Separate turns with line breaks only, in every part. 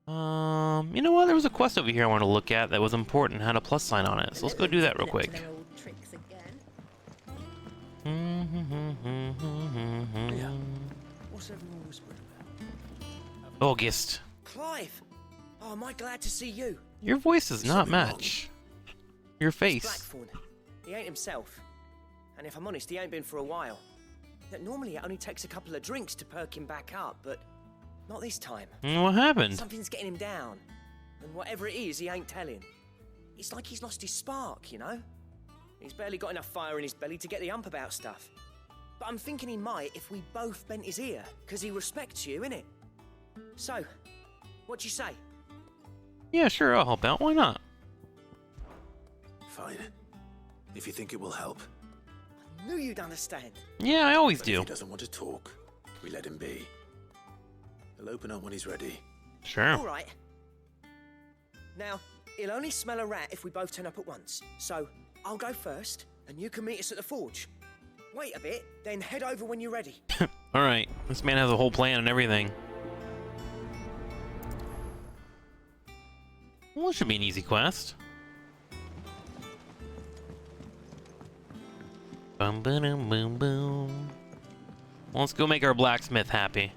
You know what? There was a quest over here I wanted to look at that was important, had a plus sign on it. So let's go do that real quick.
What's everyone whispering about?
August.
Clive! Oh, am I glad to see you?
Your voice does not match your
It's
face.
Blackthorn. He ain't himself. And if I'm honest, he ain't been for a while. That normally it only takes a couple of drinks to perk him back up, but not this time.
What happened?
Something's getting him down. And whatever it is, he ain't telling. It's like he's lost his spark, you know? He's barely got enough fire in his belly to get the ump about stuff. But I'm thinking he might if we both bent his ear, because he respects you, innit? So, what you say?
Yeah, sure, I'll help out. Why not?
Fine. If you think it will help.
I knew you'd understand.
Yeah, I always
But
do.
if he doesn't want to talk, we let him be. He'll open up when he's ready.
Sure.
All right. Now, he'll only smell a rat if we both turn up at once. So, I'll go first, and you can meet us at the forge. Wait a bit, then head over when you're ready.
Alright, this man has a whole plan and everything. Well, it should be an easy quest. Bum ba dum boom boom. Well, let's go make our blacksmith happy.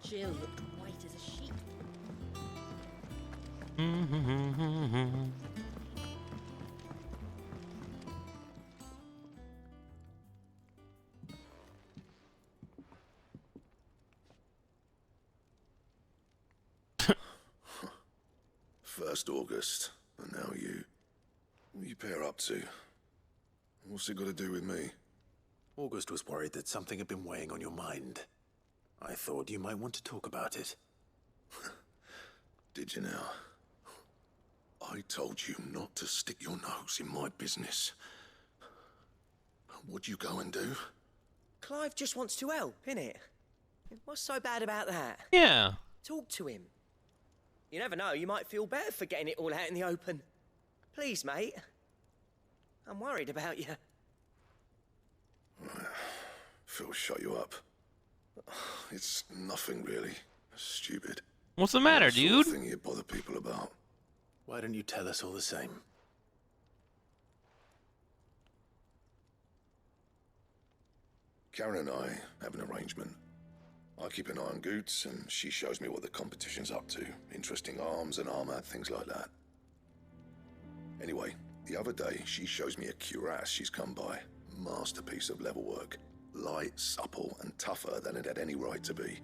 Jill looked white as a sheet.
First August, and now you. What are you pair up to? What's it got to do with me?
August was worried that something had been weighing on your mind. I thought you might want to talk about it.
Did you now? I told you not to stick your nose in my business. What'd you go and do?
Clive just wants to help, innit? What's so bad about that?
Yeah.
Talk to him. You never know, you might feel better for getting it all out in the open. Please, mate. I'm worried about you.
Phil shut you up. It's nothing really. Stupid.
What's the matter,
Sort of
dude?
thing you bother people about.
Why don't you tell us all the same?
Karen and I have an arrangement. I keep an eye on Goots, and she shows me what the competition's up to. Interesting arms and armor, things like that. Anyway, the other day, she shows me a cuirass she's come by. Masterpiece of level work. Light, supple, and tougher than it had any right to be.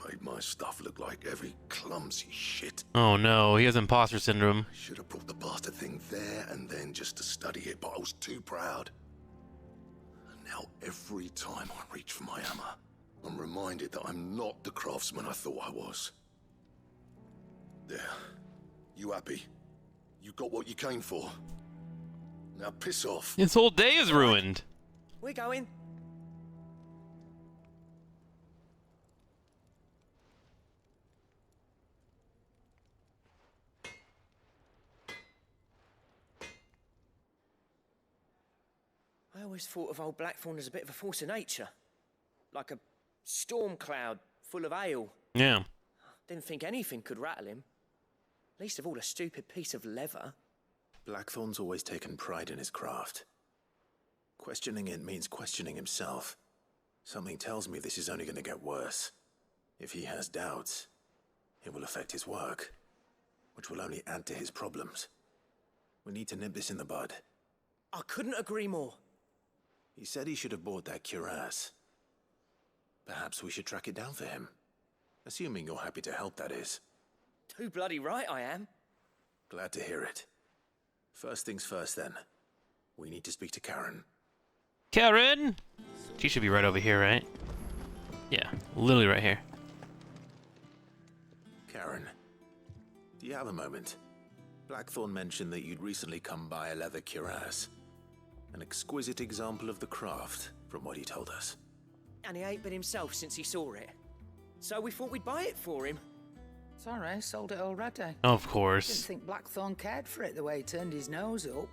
Made my stuff look like every clumsy shit.
Oh no, he has imposter syndrome.
Should have brought the bastard thing there and then just to study it, but I was too proud. And now every time I reach for my hammer, I'm reminded that I'm not the craftsman I thought I was. There. You happy? You got what you came for. Now piss off.
His whole day is ruined.
We're going. I always thought of old Blackthorn as a bit of a force of nature. Like a storm cloud full of ale.
Yeah.
Didn't think anything could rattle him. Least of all a stupid piece of leather.
Blackthorn's always taken pride in his craft. Questioning it means questioning himself. Something tells me this is only going to get worse. If he has doubts, it will affect his work, which will only add to his problems. We need to nip this in the bud.
I couldn't agree more.
He said he should have bought that cuirass. Perhaps we should track it down for him. Assuming you're happy to help, that is.
Too bloody right I am.
Glad to hear it. First things first, then. We need to speak to Karen.
Karen! She should be right over here, right? Yeah, literally right here.
Karen, do you have a moment? Blackthorn mentioned that you'd recently come by a leather cuirass. An exquisite example of the craft, from what he told us.
And he ain't been himself since he saw it. So we thought we'd buy it for him.
Sorry, sold it already.
Of
Didn't
course.
think Blackthorn cared for it the way he turned his nose up.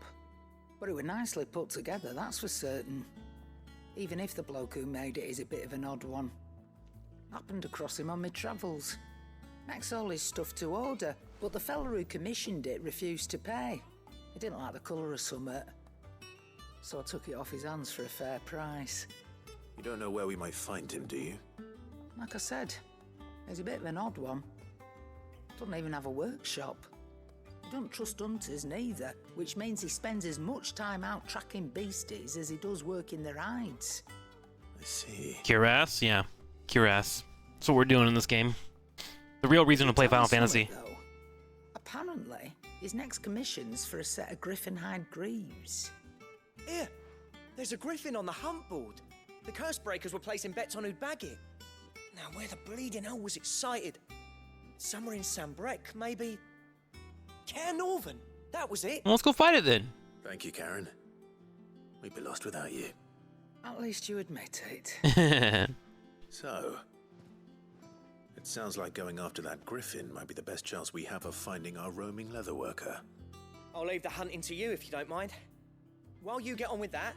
But it was nicely put together, that's for certain. even if the bloke who made it is a bit of an odd one. Happened across him on my travels. Makes all his stuff to order, but the fella who commissioned it refused to pay. He didn't like the colour of summit, so I took it off his hands for a fair price.
You don't know where we might find him, do you?
Like I said, he's a bit of an odd one. Doesn't even have a workshop. He don't trust hunters neither, which means he spends as much time out tracking beasties as he does working their hides.
I see.
Cuirass? Yeah. Cuirass. That's what we're doing in this game. The real reason to play Final Fantasy.
Though, apparently, his next commission's for a set of griffin hide greaves.
Here, there's a griffin on the hunt board. The curse breakers were placing bets on who'd bag it. Now, where the bleeding hell was it sighted? Somewhere in Sambrec, maybe. Caer Northern, that was it.
Well, let's go fight it then.
Thank you, Karen. We'd be lost without you.
At least you admit it.
So, it sounds like going after that griffin might be the best chance we have of finding our roaming leatherworker.
I'll leave the hunting to you if you don't mind. While you get on with that,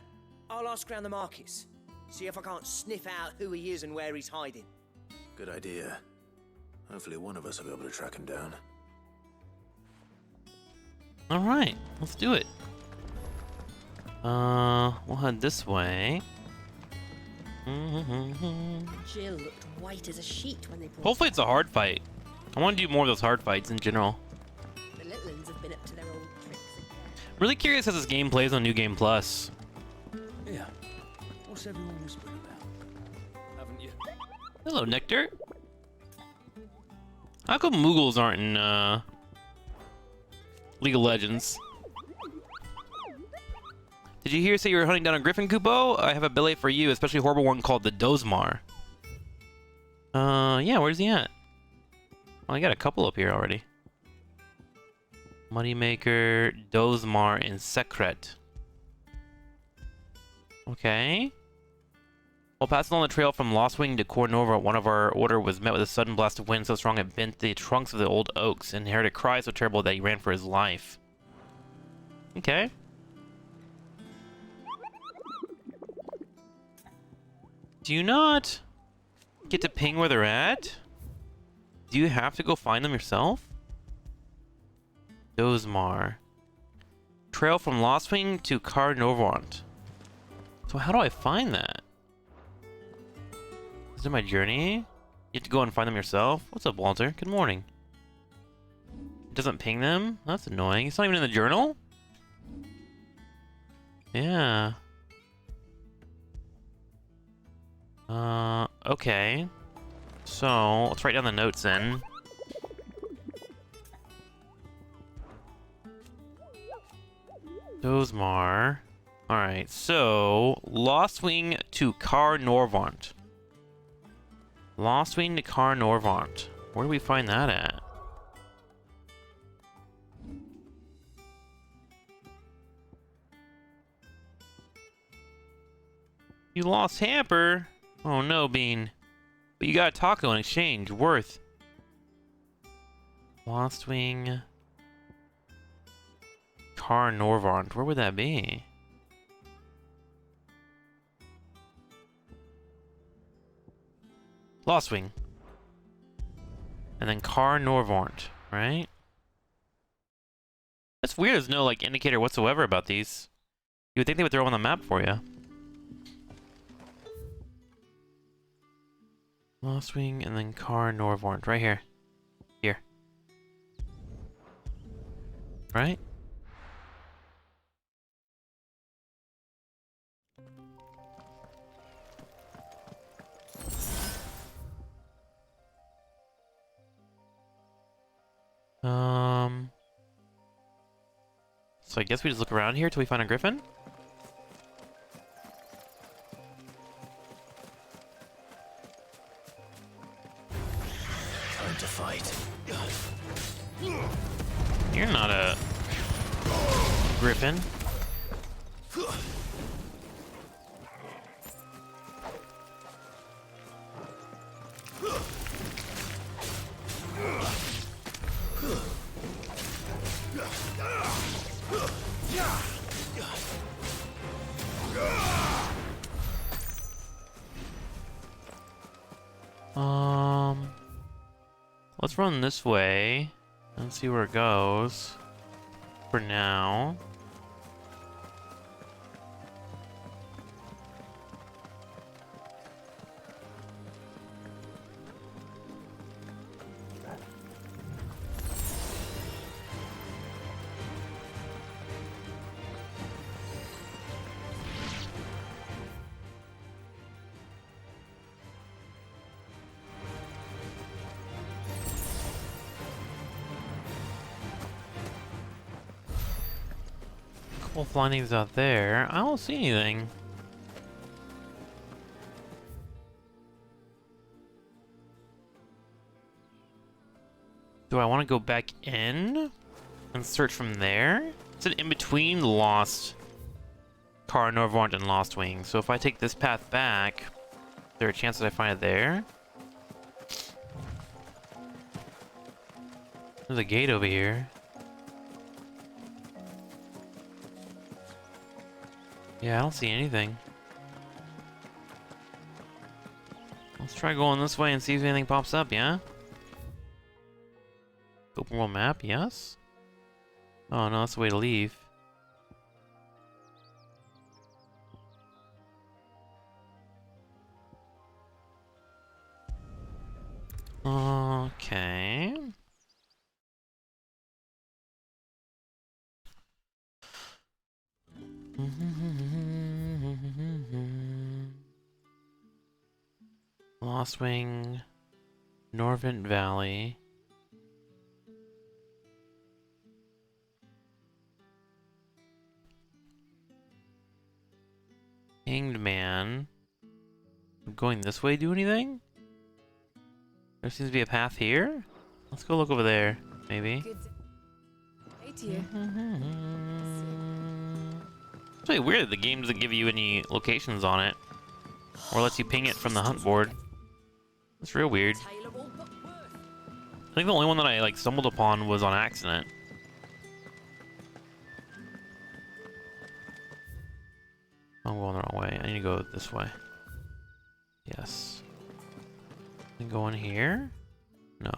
I'll ask around the markets. See if I can't sniff out who he is and where he's hiding.
Good idea. Hopefully one of us will be able to track him down.
Alright, let's do it. We'll head this way.
Jill looked white as a sheet when they brought
Hopefully it's a hard fight. I want to do more of those hard fights in general.
the little ones have been up to their old tricks again.
Really curious how this game plays on New Game Plus.
Yeah. What's everyone whispering about? Haven't you?
Hello, Nectar. How come Moogles aren't in League of Legends? Did you hear say you were hunting down a griffin, Kupo? I have a billet for you, especially a horrible one called the Dozmar. Yeah, where's he at? Well, I got a couple up here already. Moneymaker, Dozmar, and Secret. Okay. While passing on the trail from Lostwing to Cornova, one of our order was met with a sudden blast of wind so strong it bent the trunks of the old oaks and heard a cry so terrible that he ran for his life. Okay. Do you not get to ping where they're at? Do you have to go find them yourself? Dozmar. Trail from Lostwing to Carnorvont. So how do I find that? Is it my journey? You have to go and find them yourself? What's up, Walter? Good morning. It doesn't ping them? That's annoying. It's not even in the journal? Yeah. Okay. So, let's write down the notes then. Dozmar. Alright, so Lostwing to Carnorvont. Lostwing to Carnorvont. Where do we find that at? You lost Hamper? Oh no, Bean. But you got a taco in exchange. Worth. Lostwing. Carnorvont. Where would that be? Lostwing. And then Carnorvont, right? That's weird. There's no like indicator whatsoever about these. You would think they would throw them on the map for you. Lostwing and then Carnorvont. Right here. Here. Right? So I guess we just look around here till we find a griffin?
Time to fight.
You're not a griffin. Let's run this way and see where it goes. For now. Couple flying things out there. I don't see anything. Do I want to go back in and search from there? Is it in between Lost Car Norvont and Lost Wing? So if I take this path back, is there a chance that I find it there? There's a gate over here. Yeah, I don't see anything. Let's try going this way and see if anything pops up, yeah? Open world map, yes? Oh no, that's the way to leave. Okay. Lost Wing, Norvent Valley. Hanged Man. Going this way do anything? There seems to be a path here. Let's go look over there, maybe.
Good day to you.
It's really weird that the game doesn't give you any locations on it. Or lets you ping it from the hunt board. It's real weird. I think the only one that I like stumbled upon was on accident. I'm going the wrong way. I need to go this way. Yes. And go in here? No.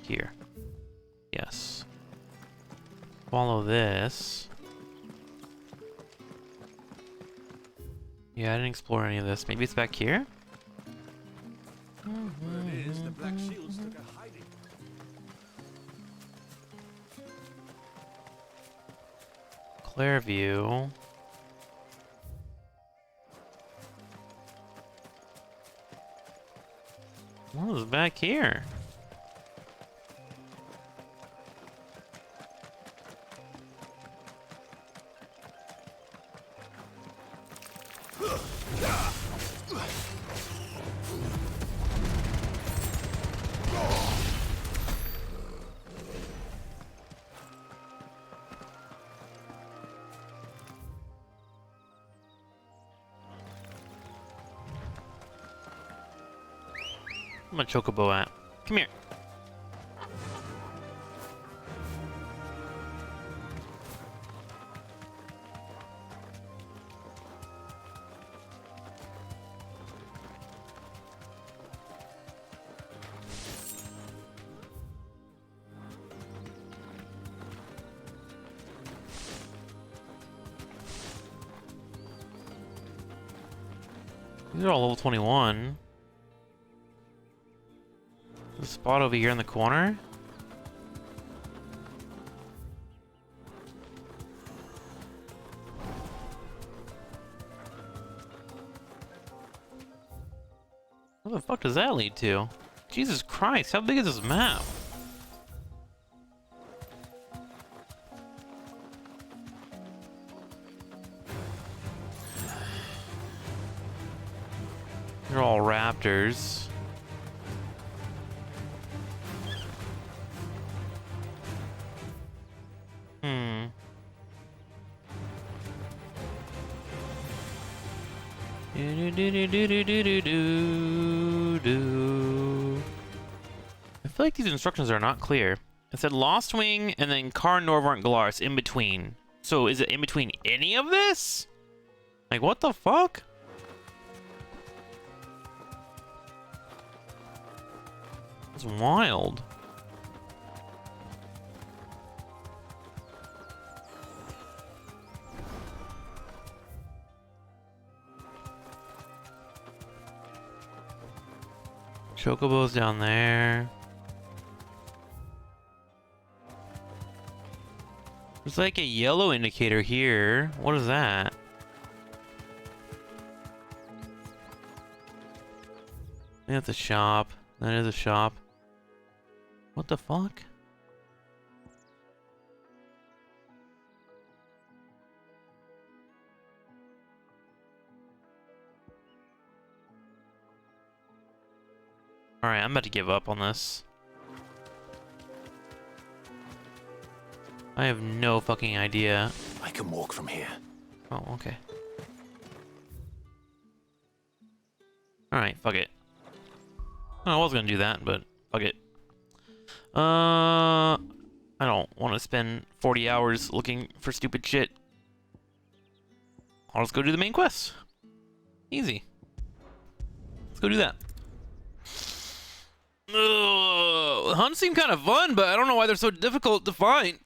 Here. Yes. Follow this. Yeah, I didn't explore any of this. Maybe it's back here?
Word is the Black Shields took a hiding.
Clairview. What is back here? Where's my chocobo at? Come here. These are all level 21. The spot over here in the corner. What the fuck does that lead to? Jesus Christ, how big is this map? They're all raptors. I feel like these instructions are not clear. It said Lost Wing and then Car Norvont Galaris in between. So is it in between any of this? Like what the fuck? That's wild. Chocobo's down there. There's like a yellow indicator here. What is that? I think that's a shop. That is a shop. What the fuck? Alright, I'm about to give up on this. I have no fucking idea.
I can walk from here.
Oh, okay. Alright, fuck it. I was gonna do that, but fuck it. I don't want to spend 40 hours looking for stupid shit. I'll just go do the main quest. Easy. Let's go do that. The hunts seem kind of fun, but I don't know why they're so difficult to find.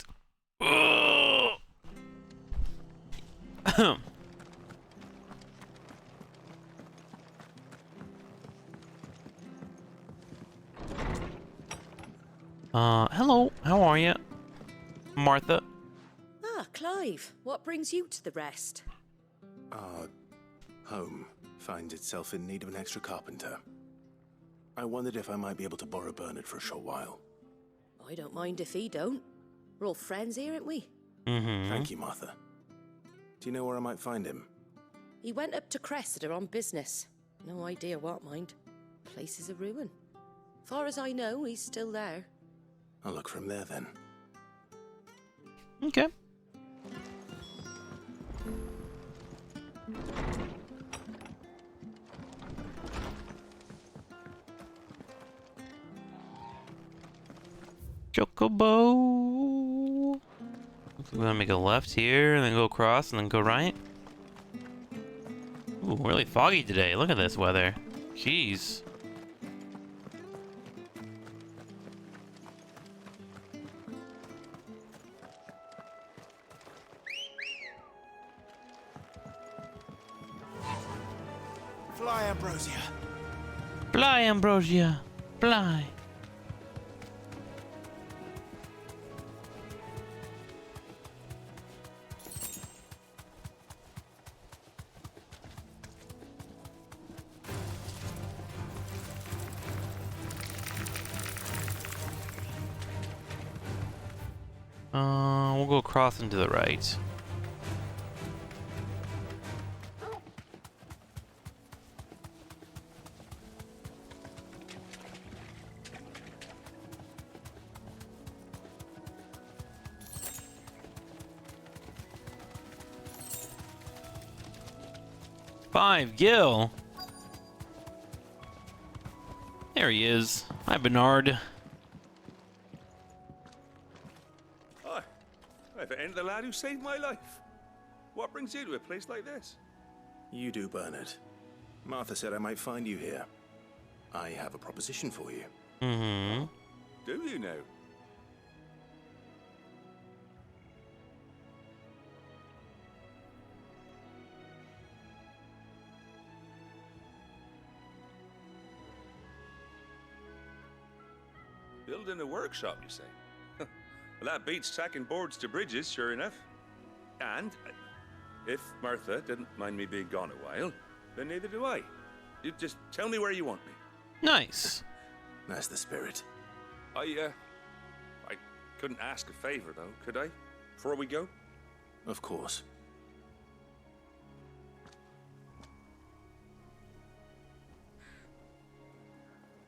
Hello, how are you? Martha?
Ah, Clive, what brings you to the rest?
Our home finds itself in need of an extra carpenter. I wondered if I might be able to borrow Bernard for a short while.
I don't mind if he don't. We're all friends here, aren't we?
Mm-hmm.
Thank you, Martha. Do you know where I might find him?
He went up to Cressida on business. No idea what, mind. Place is a ruin. Far as I know, he's still there.
I'll look for him there then.
Okay. Chocobo. We're gonna make a left here, and then go across, and then go right. Ooh, really foggy today. Look at this weather. Jeez.
Fly, Ambrosia.
Fly, Ambrosia. Fly. We'll go across and to the right. Five, Gil. There he is. Hi, Bernard.
Hi. If it ain't the lad who saved my life. What brings you to a place like this?
You do, Bernard. Martha said I might find you here. I have a proposition for you.
Mm-hmm.
Do you now? Building a workshop, you say? Well, that beats tacking boards to bridges, sure enough. And if Martha didn't mind me being gone a while, then neither do I. You just tell me where you want me.
Nice.
That's the spirit.
I couldn't ask a favor, though, could I? Before we go?
Of course.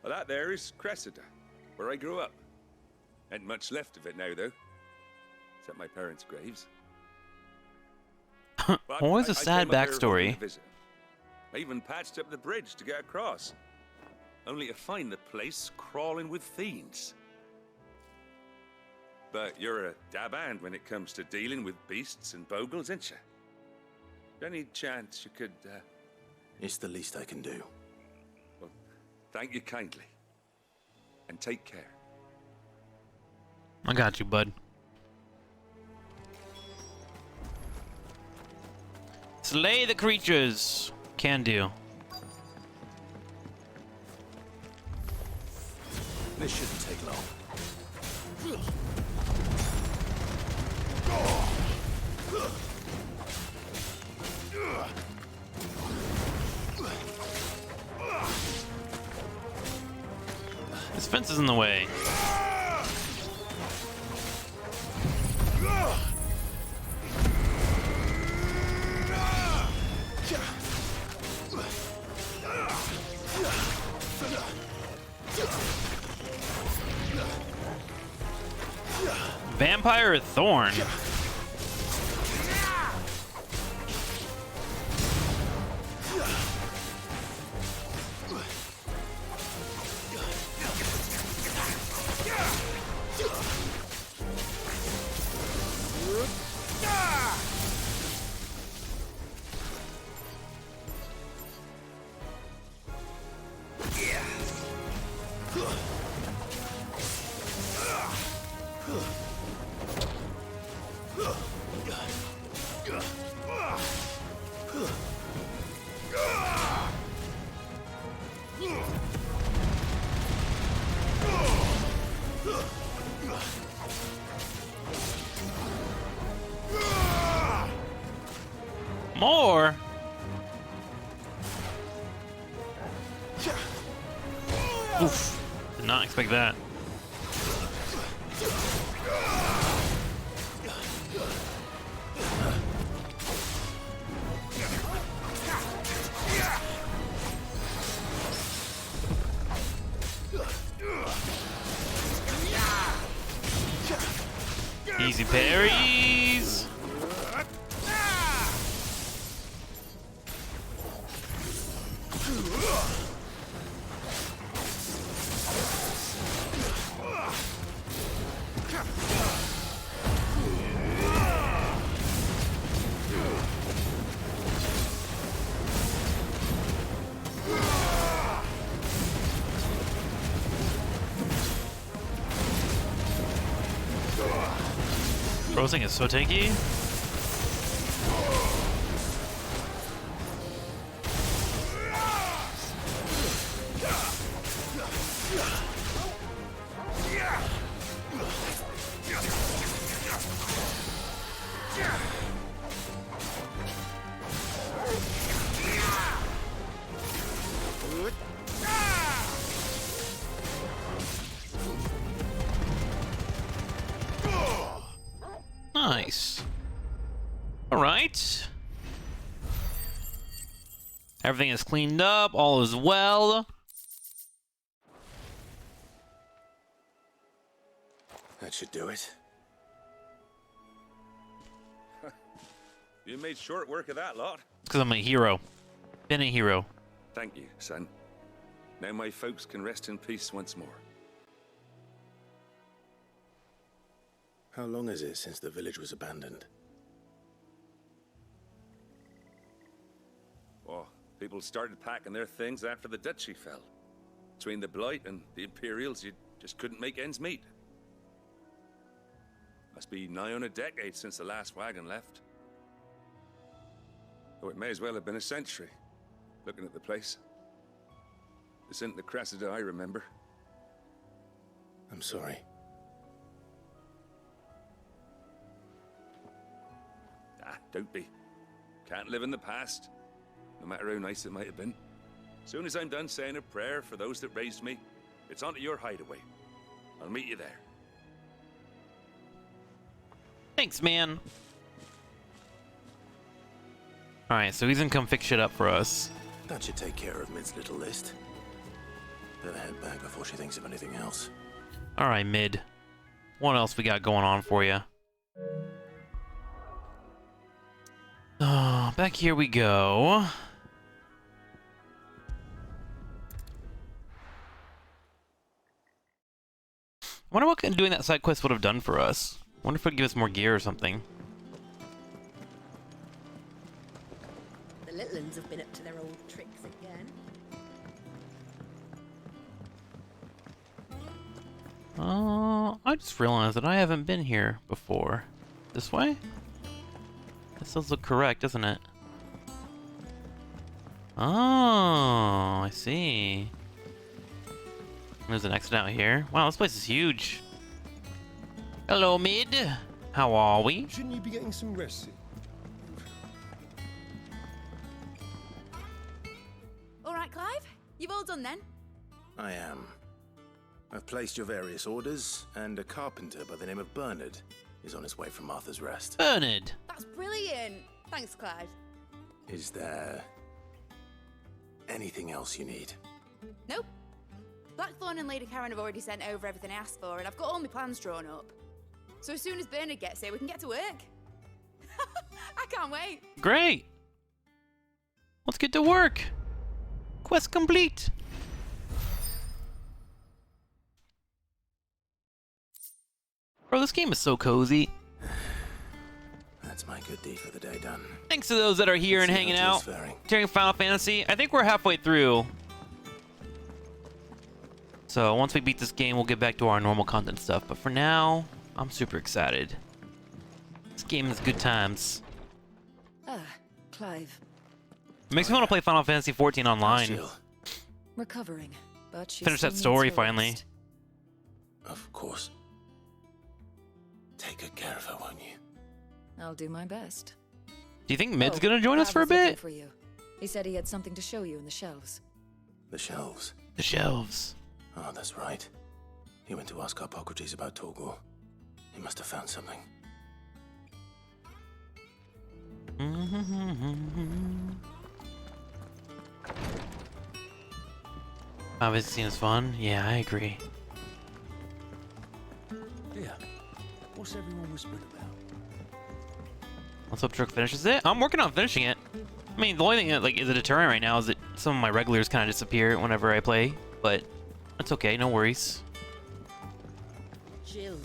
Well, that there is Cressida, where I grew up. Ain't much left of it now, though. Except my parents' graves. But
Always a
I
sad
came up here hoping
backstory.
to visit. I even patched up the bridge to get across. Only to find the place crawling with fiends. But you're a dab hand when it comes to dealing with beasts and bogles, ain't you? Any chance you could,
It's the least I can do.
Well, thank you kindly. and take care.
I got you, bud. Slay the creatures. Can do.
This shouldn't take long.
This fence is in the way. Vampire Thorn. More? Oof. Did not expect that. Easy parries. Frozen is so tanky. Nice. All right. Everything is cleaned up. All is well.
That should do it.
You made short work of that lot.
Because I'm a hero. Been a hero.
Thank you, son. Now my folks can rest in peace once more.
How long is it since the village was abandoned?
Oh, people started packing their things after the duchy fell. Between the Blight and the Imperials, you just couldn't make ends meet. Must be nigh on a decade since the last wagon left. Oh, it may as well have been a century, looking at the place. This isn't the Cressida I remember.
I'm sorry.
Ah, don't be. Can't live in the past, no matter how nice it might have been. Soon as I'm done saying a prayer for those that raised me, it's on to your hideaway. I'll meet you there.
Thanks, man. Alright, so he's gonna come fix shit up for us.
That should take care of Mid's little list. Better head back before she thinks of anything else.
Alright, Mid. What else we got going on for you? Back here we go. I wonder what doing that side quest would have done for us. I wonder if it would give us more gear or something.
The little uns have been up to their old tricks again.
I just realized that I haven't been here before. This way? This does look correct, doesn't it? Oh, I see. There's an exit out here. Wow, this place is huge. Hello, Mid. How are we?
Shouldn't you be getting some rest soon?
All right, Clive. You've all done then?
I am. I've placed your various orders, and a carpenter by the name of Bernard is on his way from Arthur's Rest.
Bernard.
That's brilliant. Thanks, Clive.
Is there anything else you need?
Nope. Blackthorn and Lady Karen have already sent over everything I asked for, and I've got all my plans drawn up. So as soon as Bernard gets here, we can get to work. I can't wait.
Great. Let's get to work. Quest complete. Bro, this game is so cozy.
That's my good deed for the day done.
Thanks to those that are here and hanging out during Final Fantasy. I think we're halfway through. So once we beat this game, we'll get back to our normal content stuff. But for now, I'm super excited. This game is good times.
Ah, Clive.
It makes me want to play Final Fantasy 14 online.
Recovering, but she
Finish that
still
story
needs her
finally.
rest.
Of course. Take good care of her, won't you?
I'll do my best.
Do you think Mid's
Oh,
gonna join us
Dad
for a
was looking
bit?
For you. He said he had something to show you in the shelves.
The shelves.
The shelves.
Oh, that's right. He went to ask Harpocrates about Torgal. He must have found something.
Obviously, scene is fun. Yeah, I agree.
Yeah. What's everyone whispering about?
Let's hope Trick finishes it. I'm working on finishing it. I mean, the only thing that is a deterrent right now is that some of my regulars kind of disappear whenever I play, but that's okay. No worries.
Jill.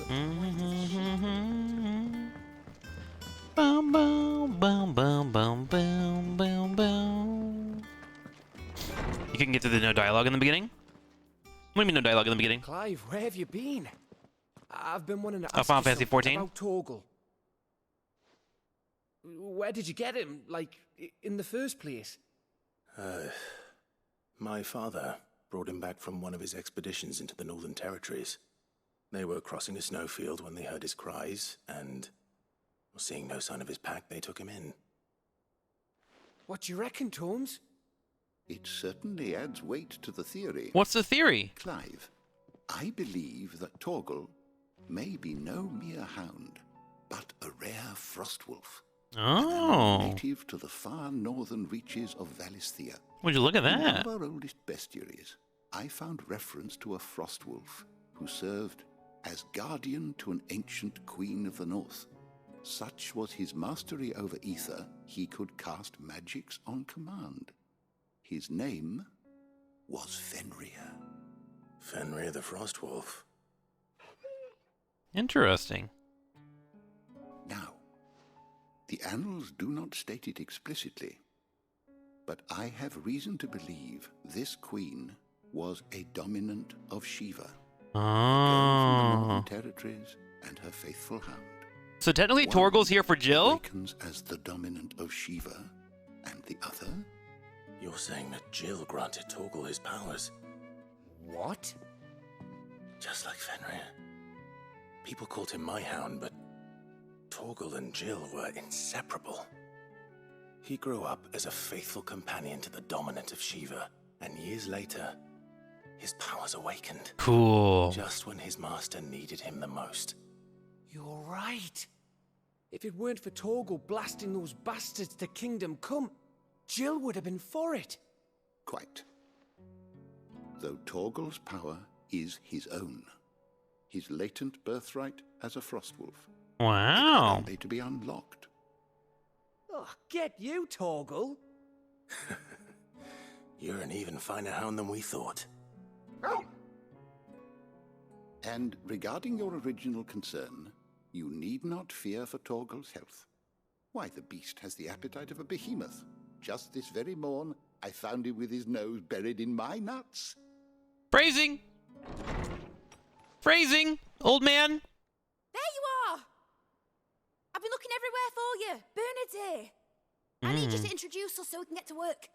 Bum, bum, bum, bum, bum, bum, bum, bum. You can get to the no dialogue in the beginning? What do you mean no dialogue in the beginning?
Clive, where have you been? I've been wanting to
Oh,
ask
Final
you
Fantasy
something
14?
about Torgal. Where did you get him? Like, in the first place?
My father brought him back from one of his expeditions into the Northern Territories. They were crossing a snowfield when they heard his cries, and seeing no sign of his pack, they took him in.
What do you reckon, Tomes?
It certainly adds weight to the theory.
What's the theory?
Clive, I believe that Torgal may be no mere hound, but a rare frostwolf.
Oh.
Native to the far northern reaches of Valisthea.
Would you look at
In one
that?
of our oldest bestiaries, I found reference to a frostwolf who served as guardian to an ancient queen of the north. Such was his mastery over ether, he could cast magics on command. His name was Fenrir.
Fenrir the Frostwolf.
Interesting.
Now, the annals do not state it explicitly, but I have reason to believe this queen was a dominant of Shiva, from the
Oh.
Northern Territories, and her faithful hound.
So technically
One
Torgal's here for Jill?
awakens as the dominant of Shiva, and the other?
You're saying that Jill granted Torgal his powers?
What?
Just like Fenrir. People called him my hound, but Torgal and Jill were inseparable. He grew up as a faithful companion to the dominant of Shiva, and years later, his powers awakened.
Cool.
Just when his master needed him the most.
You're right. If it weren't for Torgal blasting those bastards to Kingdom Come, Jill would have been for it.
Quite. Though Torgal's power is his own, his latent birthright as a frostwolf,
Wow.
only to be unlocked.
Oh, get you, Torgal.
You're an even finer hound than we thought.
And regarding your original concern, you need not fear for Torgal's health. Why, the beast has the appetite of a behemoth. Just this very morn, I found him with his nose buried in my nuts.
Phrasing. Phrasing, old man.
There you are! I've been looking everywhere for you. Bernard's here. I need you to introduce us so we can get to work.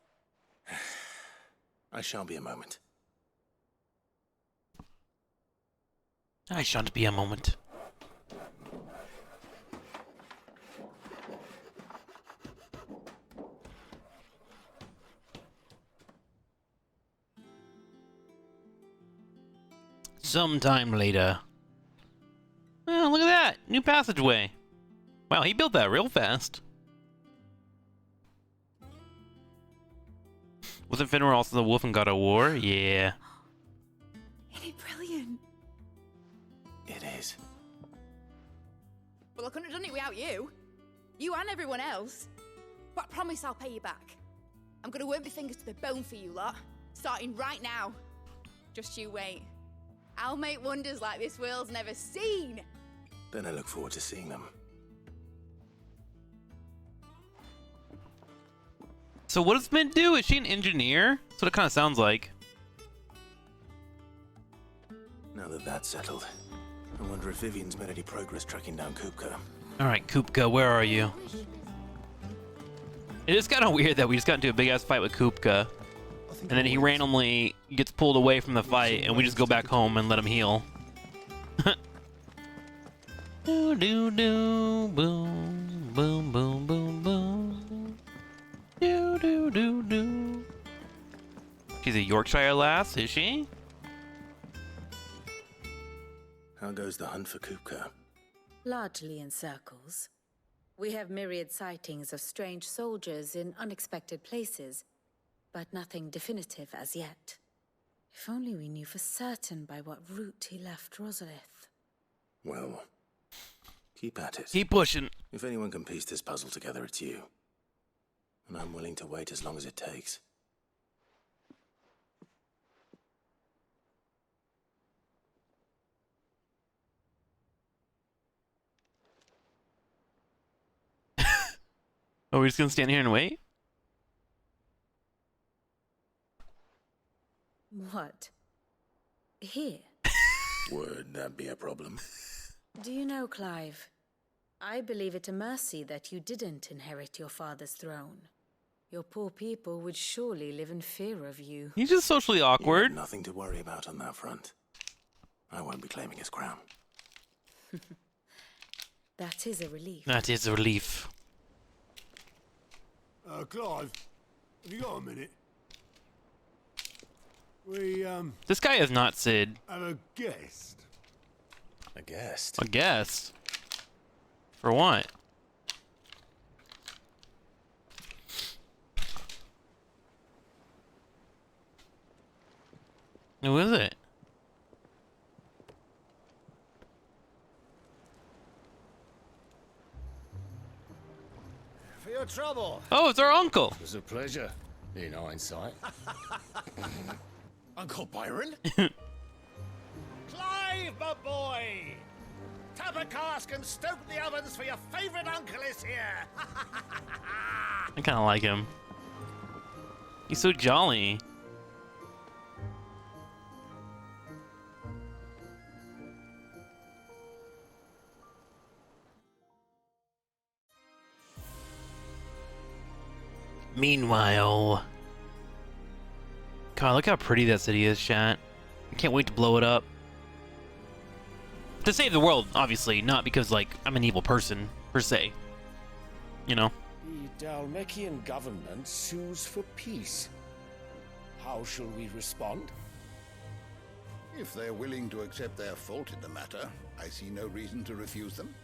I shan't be a moment.
I shan't be a moment. Sometime later. Oh, look at that! New passageway. Wow, he built that real fast. Wasn't Fenrir also the wolf in God of War? Yeah.
Isn't it brilliant?
It is.
Well, I couldn't have done it without you. You and everyone else. But I promise I'll pay you back. I'm gonna work my fingers to the bone for you lot. Starting right now. Just you wait. I'll make wonders like this world's never seen.
Then I look forward to seeing them.
So what does Mint do? Is she an engineer? That's what it kind of sounds like.
Now that that's settled, I wonder if Vivian's made any progress tracking down Kupka.
Alright, Kupka, where are you? It is kind of weird that we just got into a big-ass fight with Kupka. And then he randomly gets pulled away from the fight, and we just go back home and let him heal. Do do do boom boom boom boom boom. Do do do do. She's a Yorkshire lass, is she?
How goes the hunt for Kupka?
Largely in circles. We have myriad sightings of strange soldiers in unexpected places, but nothing definitive as yet. If only we knew for certain by what route he left Rosalith.
Well, keep at it.
Keep pushing.
If anyone can piece this puzzle together, it's you. And I'm willing to wait as long as it takes.
Are we just gonna stand here and wait?
What? Here?
Would that be a problem?
Do you know, Clive? I believe it a mercy that you didn't inherit your father's throne. Your poor people would surely live in fear of you.
He's just socially awkward.
Nothing to worry about on that front. I won't be claiming his crown.
That is a relief.
That is a relief.
Clive, have you got a minute? We,
This guy is not Sid.
have a guest.
A guest?
A guest? For what? Who is it?
For your trouble.
Oh, it's our uncle.
It was a pleasure, in hindsight.
Uncle Byron?
Clive, my boy! Tap a cask and stoke the ovens for your favorite uncle is here!
I kind of like him. He's so jolly. Meanwhile, God, look how pretty that city is, chat. I can't wait to blow it up. To save the world, obviously, not because, like, I'm an evil person, per se. You know?
The Dalmekian government sues for peace. How shall we respond?
If they're willing to accept their fault in the matter, I see no reason to refuse them.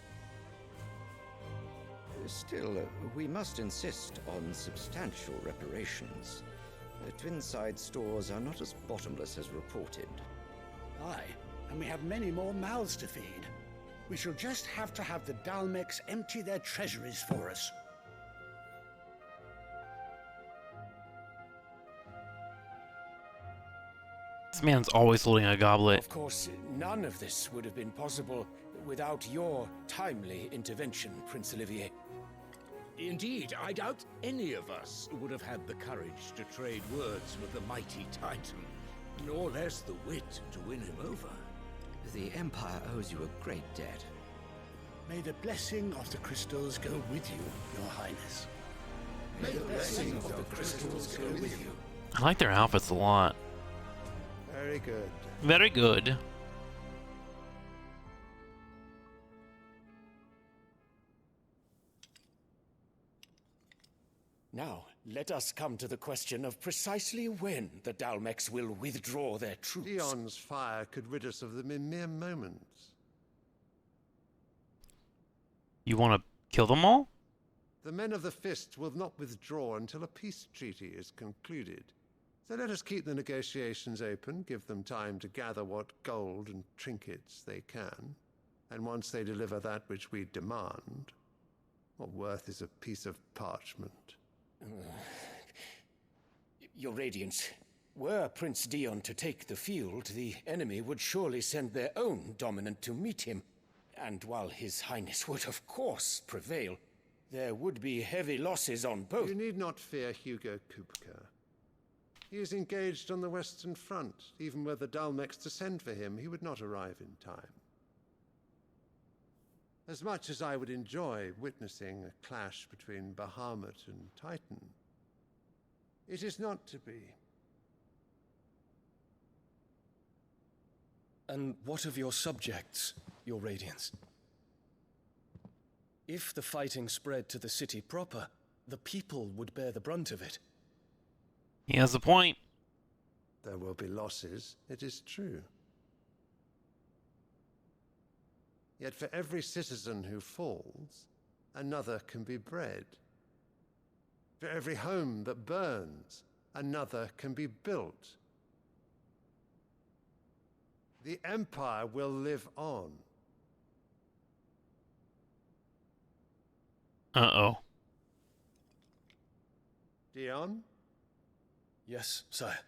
Still, we must insist on substantial reparations. Twinside stores are not as bottomless as reported.
Aye, and we have many more mouths to feed. We shall just have to have the Dalmeks empty their treasuries for us.
This man's always holding a goblet.
Of course, none of this would have been possible without your timely intervention, Prince Olivier.
Indeed, I doubt any of us would have had the courage to trade words with the mighty Titan, nor less the wit to win him over.
The Empire owes you a great debt.
May the blessing of the crystals go with you, Your Highness.
May the blessing of the crystals go with you.
I like their outfits a lot.
Very good.
Very good.
Now, let us come to the question of precisely when the Dalmex will withdraw their troops.
Dion's fire could rid us of them in mere moments.
You want to kill them all?
The men of the Fist will not withdraw until a peace treaty is concluded. So let us keep the negotiations open, give them time to gather what gold and trinkets they can. And once they deliver that which we demand, what worth is a piece of parchment?
Your Radiance, were Prince Dion to take the field, the enemy would surely send their own dominant to meet him. And while His Highness would of course prevail, there would be heavy losses on both.
You need not fear Hugo Kupka. He is engaged on the Western Front. Even were the Dalmex to send for him, he would not arrive in time. As much as I would enjoy witnessing a clash between Bahamut and Titan, it is not to be.
And what of your subjects, Your Radiance? If the fighting spread to the city proper, the people would bear the brunt of it.
He has a point.
There will be losses, it is true. Yet for every citizen who falls, another can be bred. For every home that burns, another can be built. The Empire will live on.
Uh-oh.
Dion?
Yes, sire.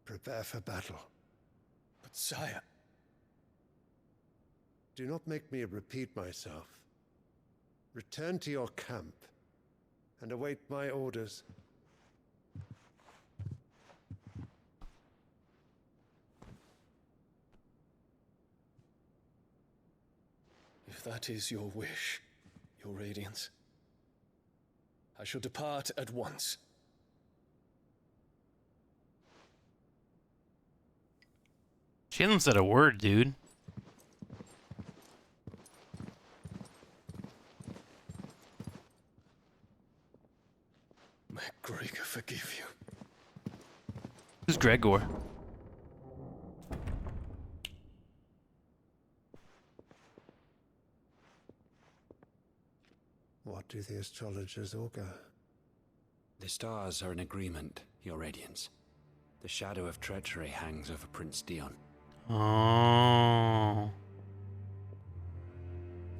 Prepare for battle.
But sire...
Do not make me repeat myself. Return to your camp and await my orders.
If that is your wish, Your Radiance, I shall depart at once.
She hasn't said a word, dude.
May Gregor forgive you.
Who's Gregor?
What do the astrologers augur?
The stars are in agreement, Your Radiance. The shadow of treachery hangs over Prince Dion.
Oh.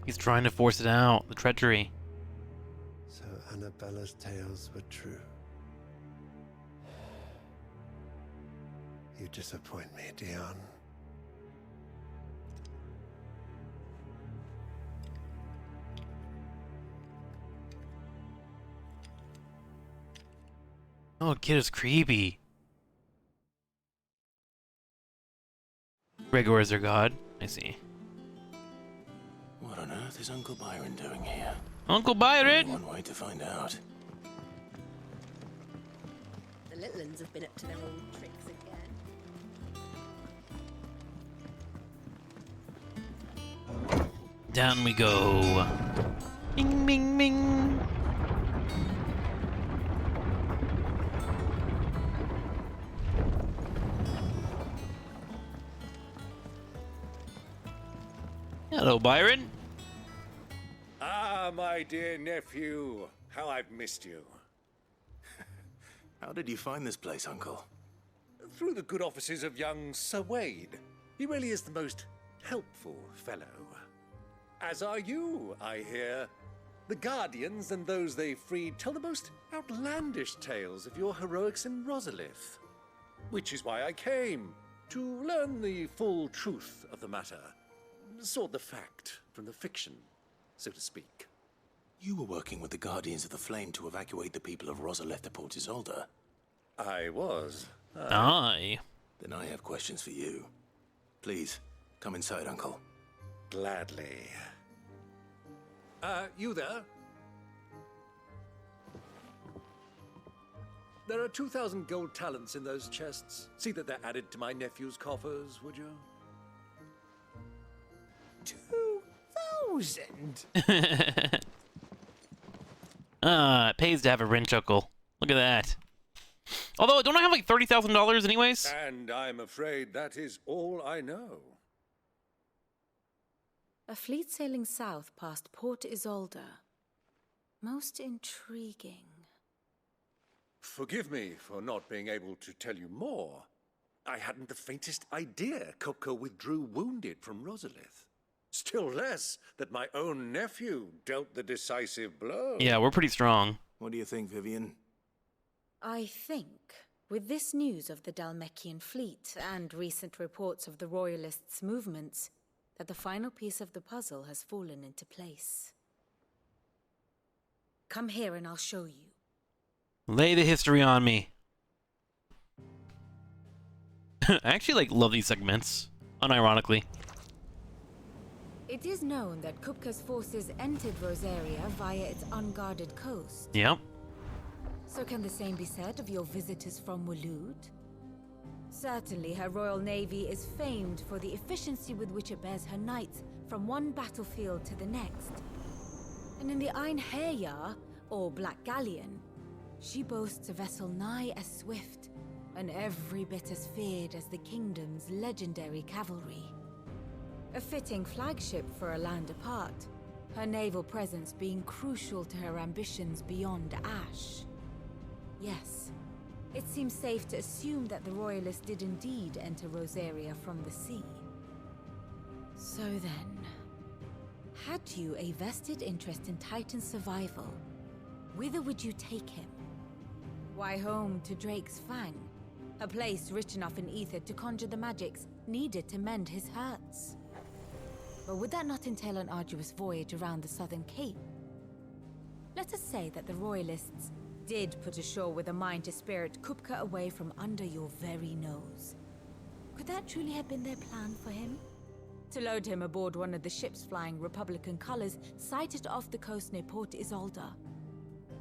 He's trying to force it out, the treachery.
So Annabella's tales were true. You disappoint me, Dion.
Oh, kid is creepy. Gregor is their god. I see.
What on earth is Uncle Byron doing here?
Uncle Byron!
One way to find out.
The little uns have been up to their old tricks again.
Down we go. Bing, bing, bing. Hello, Byron.
Ah, my dear nephew. How I've missed you.
How did you find this place, Uncle?
Through the good offices of young Sir Wade. He really is the most helpful fellow. As are you, I hear. The Guardians and those they freed tell the most outlandish tales of your heroics in Rosalith. Which is why I came, to learn the full truth of the matter. Sort the fact from the fiction, so to speak.
You were working with the Guardians of the Flame to evacuate the people of Rosalith to Port Isolde.
I was.
Aye.
Then I have questions for you. Please, come inside, Uncle.
Gladly. You there? There are 2,000 gold talents in those chests. See that they're added to my nephew's coffers, would you?
2,000?
It pays to have a wrench uncle. Look at that. Although, don't I have like $30,000 anyways?
And I'm afraid that is all I know.
A fleet sailing south past Port Isolde. Most intriguing.
Forgive me for not being able to tell you more. I hadn't the faintest idea Kupka withdrew wounded from Rosalith. Still less that my own nephew dealt the decisive blow.
Yeah, we're pretty strong.
What do you think, Vivian?
I think, with this news of the Dhalmekian fleet and recent reports of the Royalists' movements, that the final piece of the puzzle has fallen into place. Come here and I'll show you.
Lay the history on me. I actually love these segments, unironically.
It is known that Kupka's forces entered Rosaria via its unguarded coast.
Yep.
So can the same be said of your visitors from Waloed? Certainly her Royal Navy is famed for the efficiency with which it bears her knights from one battlefield to the next. And in the Einherjar, or Black Galleon, she boasts a vessel nigh as swift and every bit as feared as the kingdom's legendary cavalry. A fitting flagship for a land apart, her naval presence being crucial to her ambitions beyond Ash. Yes, it seems safe to assume that the Royalists did indeed enter Rosaria from the sea. So then, had you a vested interest in Titan's survival, whither would you take him? Why, home to Drake's Fang, a place rich enough in ether to conjure the magics needed to mend his hurts. But would that not entail an arduous voyage around the southern cape? Let us say that the Royalists did put ashore with a mind to spirit Kupka away from under your very nose. Could that truly have been their plan for him? To load him aboard one of the ships flying Republican colors sighted off the coast near Port Isolde.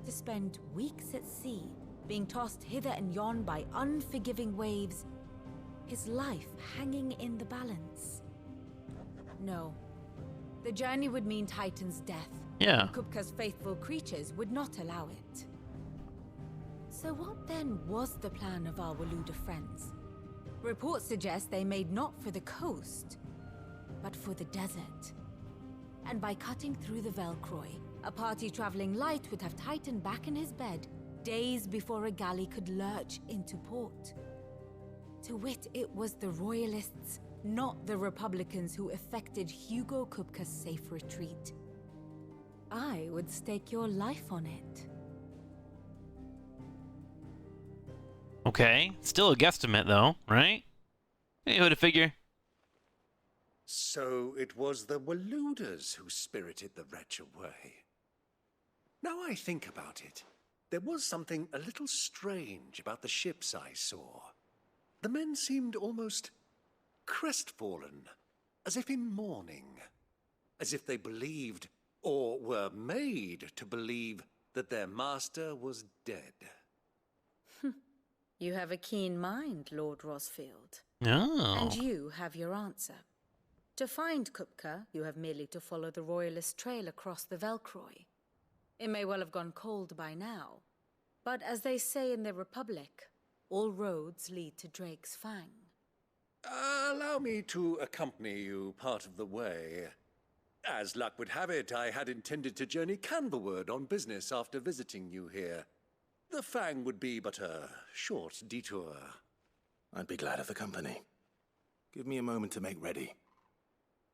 To spend weeks at sea, being tossed hither and yon by unforgiving waves, his life hanging in the balance. No. The journey would mean Titan's death.
Yeah.
And Kupka's faithful creatures would not allow it. So what then was the plan of our Waloed friends? Reports suggest they made not for the coast, but for the desert. And by cutting through the Velcroy, a party traveling light would have Titan back in his bed days before a galley could lurch into port. To wit, it was the Royalists, not the Republicans, who effected Hugo Kupka's safe retreat. I would stake your life on it.
Okay, still a guesstimate though, right? Hey, who'd have figure?
So it was the Waloeders who spirited the wretch away. Now I think about it, there was something a little strange about the ships I saw. The men seemed almost crestfallen, as if in mourning, as if they believed, or were made to believe, that their master was dead.
You have a keen mind, Lord Rosfield.
Oh.
And you have your answer. To find Kupka, you have merely to follow the Royalist trail across the Velcroy. It may well have gone cold by now, but as they say in the Republic, all roads lead to Drake's Fang.
Allow me to accompany you part of the way. As luck would have it, I had intended to journey Canverward on business after visiting you here. The Fang would be but a short detour.
I'd be glad of the company. Give me a moment to make ready.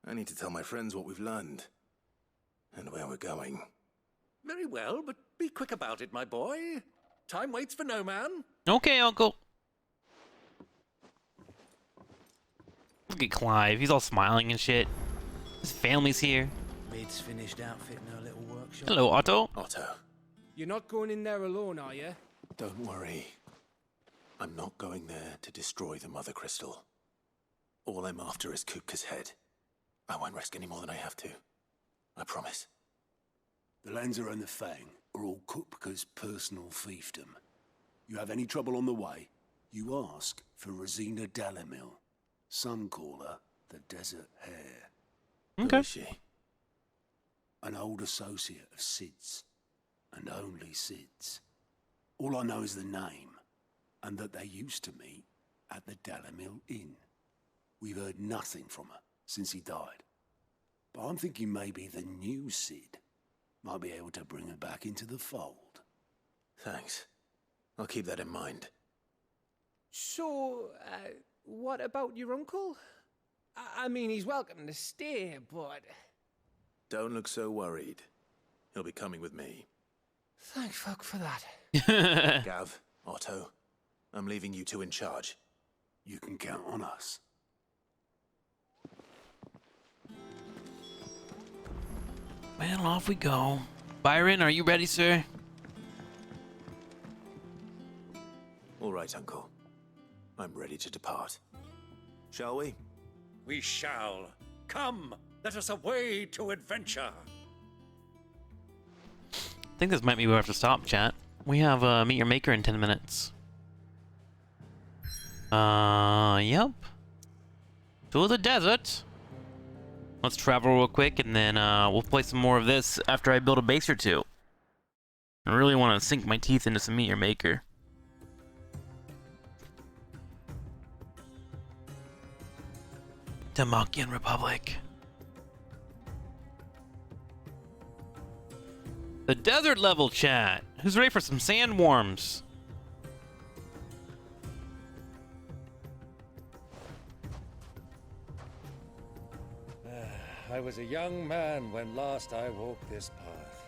I need to tell my friends what we've learned. And where we're going.
Very well, but be quick about it, my boy. Time waits for no man.
Okay, Uncle. Look at Clive. He's all smiling and shit. His family's here.
Mid's finished outfitting her little workshop.
Hello, Otto.
Otto.
You're not going in there alone, are you?
Don't worry. I'm not going there to destroy the Mother Crystal. All I'm after is Kupka's head. I won't risk any more than I have to. I promise.
The Lancer and the Fang are all Kupka's personal fiefdom. You have any trouble on the way, you ask for Rosina Dalamil. Some call her the Desert Hare.
Okay.
Who is she?
An old associate of Sid's, and only Sid's. All I know is the name, and that they used to meet at the Dalamil Inn. We've heard nothing from her since he died. But I'm thinking maybe the new Sid might be able to bring her back into the fold.
Thanks. I'll keep that in mind.
So, what about your uncle? I mean, he's welcome to stay, but...
Don't look so worried. He'll be coming with me.
Thank fuck for that.
Gav, Otto, I'm leaving you two in charge.
You can count on us.
Well, off we go. Byron, are you ready, sir?
All right, Uncle. I'm ready to depart. Shall we?
We shall. Come, let us away to adventure.
I think this might be where we have to stop, chat. We have Meet Your Maker in 10 minutes. Yep. To the desert. Let's travel real quick, and then we'll play some more of this after I build a base or two. I really want to sink my teeth into some Meet Your Maker. Demakian Republic. The desert level, chat. Who's ready for some sandworms?
I was a young man when last I walked this path.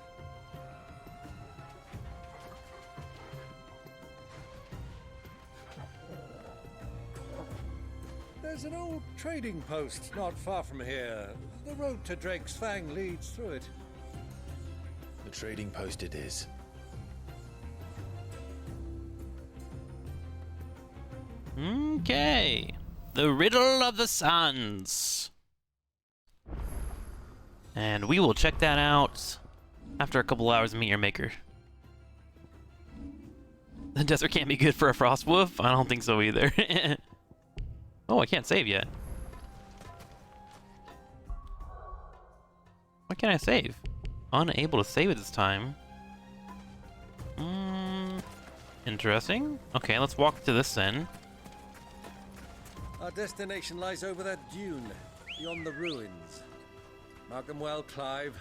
There's an old trading post not far from here. The road to Drake's Fang leads through it.
The trading post it is.
Okay. The Riddle of the Suns. And we will check that out after a couple hours of Meet Your Maker. The desert can't be good for a frost wolf? I don't think so either. Oh, I can't save yet. Why can't I save? Unable to save it this time. Interesting. Okay, let's walk to this then.
Our destination lies over that dune, beyond the ruins. Mark them well, Clive.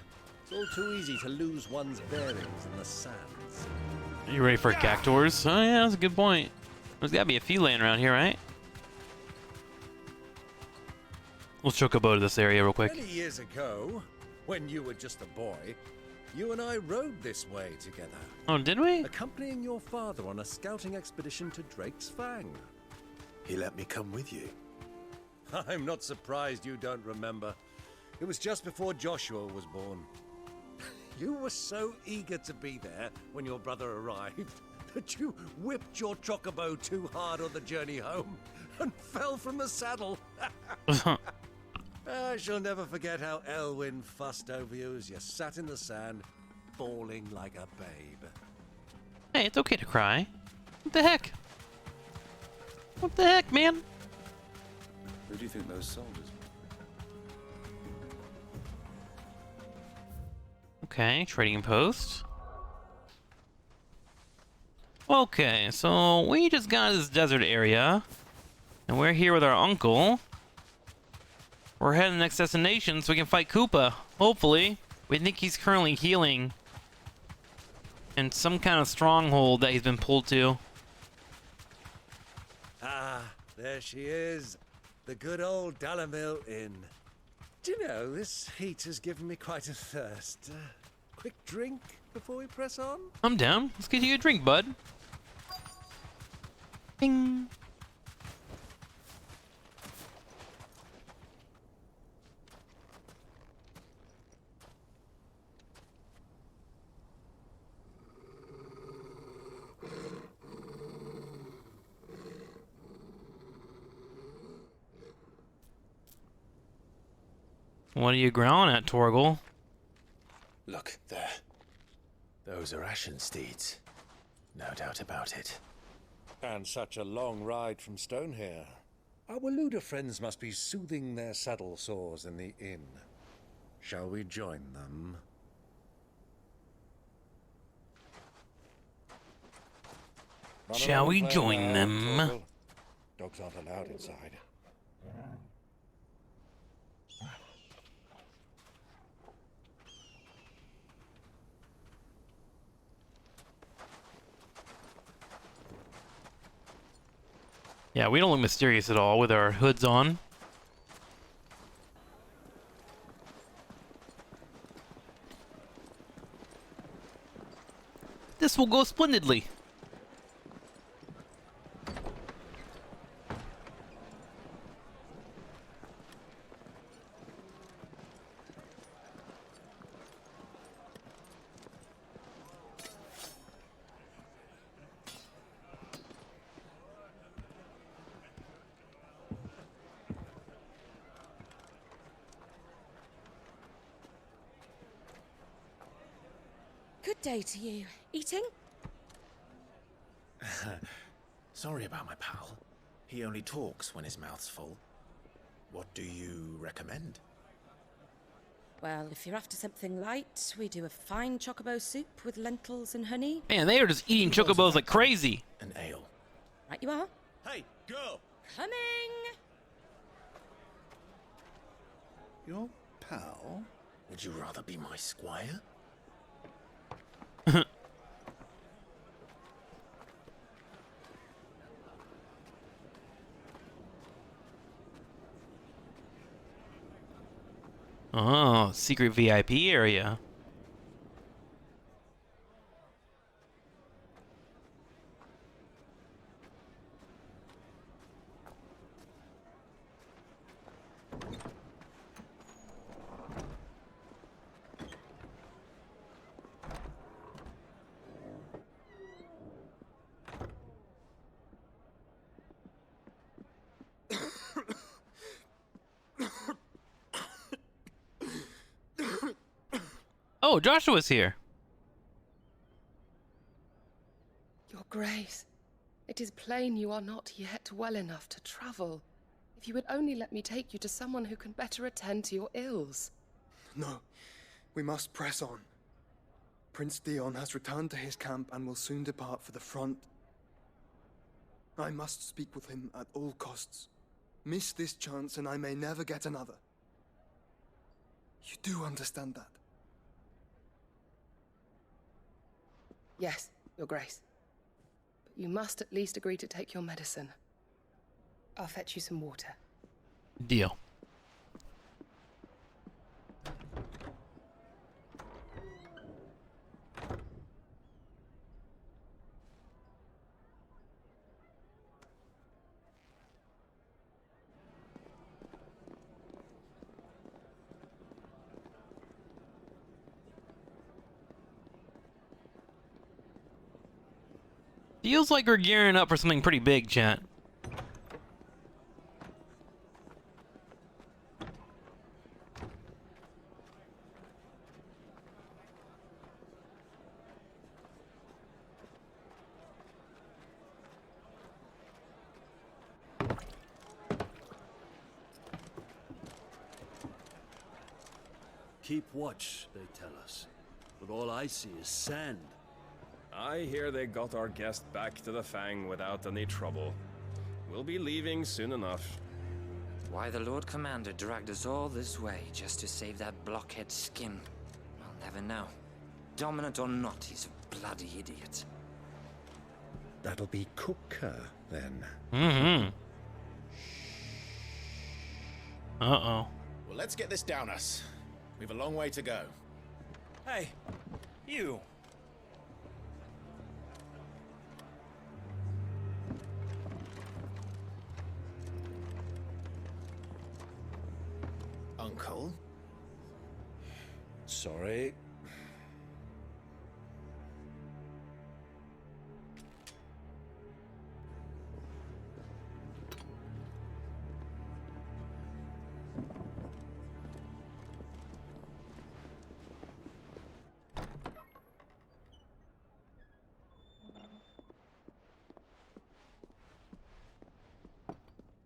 It's all too easy to lose one's bearings in the sands.
Are you ready for cactuars? Oh yeah, that's a good point. There's gotta be a few laying around here, right? We'll chocobo to this area real quick.
Many years ago, when you were just a boy, you and I rode this way together.
Oh, did we?
Accompanying your father on a scouting expedition to Drake's Fang.
He let me come with you.
I'm not surprised you don't remember. It was just before Joshua was born. You were so eager to be there when your brother arrived that you whipped your chocobo too hard on the journey home and fell from the saddle. I shall never forget how Elwyn fussed over you as you sat in the sand, bawling like a babe.
Hey, it's okay to cry. What the heck? What the heck, man?
Who do you think those soldiers were?
Okay, trading post. Okay, so we just got this desert area, and we're here with our uncle. We're heading to the next destination so we can fight Koopa. Hopefully. We think he's currently healing in some kind of stronghold that he's been pulled to.
Ah, there she is. The good old Dalamil Inn. Do you know, this heat has given me quite a thirst. Quick drink before we press on?
I'm down. Let's get you a drink, bud. Bing. What are you growling at, Torgal?
Look, there. Those are Ashen steeds. No doubt about it.
And such a long ride from Stonehair. Our Waluda friends must be soothing their saddle sores in the inn. Shall we join them?
Shall we join them?
Torgal. Dogs aren't allowed inside.
Yeah, we don't look mysterious at all with our hoods on. This will go splendidly.
Good day to you. Eating?
Sorry about my pal. He only talks when his mouth's full. What do you recommend?
Well, if you're after something light, we do a fine chocobo soup with lentils and honey.
Man, they are just eating chocobos like crazy.
An ale.
Right you are.
Hey, girl!
Coming!
Your pal?
Would you rather be my squire?
Oh, secret VIP area. Oh, Joshua's here.
Your Grace, it is plain you are not yet well enough to travel. If you would only let me take you to someone who can better attend to your ills.
No, we must press on. Prince Dion has returned to his camp and will soon depart for the front. I must speak with him at all costs. Miss this chance and I may never get another. You do understand that?
Yes, Your Grace. But you must at least agree to take your medicine. I'll fetch you some water.
Deal. Feels like we're gearing up for something pretty big, chat.
Keep watch, they tell us. But all I see is sand.
I hear they got our guest back to the Fang without any trouble. We'll be leaving soon enough.
Why the Lord Commander dragged us all this way just to save that blockhead skin, I'll never know. Dominant or not, he's a bloody idiot.
That'll be Cooker, then.
Mm-hmm. Uh-oh.
Well, let's get this down us. We've a long way to go.
Hey, you.
Uncle?
Sorry.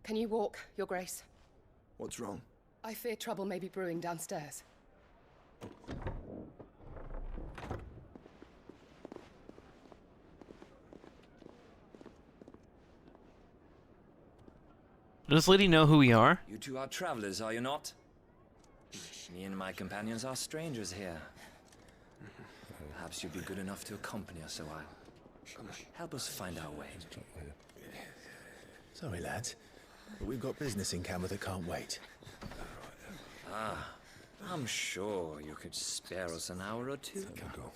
Can you walk, Your Grace?
What's wrong?
I fear trouble may be brewing downstairs.
Does this lady know who we are?
You two are travelers, are you not? Me and my companions are strangers here. Perhaps you'd be good enough to accompany us a while. Help us find our way.
Sorry, lads, but we've got business in Camber that can't wait.
Ah, I'm sure you could spare us an hour or two.
Come on.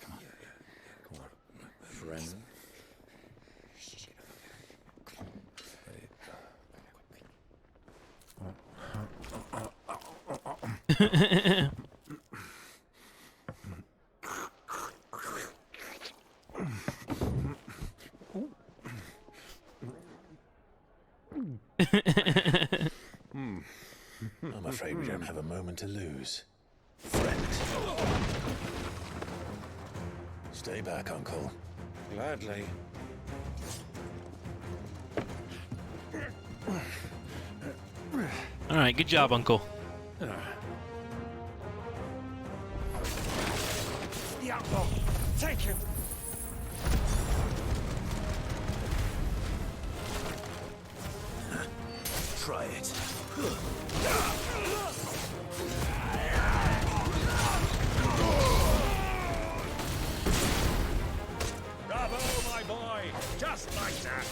Friend.
I'm afraid we don't have a moment to lose. Friend. Stay back, Uncle.
Gladly.
Alright, good job, Uncle.
The outlaw! Take him!
Try it.
Bravo, my boy! Just like that!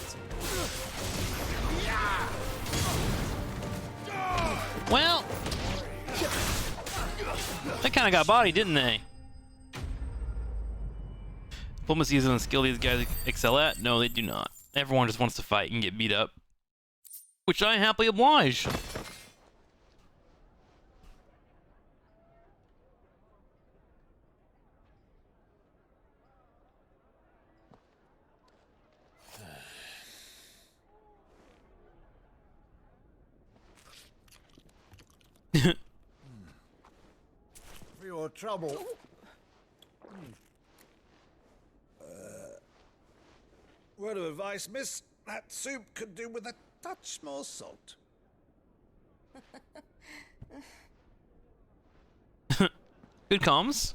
Well, they kind of got bodied, didn't they? Diplomacy isn't a skill these guys excel at. No, they do not. Everyone just wants to fight and get beat up, which I happily oblige.
For your trouble.
Word of advice, miss. That soup could do with a touch more salt.
Good comms.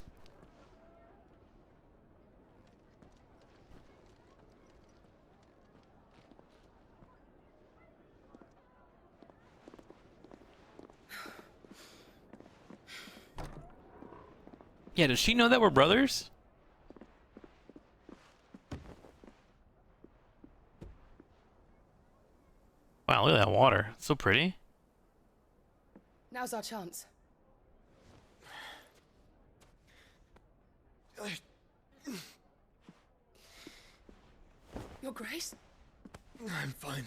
Yeah, does she know that we're brothers? Wow, look at that water. It's so pretty.
Now's our chance. Your Grace?
I'm fine.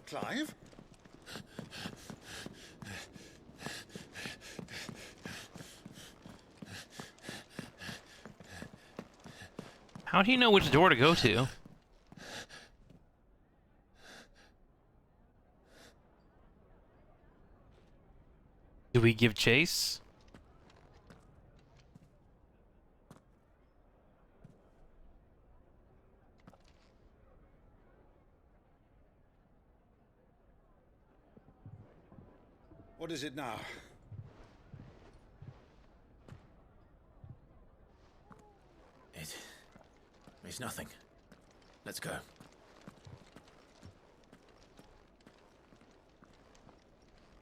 Clive?
How do you know which door to go to? Do we give chase?
What is it now?
It's nothing. Let's go.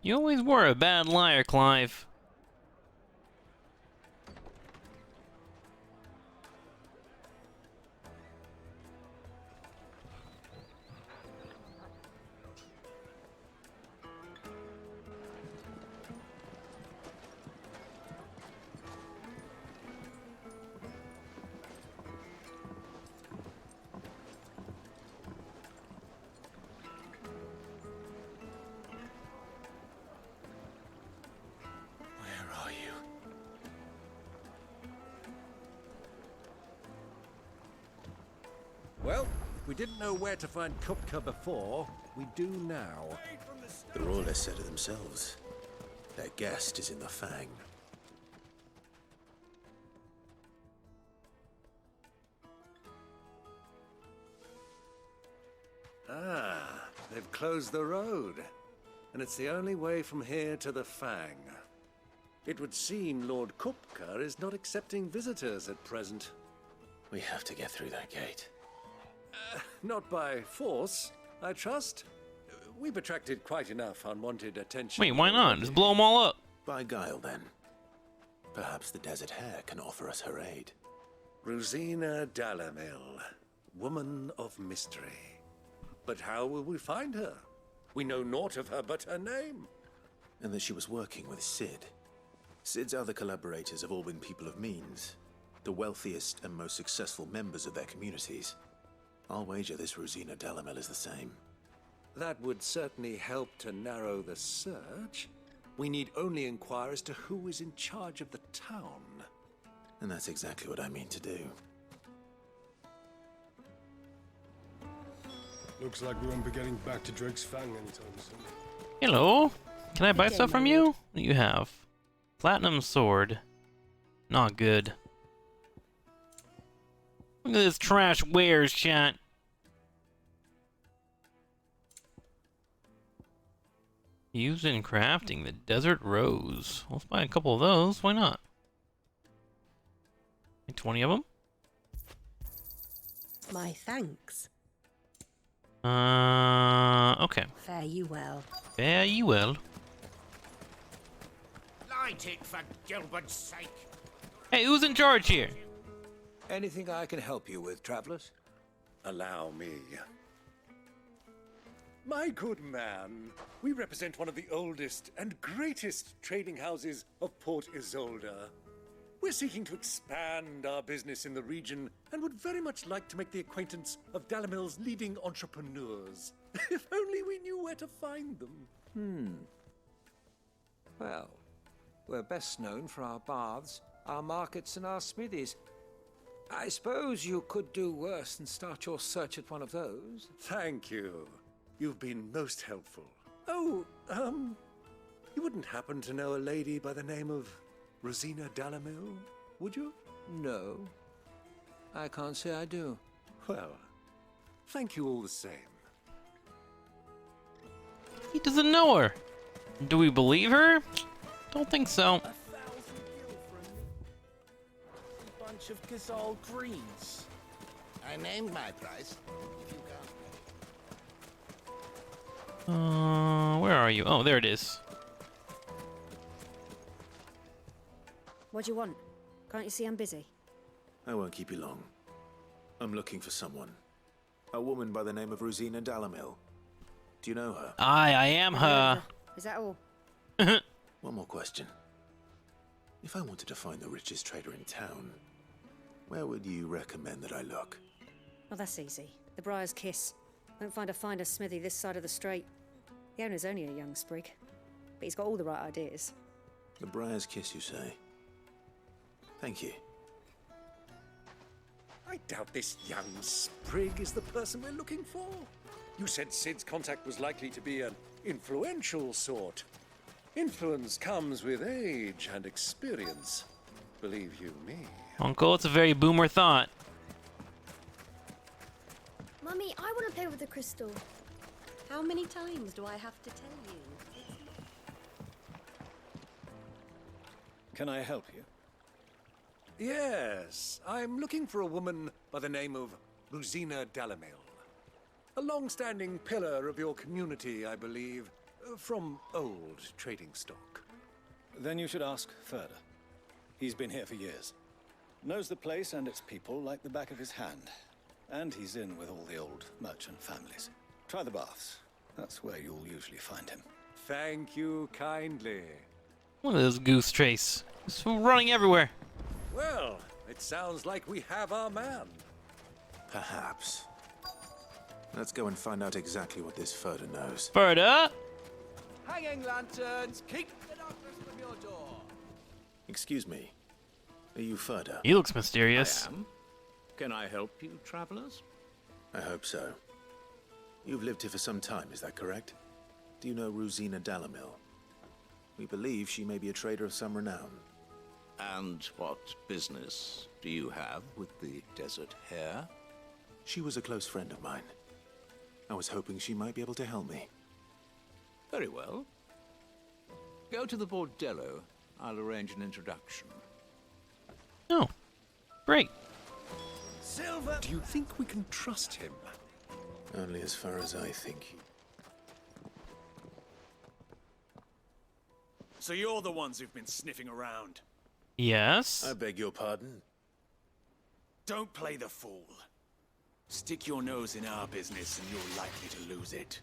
You always were a bad liar, Clive.
Well, we didn't know where to find Kupka before. We do now.
The Royalists said it themselves. Their guest is in the Fang.
Ah, they've closed the road. And it's the only way from here to the Fang. It would seem Lord Kupka is not accepting visitors at present.
We have to get through that gate.
Not by force, I trust. We've attracted quite enough unwanted attention.
Wait, why not? Just blow them all up.
By guile, then. Perhaps the Desert Hare can offer us her aid.
Rosina Dalamil, woman of mystery. But how will we find her? We know naught of her but her name.
And that she was working with Sid. Sid's other collaborators have all been people of means, the wealthiest and most successful members of their communities. I'll wager this Rosina Dalamil is the same.
That would certainly help to narrow the search. We need only inquire as to who is in charge of the town.
And that's exactly what I mean to do.
Looks like we won't be getting back to Drake's Fang anytime soon.
Hello. Can I buy stuff from you? What do you have? Platinum sword. Not good. Look at this trash wares, chat. Used in crafting the desert rose. Let's buy a couple of those. Why not? Like 20 of them?
My thanks.
Okay.
Fare you well.
Fare you well.
Light it for Gilbert's sake.
Hey, who's in charge here?
Anything I can help you with, travelers?
Allow me. My good man, we represent one of the oldest and greatest trading houses of Port Isolde. We're seeking to expand our business in the region and would very much like to make the acquaintance of Dalamil's leading entrepreneurs. If only we knew where to find them.
Well, we're best known for our baths, our markets, and our smithies. I suppose you could do worse than start your search at one of those.
Thank you. You've been most helpful. Oh, you wouldn't happen to know a lady by the name of Rosina Dalamil, would you?
No. I can't say I do.
Well, thank you all the same.
He doesn't know her. Do we believe her? Don't think so.
A bunch of Gazal greens.
I named my price. If you
Where are you? Oh, there it is.
What do you want? Can't you see I'm busy?
I won't keep you long. I'm looking for someone. A woman by the name of Rosina Dalamil. Do you know her?
I am her.
Is that all?
One more question. If I wanted to find the richest trader in town, where would you recommend that I look?
Well, that's easy. The Briar's Kiss. Won't find a finer smithy this side of the strait. The owner's only a young sprig, but he's got all the right ideas.
The Briar's Kiss, you say? Thank you.
I doubt this young sprig is the person we're looking for. You said Sid's contact was likely to be an influential sort. Influence comes with age and experience. Believe you me.
Uncle, it's a very boomer thought.
Mummy, I want to play with the crystal.
How many times do I have to tell you?
Can I help you? Yes, I'm looking for a woman by the name of Rosina Dalamil. A long-standing pillar of your community, I believe, from old trading stock.
Then you should ask Ferda. He's been here for years. Knows the place and its people like the back of his hand. And he's in with all the old merchant families. Try the baths. That's where you'll usually find him.
Thank you kindly.
Look at this goose trace. It's running everywhere.
Well, it sounds like we have our man.
Perhaps. Let's go and find out exactly what this Ferda knows.
Ferda?
Hanging lanterns, keep the darkness from your door.
Excuse me. Are you Ferda?
He looks mysterious.
I am. Can I help you, travelers?
I hope so. You've lived here for some time, is that correct? Do you know Rosina Dalamil? We believe she may be a trader of some renown.
And what business do you have with the desert hare?
She was a close friend of mine. I was hoping she might be able to help me.
Very well. Go to the bordello. I'll arrange an introduction.
Oh, great.
Silver! Do you think we can trust him?
Only as far as I think.
So you're the ones who've been sniffing around.
Yes?
I beg your pardon?
Don't play the fool. Stick your nose in our business and you're likely to lose it.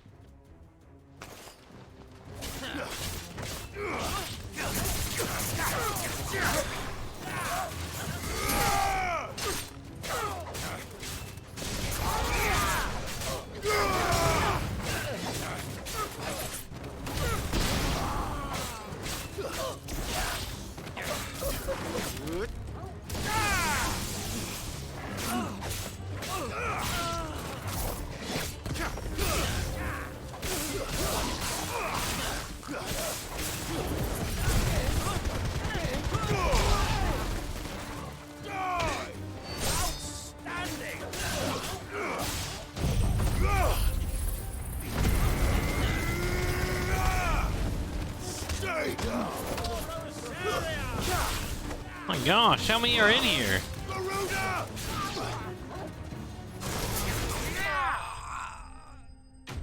My gosh, how many are in here? Am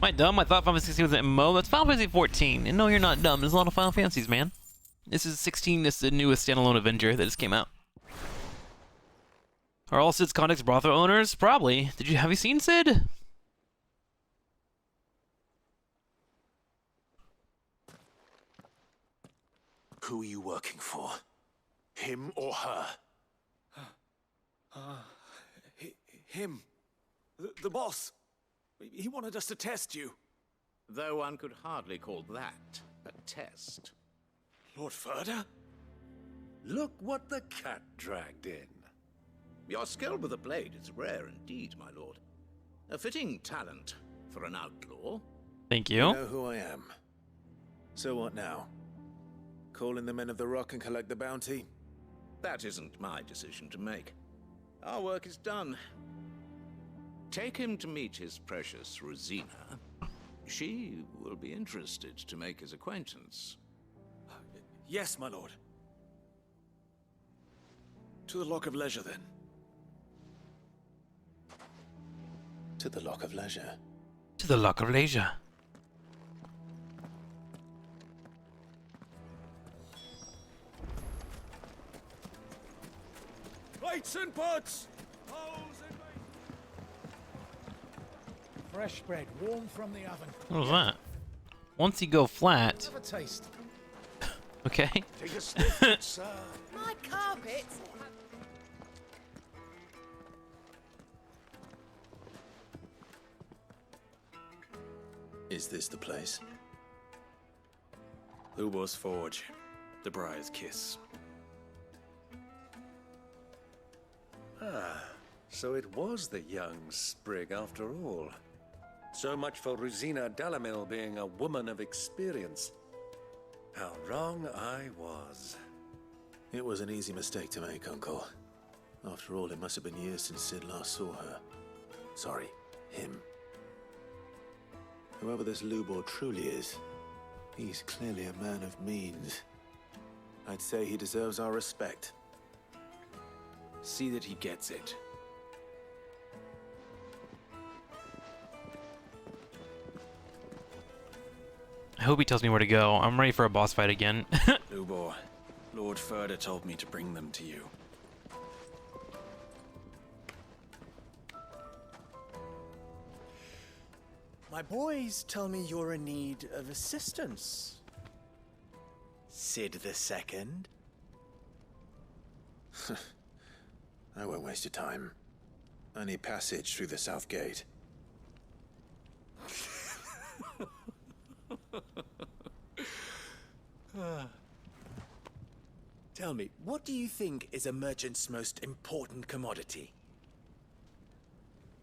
I dumb? I thought Final Fantasy 16 was an MMO. That's Final Fantasy 14. And no, you're not dumb. There's a lot of Final Fantasies, man. This is 16. This is the newest standalone Avenger that just came out. Are all Sid's contacts brothel owners? Probably. Have you seen Sid?
Who are you working for? Him or her?
Him. The boss. He wanted us to test you.
Though one could hardly call that a test.
Lord Ferda?
Look what the cat dragged in.
Your skill with the blade is rare indeed, my lord. A fitting talent for an outlaw.
Thank you.
You know who I am. So what now? Call in the men of the Rock and collect the bounty?
That isn't my decision to make. Our work is done. Take him to meet his precious Rosina. She will be interested to make his acquaintance.
Yes, my lord. To the Lock of Leisure, then.
To the Lock of Leisure.
To the Lock of Leisure.
Plates and pots!
Fresh bread, warm from the oven.
What was that? Once you go flat.
Have a taste.
Okay.
Take a sniff, sir.
My carpet!
Is this the place?
Lubo's Forge. The Briar's Kiss.
So it was the young sprig after all. So much for Rosina Dalamil being a woman of experience. How wrong I was.
It was an easy mistake to make, Uncle. After all, it must have been years since Sid last saw her. Sorry, him. Whoever this Lubor truly is, he's clearly a man of means. I'd say he deserves our respect.
See that he gets it.
I hope he tells me where to go. I'm ready for a boss fight again.
Lubor, Lord Furda told me to bring them to you.
My boys tell me you're in need of assistance. Sid the Second?
I won't waste your time. I need passage through the south gate.
Tell me, what do you think is a merchant's most important commodity?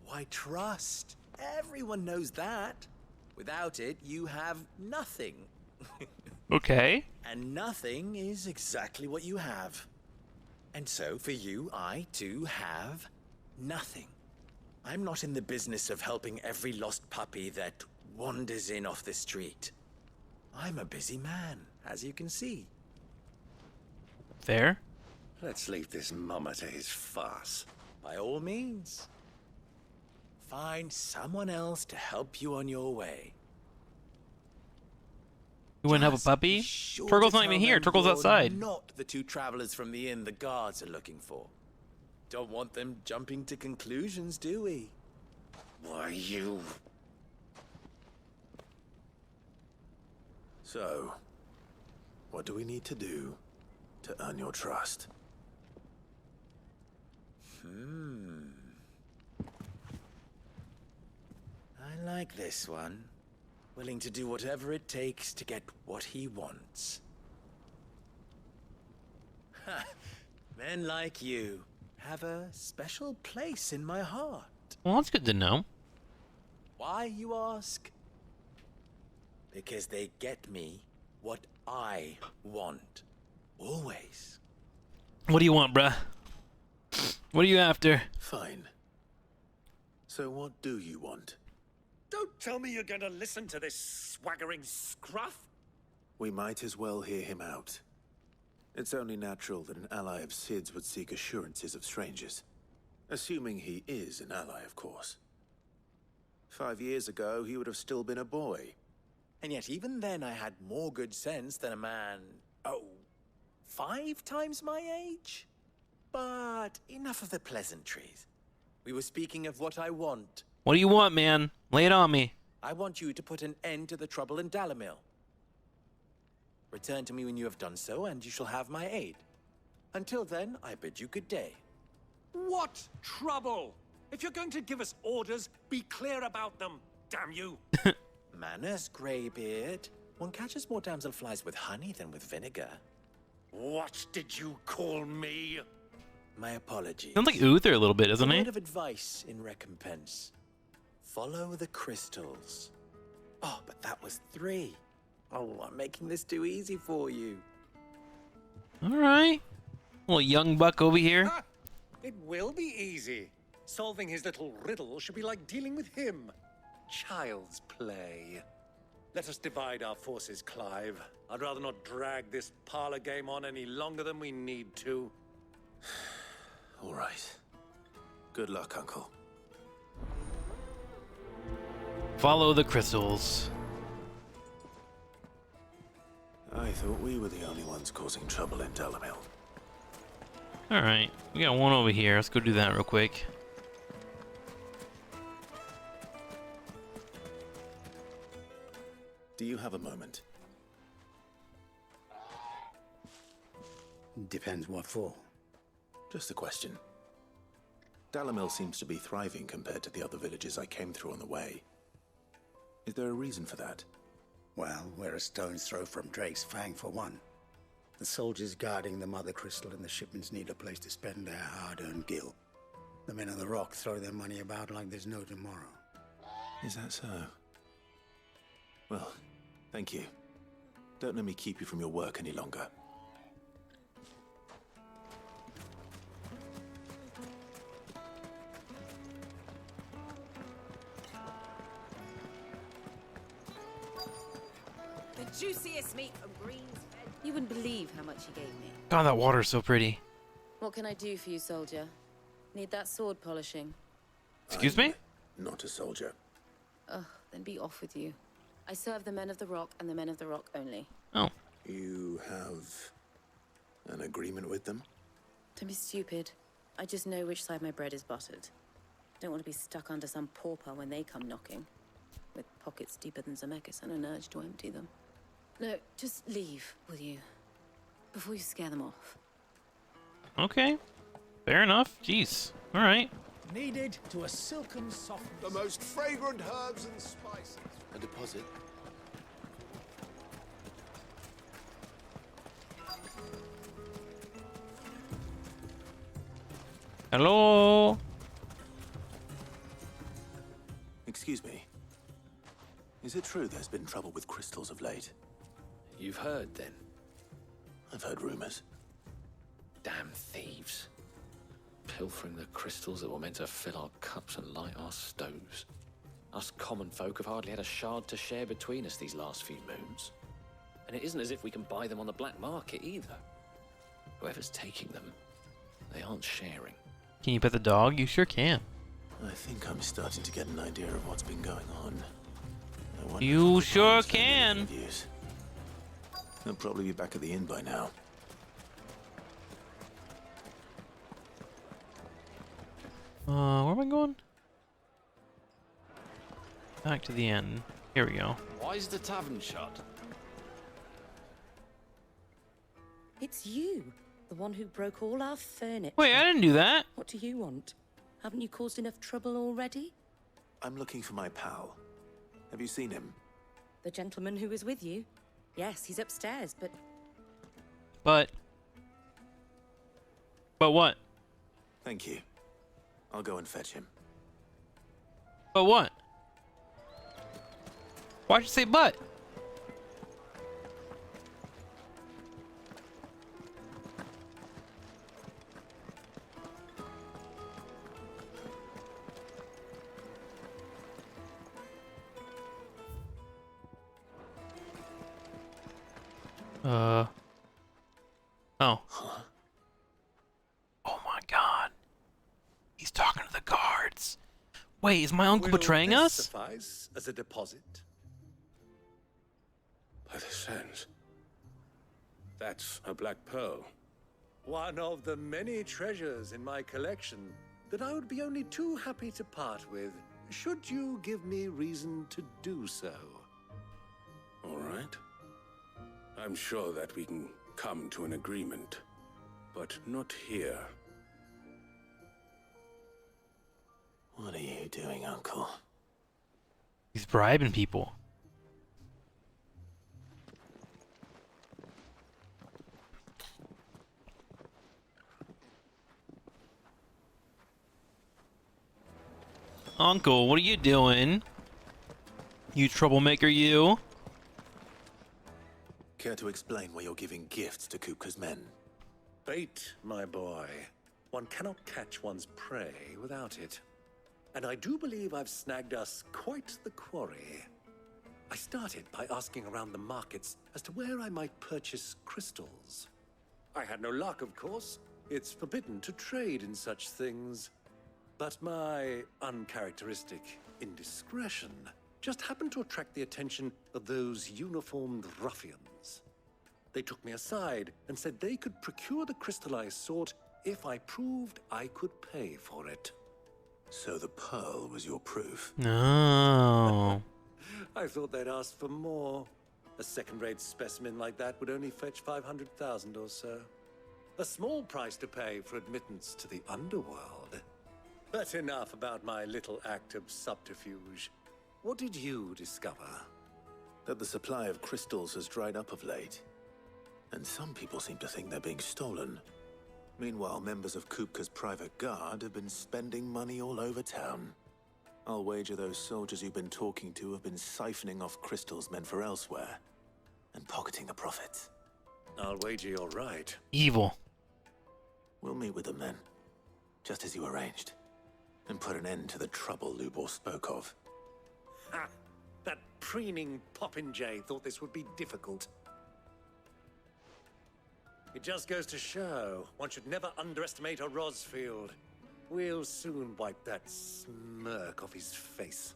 Why, trust. Everyone knows that. Without it, you have nothing.
Okay.
And nothing is exactly what you have. And so, for you, I, too, have nothing. I'm not in the business of helping every lost puppy that wanders in off the street. I'm a busy man, as you can see.
Fair.
Let's leave this mummer to his farce.
By all means. Find someone else to help you on your way.
You wouldn't help a puppy? Torgal's not even here. Torgal's outside.
Not the two travelers from the inn the guards are looking for. Don't want them jumping to conclusions, do we?
Why, you...
So, what do we need to do to earn your trust?
I like this one. Willing to do whatever it takes to get what he wants. Ha! Men like you have a special place in my heart.
Well, that's good to know.
Why, you ask? Because they get me what I want. Always.
What do you want, bruh? What are you after?
Fine. So what do you want?
Don't tell me you're going to listen to this swaggering scruff.
We might as well hear him out. It's only natural that an ally of Sid's would seek assurances of strangers. Assuming he is an ally, of course. 5 years ago, he would have still been a boy.
And yet even then I had more good sense than a man, 5 times my age? But enough of the pleasantries. We were speaking of what I want.
What do you want, man? Lay it on me.
I want you to put an end to the trouble in Dalamil. Return to me when you have done so, and you shall have my aid. Until then, I bid you good day.
What trouble? If you're going to give us orders, be clear about them, damn you.
Manners, Greybeard. One catches more damselflies with honey than with vinegar.
What did you call me?
My apologies.
Sounds like Uther a little bit, doesn't
A
he?
word of advice in recompense. Follow the crystals. Oh, but that was 3. Oh, I'm making this too easy for you.
All right. Little young buck over here.
It will be easy. Solving his little riddle should be like dealing with him. Child's play. Let us divide our forces, Clive. I'd rather not drag this parlor game on any longer than we need to.
All right. Good luck, Uncle.
Follow the crystals.
I thought we were the only ones causing trouble in Dalamil.
All right. We got one over here. Let's go do that real quick.
Do you have a moment?
Depends what for.
Just a question. Dalamil seems to be thriving compared to the other villages I came through on the way. Is there a reason for that?
Well, we're a stone's throw from Drake's Fang for one. The soldiers guarding the Mother Crystal and the shipments need a place to spend their hard-earned gil.
The men of the Rock throw their money about like there's no tomorrow.
Is that so? Well, thank you. Don't let me keep you from your work any longer.
The juiciest meat from Green's Fed. You wouldn't believe how much he gave me.
God, that water's so pretty.
What can I do for you, soldier? Need that sword polishing?
Excuse me?
Not a soldier.
Ugh, then be off with you. I serve the men of the Rock and the men of the Rock only.
Oh.
You have an agreement with them?
Don't be stupid. I just know which side my bread is buttered. Don't want to be stuck under some pauper when they come knocking. With pockets deeper than Zemeckis and an urge to empty them. No, just leave, will you? Before you scare them off.
Okay. Fair enough. Jeez. Alright.
Needed to a silken softness.
The most fragrant herbs and spices.
A deposit?
Hello?
Excuse me. Is it true there's been trouble with crystals of late?
You've heard, then?
I've heard rumors.
Damn thieves. Pilfering the crystals that were meant to fill our cups and light our stoves. Us common folk have hardly had a shard to share between us these last few moons. And it isn't as if we can buy them on the black market either. Whoever's taking them, they aren't sharing.
Can you pet the dog? You sure can.
I think I'm starting to get an idea of what's been going on. I wonder
You
if
sure
I've found any
can.
interviews. They'll probably be back at the inn by now.
Where am I going? Back to the end. Here we go.
Why is the tavern shut?
It's you, the one who broke all our furniture.
Wait, I didn't do that.
What do you want? Haven't you caused enough trouble already?
I'm looking for my pal. Have you seen him?
The gentleman who was with you? Yes, he's upstairs, but...
But what?
Thank you. I'll go and fetch him.
But what? Why'd you say but? Oh. Oh my god. He's talking to the guards. Wait, is my uncle betraying
Will this
us?
suffice as a deposit?
By the sands. That's a black pearl.
One of the many treasures in my collection that I would be only too happy to part with, should you give me reason to do so.
All right. I'm sure that we can come to an agreement, but not here.
What are you doing, Uncle?
He's bribing people. Uncle, what are you doing? You troublemaker, you?
Care to explain why you're giving gifts to Kupka's men?
Bait, my boy. One cannot catch one's prey without it. And I do believe I've snagged us quite the quarry. I started by asking around the markets as to where I might purchase crystals. I had no luck, of course. It's forbidden to trade in such things. But my uncharacteristic indiscretion just happened to attract the attention of those uniformed ruffians. They took me aside and said they could procure the crystal I sought if I proved I could pay for it.
So the pearl was your proof?
No.
I thought they'd ask for more. A second-rate specimen like that would only fetch 500,000 or so. A small price to pay for admittance to the underworld. But enough about my little act of subterfuge. What did you discover?
That the supply of crystals has dried up of late. And some people seem to think they're being stolen. Meanwhile, members of Kupka's private guard have been spending money all over town. I'll wager those soldiers you've been talking to have been siphoning off crystals meant for elsewhere and pocketing the profits.
I'll wager you're right.
Evil.
We'll meet with them then, just as you arranged, and put an end to the trouble Lubor spoke of.
Ha! That preening popinjay thought this would be difficult. It just goes to show, one should never underestimate a Rosfield. We'll soon wipe that smirk off his face.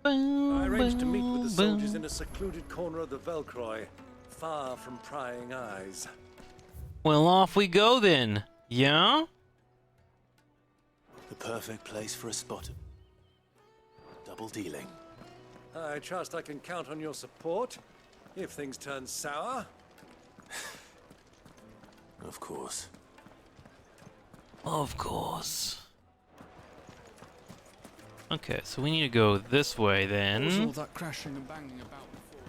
I arranged to meet with the soldiers in a secluded corner of the Velcroy, far from prying eyes.
Well, off we go then. Yeah?
The perfect place for a spot. Double dealing.
I trust I can count on your support, if things turn sour.
Of course.
Of course. Okay, so we need to go this way then.
What was all that crashing and banging about before?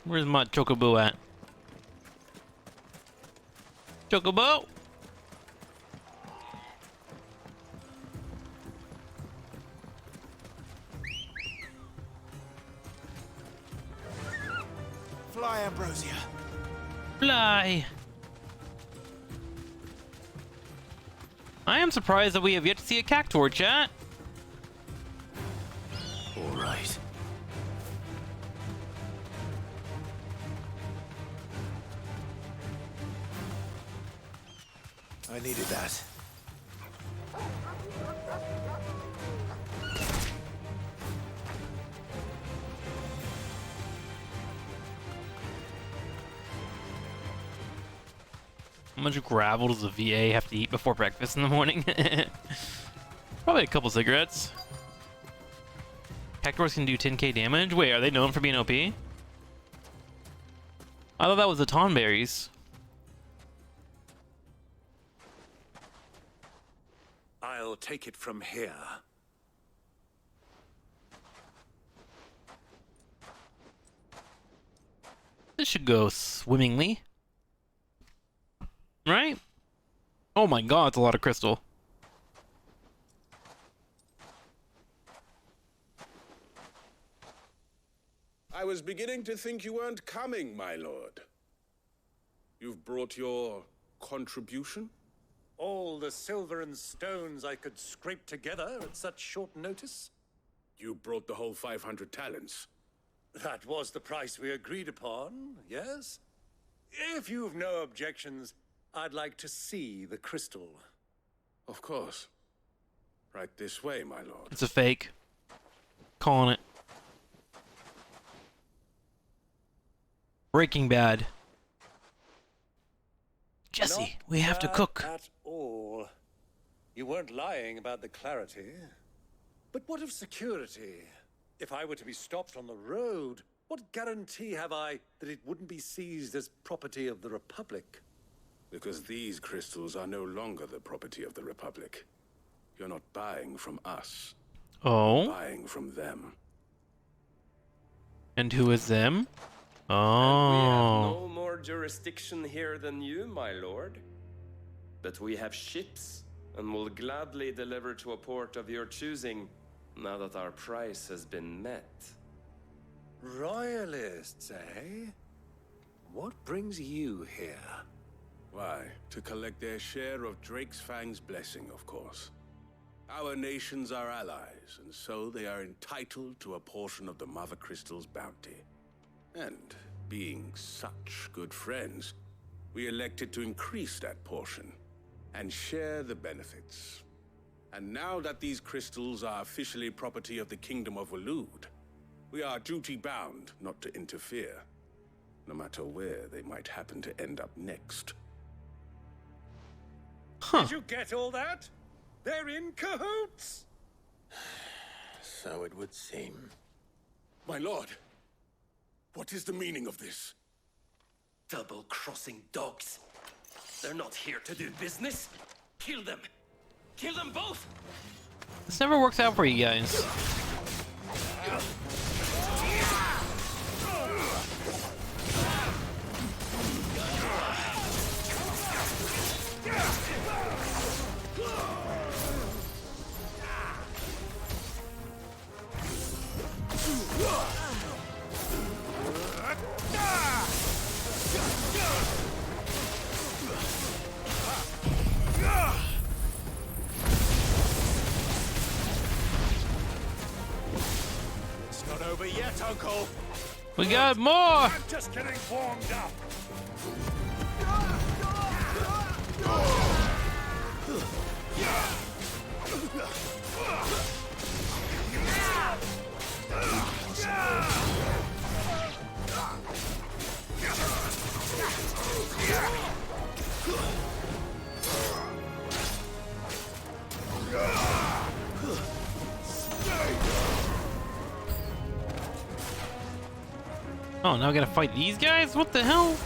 Where's my chocobo at? Chocobo!
Fly, Ambrosia.
Fly! I am surprised that we have yet to see a cactuar, chat.
All right. I needed that.
How much gravel does the VA have to eat before breakfast in the morning? Probably a couple cigarettes. Cactuars can do 10k damage? Wait, are they known for being OP? I thought that was the Tonberries.
I'll take it from here.
This should go swimmingly. Right? Oh my god, it's a lot of crystal.
I was beginning to think you weren't coming, my lord. You've brought your contribution?
All the silver and stones I could scrape together at such short notice?
You brought the whole 500 talents.
That was the price we agreed upon, yes? If you've no objections, I'd like to see the crystal.
Of course. Right this way, my lord.
It's a fake. Calling it. Breaking Bad. Jesse,
Not
we have to
bad
cook.
At all. You weren't lying about the clarity. But what of security? If I were to be stopped on the road, what guarantee have I that it wouldn't be seized as property of the Republic?
Because these crystals are no longer the property of the Republic. You're not buying from us.
Oh?
You're buying from them.
And who is them?
We have
Oh.
no more jurisdiction here than you, my lord. But we have ships, and will gladly deliver to a port of your choosing, now that our price has been met.
Royalists, eh? What brings you here?
Why, to collect their share of Drake's Fang's blessing, of course. Our nations are allies, and so they are entitled to a portion of the Mother Crystal's bounty. And, being such good friends, we elected to increase that portion and share the benefits. And now that these crystals are officially property of the Kingdom of Waloed, we are duty-bound not to interfere, no matter where they might happen to end up next.
Did you get all that? They're in cahoots!
So it would seem.
My lord, what is the meaning of this?
Double-crossing dogs. They're not here to do business. Kill them. Kill them both.
This never works out for you guys.
that, Uncle?
We got more!
I'm just getting warmed up.
Oh, now I gotta fight these guys? What the hell?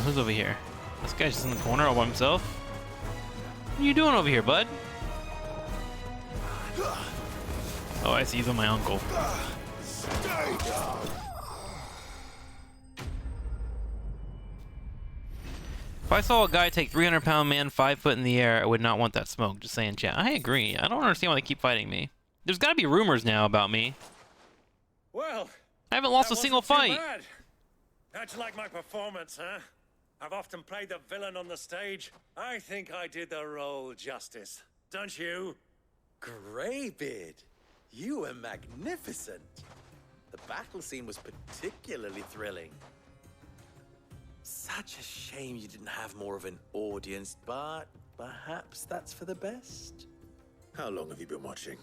Who's over here? This guy's just in the corner all by himself. What are you doing over here, bud? Oh, I see. He's on my uncle. If I saw a guy take 300-pound man 5 foot in the air, I would not want that smoke. Just saying, chat. I agree. I don't understand why they keep fighting me. There's got to be rumors now about me.
Well,
I haven't lost a single fight.
Bad. How'd you like my performance, huh? I've often played the villain on the stage. I think I did the role justice. Don't you?
Greybeard, you were magnificent. The battle scene was particularly thrilling. Such a shame you didn't have more of an audience, but perhaps that's for the best.
How long have you been watching?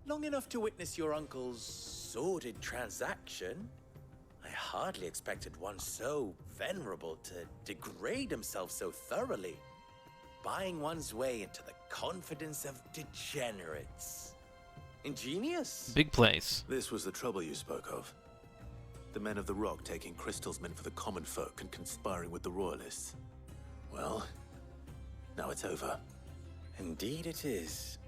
Long enough to witness your uncle's sordid transaction. I hardly expected one so venerable to degrade himself so thoroughly. Buying one's way into the confidence of degenerates. Ingenious.
Big place.
This was the trouble you spoke of. The men of the Rock taking crystals meant for the common folk and conspiring with the royalists. Well, now it's over.
Indeed it is.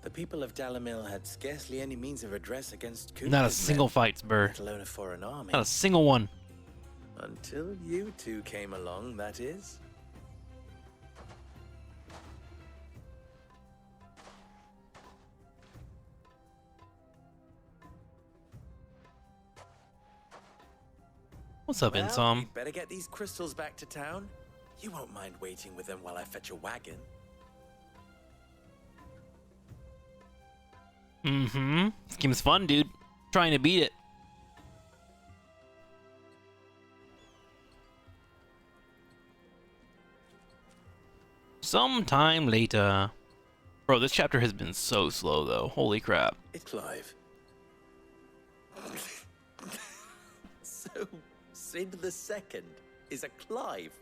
The people of Dalamil had scarcely any means of redress against Cooper's
Not a single
men,
fight, Burr.
let alone a foreign army.
Not a single one.
Until you two came along, that is.
What's up,
Well,
Insom?
you'd better get these crystals back to town. You won't mind waiting with them while I fetch a wagon.
Mm-hmm. This game's fun, dude. Trying to beat it. Sometime later. Bro, this chapter has been so slow, though. Holy crap.
It's Clive. So, Sid the Second is a Clive.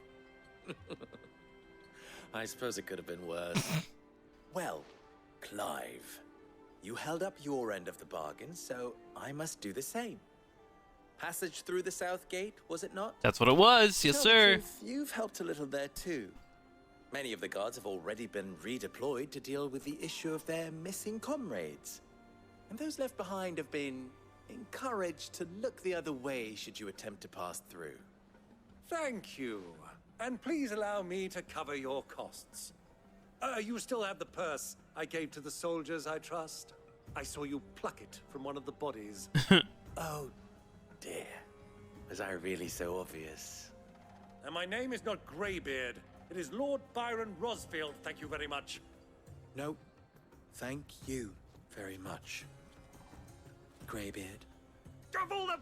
I suppose it could have been worse. Well, Clive, you held up your end of the bargain, so I must do the same. Passage through the South Gate, was it not?
That's what it was. Yes,
Tell
sir.
the truth, you've helped a little there too. Many of the guards have already been redeployed to deal with the issue of their missing comrades. And those left behind have been encouraged to look the other way should you attempt to pass through.
Thank you. And please allow me to cover your costs. You still have the purse I gave to the soldiers, I trust? I saw you pluck it from one of the bodies.
Oh, dear. Was I really so obvious?
And my name is not Greybeard. It is Lord Byron Rosfield, thank you very much.
No, thank you very much, Greybeard.
Of all the...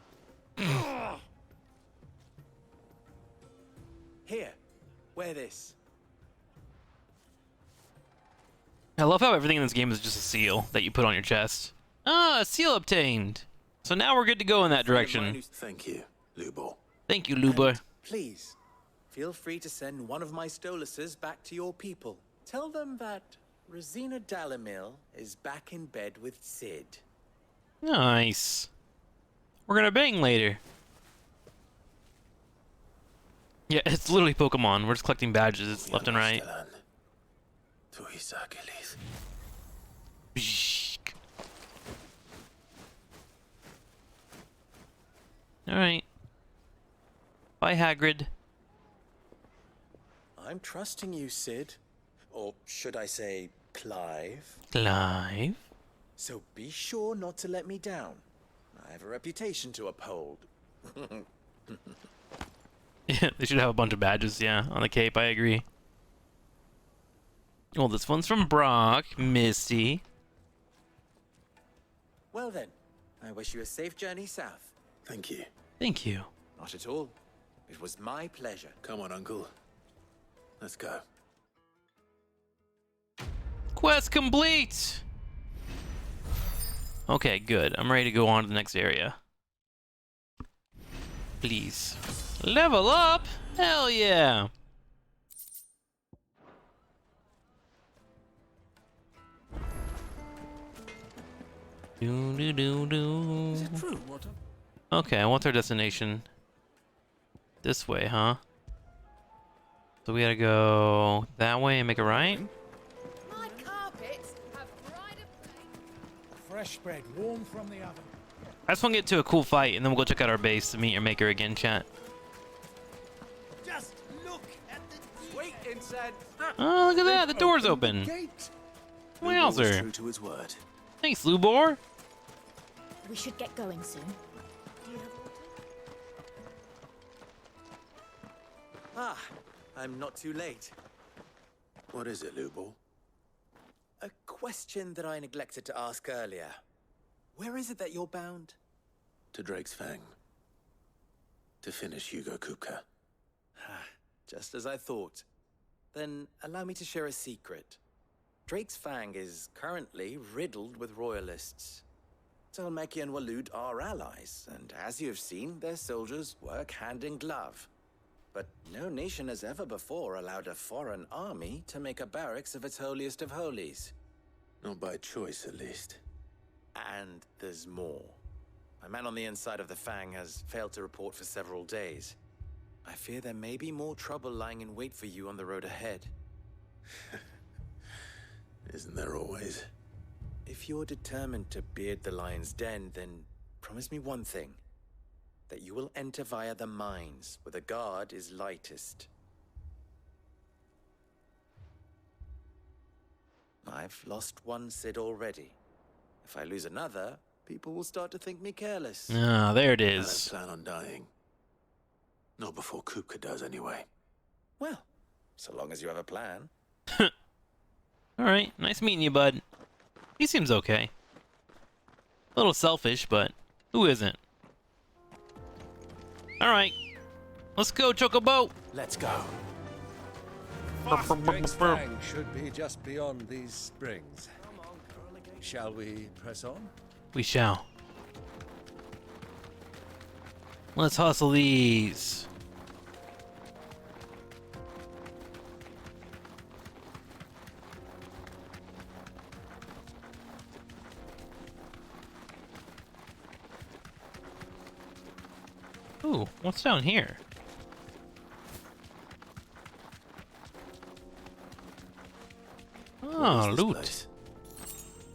Here, wear this.
I love how everything in this game is just a seal that you put on your chest. Ah, a seal obtained. So now we're good to go in that direction.
Thank you, Lubor.
Thank you, Lubor.
Please, feel free to send one of my Stoluses back to your people. Tell them that Rosina Dalamil is back in bed with Sid.
Nice. We're gonna bang later. Yeah, it's literally Pokemon. We're just collecting badges left and right. Alright. Bye, Hagrid.
I'm trusting you, Sid. Or should I say, Clive?
Clive?
So be sure not to let me down. I have a reputation to uphold.
Yeah, they should have a bunch of badges, yeah, on the cape, I agree. Well, this one's from Brock, Misty.
Well then, I wish you a safe journey south.
Thank you.
Thank you.
Not at all. It was my pleasure.
Come on, Uncle. Let's go.
Quest complete! Okay, good. I'm ready to go on to the next area. Please. Level up? Hell yeah! Do.
Is it true, Walter?
Okay, what's our destination? This way, huh? So we gotta go that way and make a right?
My carpets have pride of place.
Fresh bread, warm from the oven.
I just want to get to a cool fight, and then we'll go check out our base to meet your maker again, chat.
Just look at the
sweet incense.
Oh, look at that! The door's open.
Lubor's
Wowzer.
true to his word.
Thanks, Lubor.
We should get going soon.
Ah, I'm not too late.
What is it, Lubor?
A question that I neglected to ask earlier. Where is it that you're bound?
To Drake's Fang. To finish Hugo Kupka.
Just as I thought. Then allow me to share a secret. Drake's Fang is currently riddled with royalists. Talmeki and Walud are allies, and as you've seen, their soldiers work hand in glove. But no nation has ever before allowed a foreign army to make a barracks of its holiest of holies.
Not by choice, at least.
And there's more. My man on the inside of the Fang has failed to report for several days. I fear there may be more trouble lying in wait for you on the road ahead.
Isn't there always?
If you're determined to beard the lion's den, then promise me one thing. That you will enter via the mines, where the guard is lightest. I've lost one Sid already. If I lose another, people will start to think me careless.
Ah, there it
I
is.
don't plan on dying. Not before Kupka does, anyway.
Well, so long as you have a plan.
Alright, nice meeting you, bud. He seems okay. A little selfish, but who isn't? Alright, let's go, Chocobo!
Let's go.
Drake's Fang should be just beyond these springs. Shall we press on?
We shall. Let's hustle these. Ooh, what's down here? Oh, loot.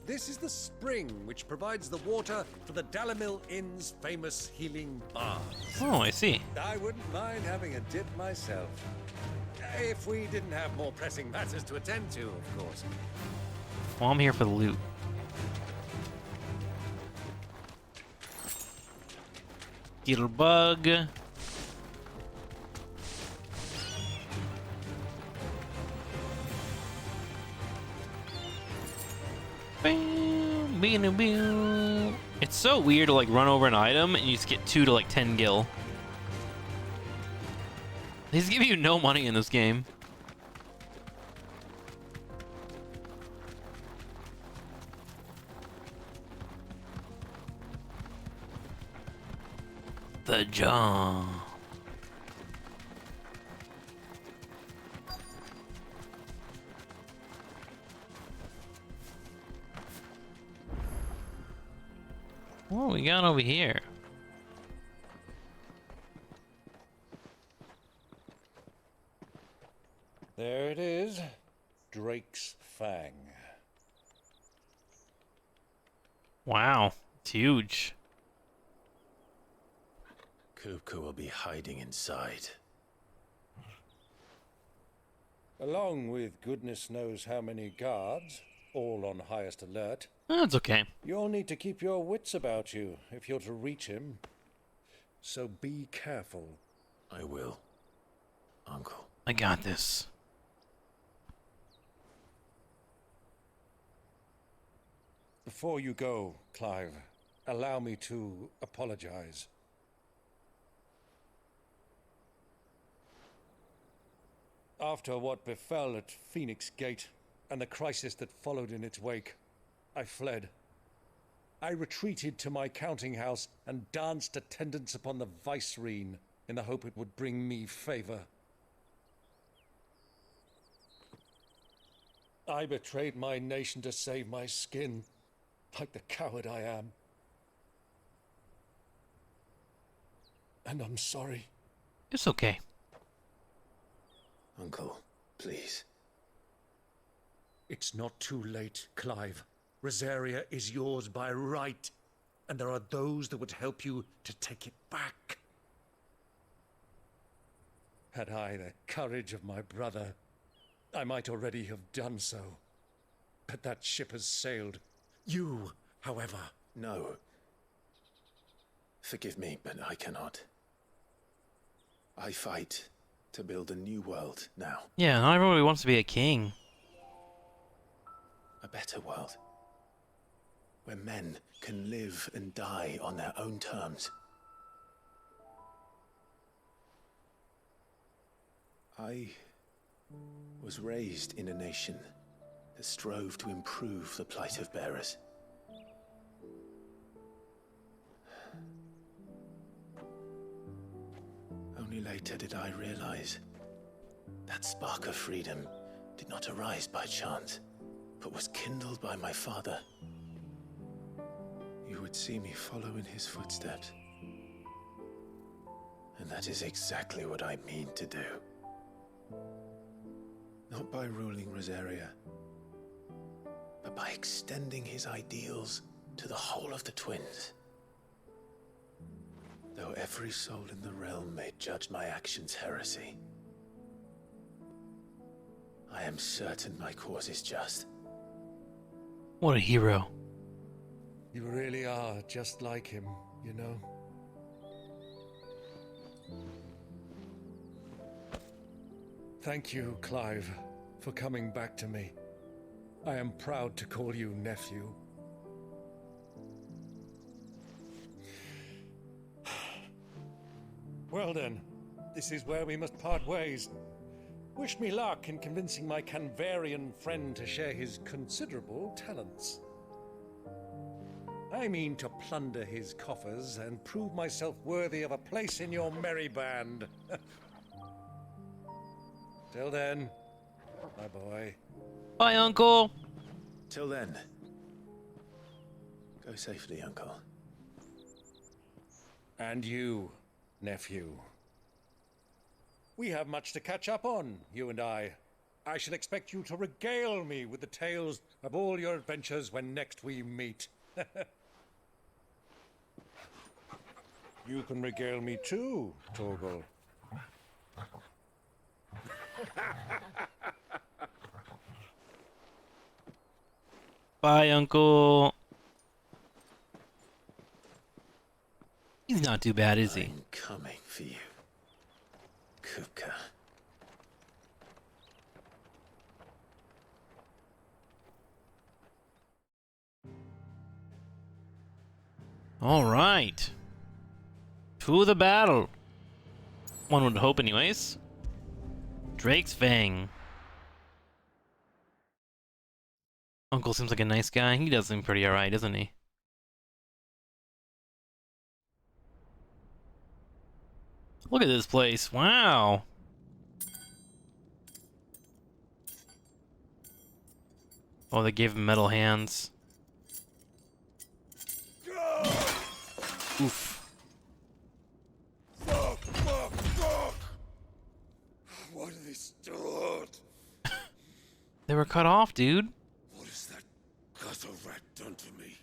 This is the spring which provides the water for the Dalamil Inn's famous healing baths.
Oh, I see.
I wouldn't mind having a dip myself. If we didn't have more pressing matters to attend to, of course.
Well, I'm here for the loot. Beetle bug. It's so weird to like run over an item and you just get 2 to like 10 gil. These give you no money in this game. The jaw. What we got over here?
There it is. Drake's Fang.
Wow, it's huge.
Kupka will be hiding inside.
Along with goodness knows how many guards, all on highest alert.
That's okay.
You'll need to keep your wits about you if you're to reach him. So be careful.
I will, Uncle.
I got this.
Before you go, Clive, allow me to apologize. After what befell at Phoenix Gate and the crisis that followed in its wake, I fled. I retreated to my counting house and danced attendance upon the vicereine in the hope it would bring me favor. I betrayed my nation to save my skin, like the coward I am. And I'm sorry.
It's okay.
Uncle, please.
It's not too late, Clive. Rosaria is yours by right, and there are those that would help you to take it back. Had I the courage of my brother, I might already have done so. But that ship has sailed. You, however...
No. Forgive me, but I cannot. I fight to build a new world now.
Yeah, not everybody wants to be a king.
A better world. Where men can live and die on their own terms. I was raised in a nation that strove to improve the plight of bearers. Only later did I realize that spark of freedom did not arise by chance, but was kindled by my father. You would see me follow in his footsteps. And that is exactly what I mean to do. Not by ruling Rosaria, but by extending his ideals to the whole of the twins. Though every soul in the realm may judge my actions heresy, I am certain my cause is just.
What a hero.
You really are just like him, you know? Thank you, Clive, for coming back to me. I am proud to call you nephew. Well then, this is where we must part ways. Wish me luck in convincing my Canvarian friend to share his considerable talents. I mean to plunder his coffers and prove myself worthy of a place in your merry band. Till then, my boy.
Bye, Uncle.
Till then, go safely, Uncle.
And you, nephew. We have much to catch up on, you and I. I shall expect you to regale me with the tales of all your adventures when next we meet. You can regale me too, Torgal.
Bye, Uncle. He's not too bad, is he?
I'm coming for you, Kupka.
All right. To the battle. One would hope, anyways. Drake's Fang. Uncle seems like a nice guy. He does seem pretty alright, doesn't he? Look at this place. Wow. Oh, they gave him metal hands. Oof.
What are they stored?
They were cut off, dude.
What has that gutter rat done to me?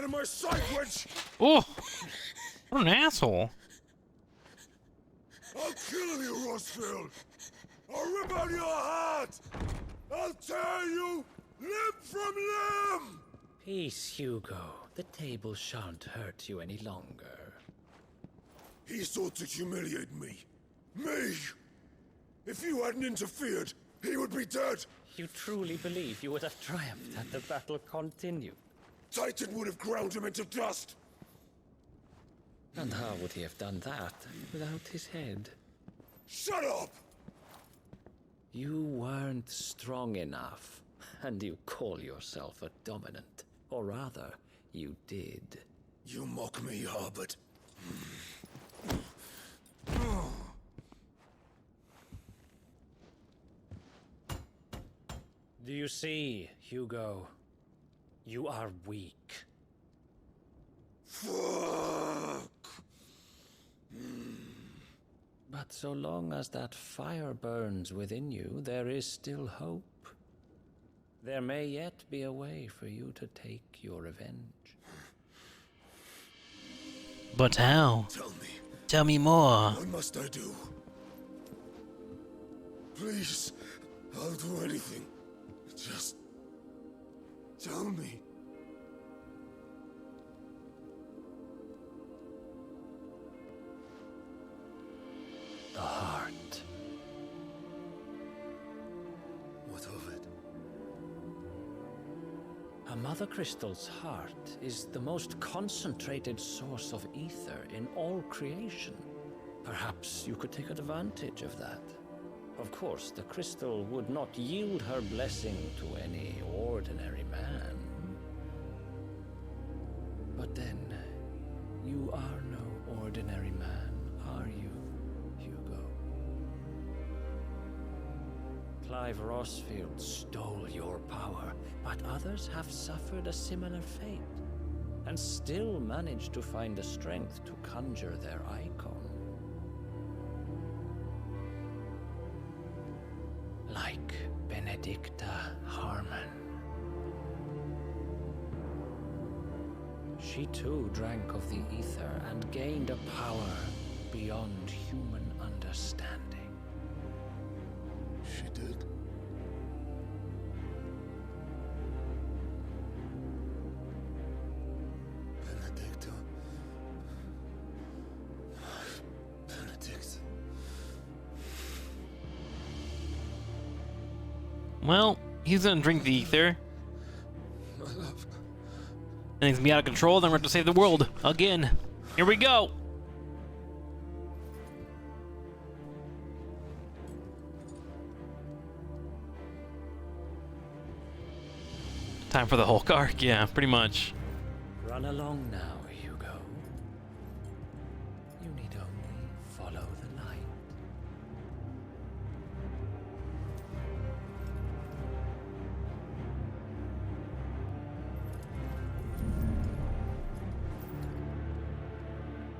of my sight, wench!
Oh, what an asshole!
I'll kill you, Rossfield! I'll rip out your heart! I'll tear you limb from limb!
Peace, Hugo. The table shan't hurt you any longer.
He sought to humiliate me. Me! If you hadn't interfered, he would be dead!
You truly believe you would have triumphed had the battle continued?
Titan would have ground him into dust!
And how would he have done that without his head?
Shut up!
You weren't strong enough, and you call yourself a dominant. Or rather, you did.
You mock me, Harbert.
Do you see, Hugo? You are weak.
Fuck!
But so long as that fire burns within you, there is still hope. There may yet be a way for you to take your revenge.
But how?
Tell me.
Tell me more.
What must I do? Please, I'll do anything. Just tell me.
The heart.
What of it?
A Mother Crystal's heart is the most concentrated source of ether in all creation. Perhaps you could take advantage of that. Of course, the crystal would not yield her blessing to any ordinary man. But then, you are no ordinary man, are you, Hugo? Clive Rossfield stole your power, but others have suffered a similar fate, and still managed to find the strength to conjure their icon. Like Benedicta Harmon. She too drank of the ether and gained a power beyond human understanding.
She did. Benedicta. Benedict.
Well, he's gonna drink the ether.
My love.
And he's gonna be out of control, then we're gonna save the world. Again. Here we go! Time for the Hulk arc, yeah, pretty much.
Run along now, Hugo. You need only follow the light.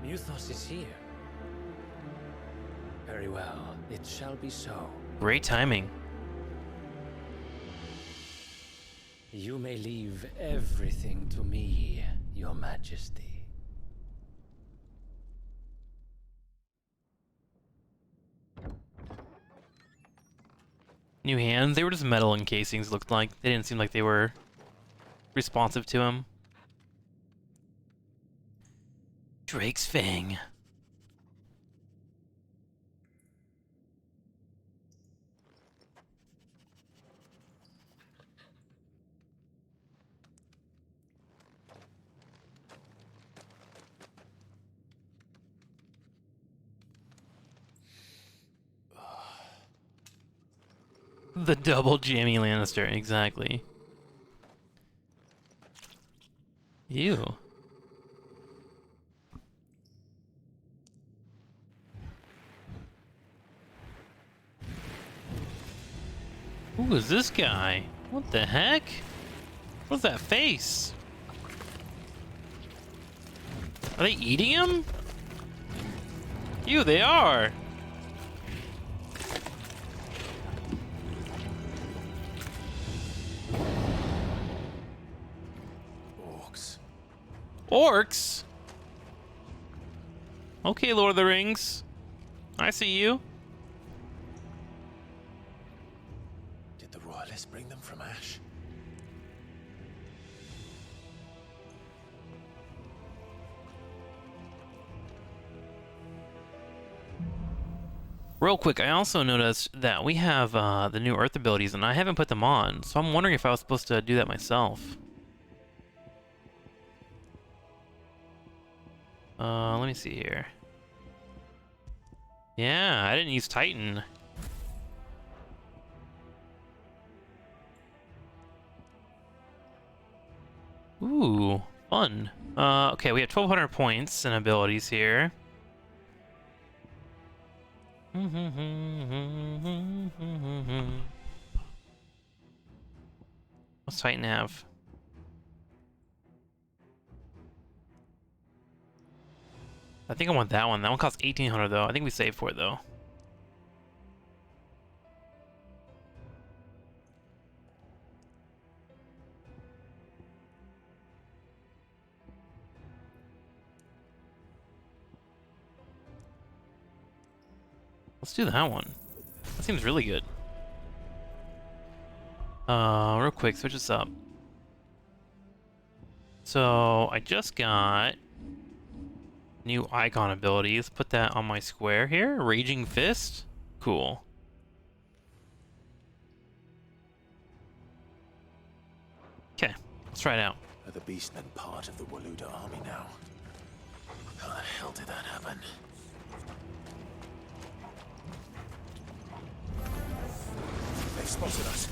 Muthos is here. Very well, it shall be so.
Great timing.
You may leave everything to me, Your Majesty.
New hands, they were just metal encasings, looked like. They didn't seem like they were responsive to him. Drake's Fang. The double Jaime Lannister, exactly. Ew. Who is this guy? What the heck? What's that face? Are they eating him? Ew, they are.
Orcs.
Orcs? Okay, Lord of the Rings. I see you.
Did the royalists bring them from Ash?
Real quick, I also noticed that we have the new Earth abilities, and I haven't put them on, so I'm wondering if I was supposed to do that myself. Let me see here. Yeah, I didn't use Titan. Ooh, fun. Okay, we have 1,200 points and abilities here. What's Titan have? I think I want that one. That one costs 1,800 though. I think we saved for it though. Let's do that one. That seems really good. Real quick, switch this up. So I just got new icon abilities. Put that on my square here. Raging Fist. Cool. Okay, let's try it out.
Are the beastmen part of the Waluda army now? How the hell did that happen? They've spotted us.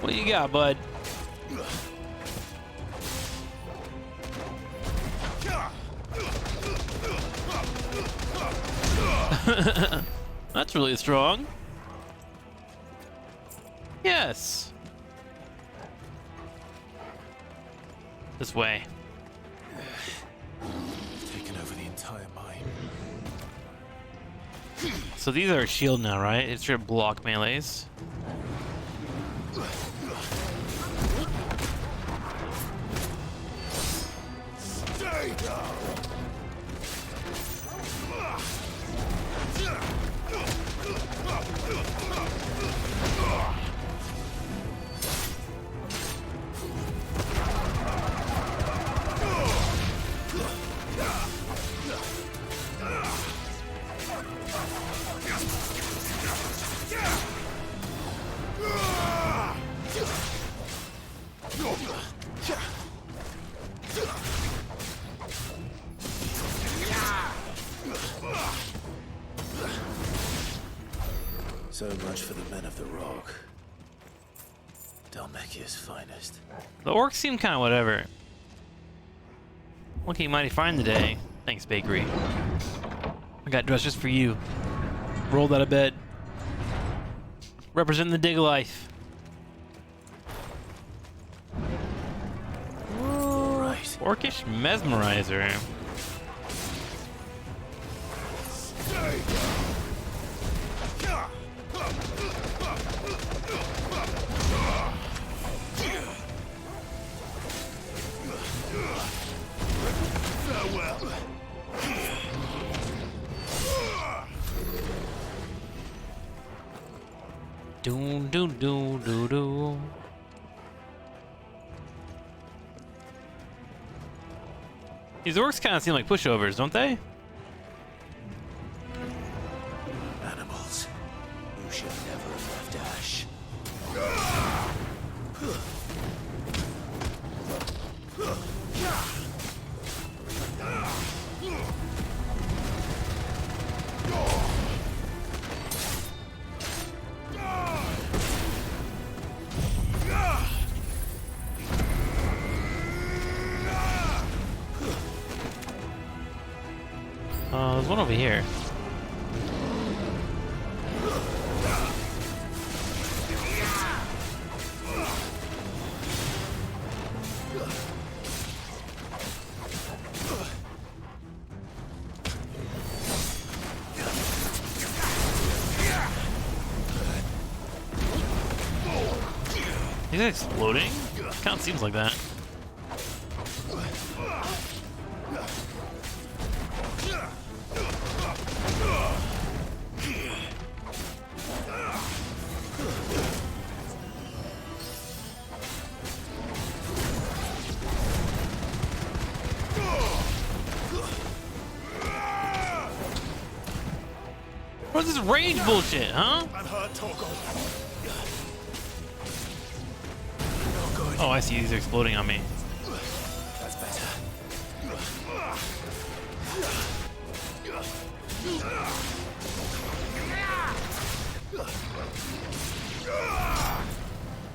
What do you got, bud? That's really strong. Yes. This way.
Taken over the entire mine.
So these are a shield now, right? It's your block melees.
Stay down. So much for the men of the rock. Dalmekia's finest.
The orcs seem kind of whatever. Looking mighty fine today. Thanks, bakery. I got dressed just for you. Rolled out of bed. Representing the dig life.
Right.
Orcish mesmerizer. Doom doom doom doo doo. These orcs kind of seem like pushovers, don't they?
Animals. You should never have left Ash.
There's one over here. Is it exploding? Kind of seems like that. What's this range bullshit, huh? Oh, I see. These are exploding on me.
That's better.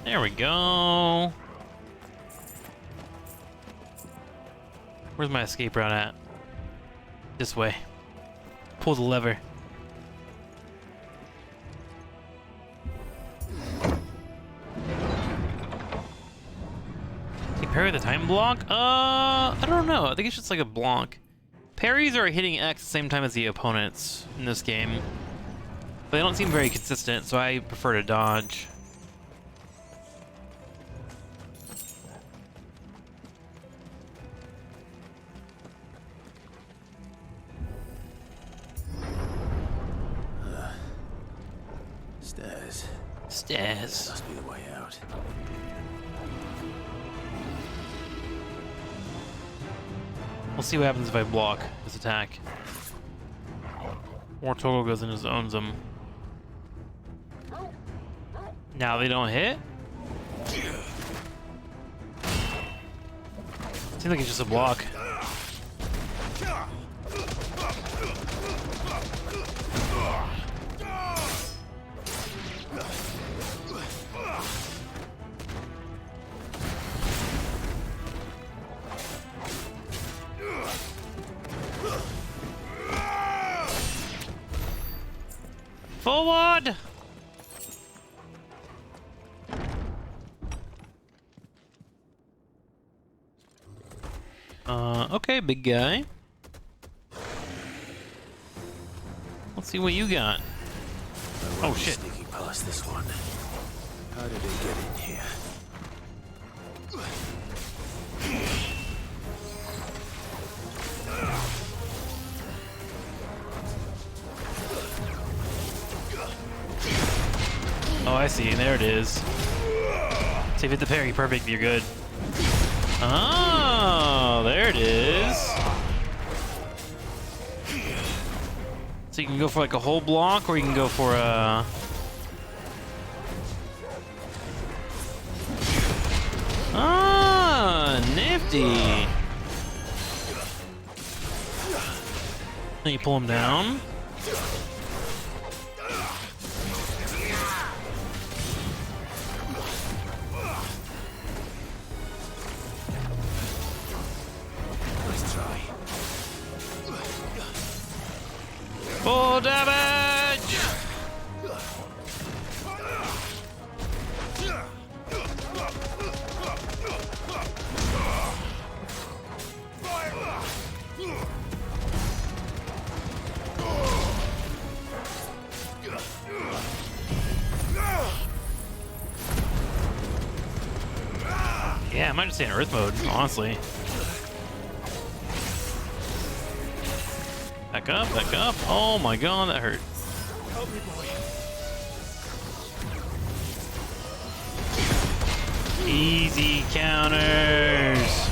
There we go. Where's my escape route at? This way. Pull the lever. Parry the time block? I don't know. I think it's just like a block. Parries are hitting X at the same time as the opponents in this game. But they don't seem very consistent, so I prefer to dodge.
Stairs.
Stairs.
Must be the way out.
We'll see what happens if I block this attack. Or Togo goes in and owns them. Now they don't hit? Seems like it's just a block. Forward! Okay, big guy. Let's see what you got. Oh shit.
Sneaking past this one. How did it get in here?
Oh, I see. There it is. So you hit the parry. Perfect. You're good. Oh, there it is. So you can go for like a whole block, or you can go for a... Ah, nifty. Then you pull him down. Full damage! Yeah, I might just stay in Earth mode, honestly. Back up, back up. Oh my god, that hurt.
Help me, boy.
Easy counters.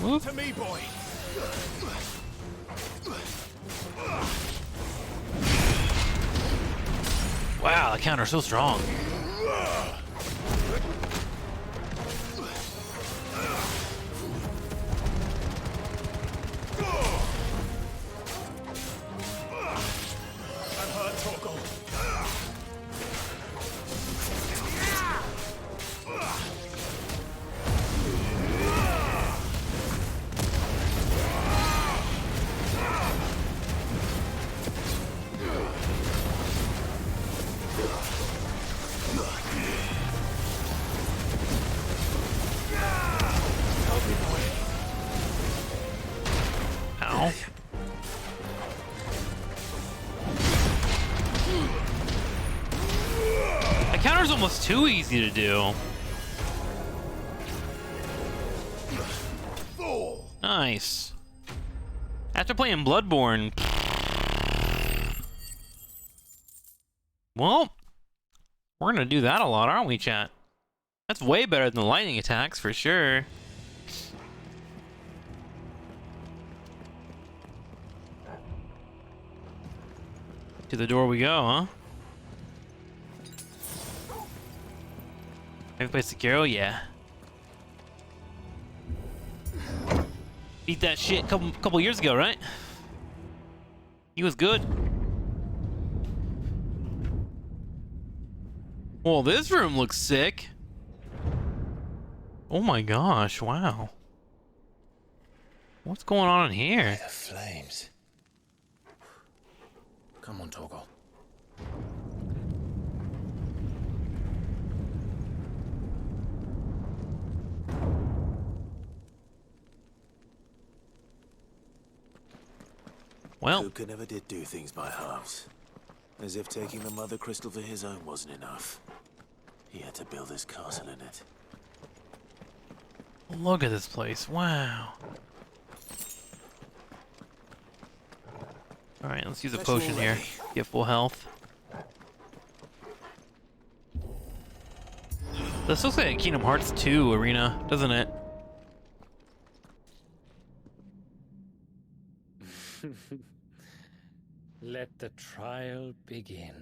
Whoop.
To me, boy.
Wow, that counter's so strong.
I'm hurt, Torgal.
almost too easy to do. Nice. After playing Bloodborne. Well, we're gonna do that a lot, aren't we, chat? That's way better than the lightning attacks, for sure. To the door we go, huh? Every place to go, yeah. Beat that shit couple years ago, right? He was good. Well, this room looks sick. Oh my gosh, wow. What's going on in here?
The flames. Come on, Torgal.
Well,
Luca never did do things by halves. As if taking the Mother Crystal for his own wasn't enough. He had to build his castle in it.
look at this place. Wow. Alright, let's use a potion here. Get full health. This looks like a Kingdom Hearts 2 arena, doesn't it?
Let the trial begin.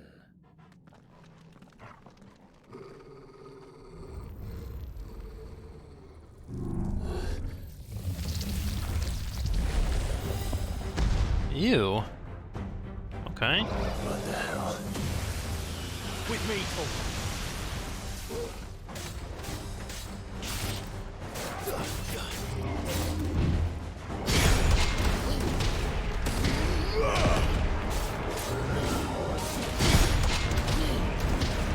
Ew. Okay.
What the hell?
With me, Torgal.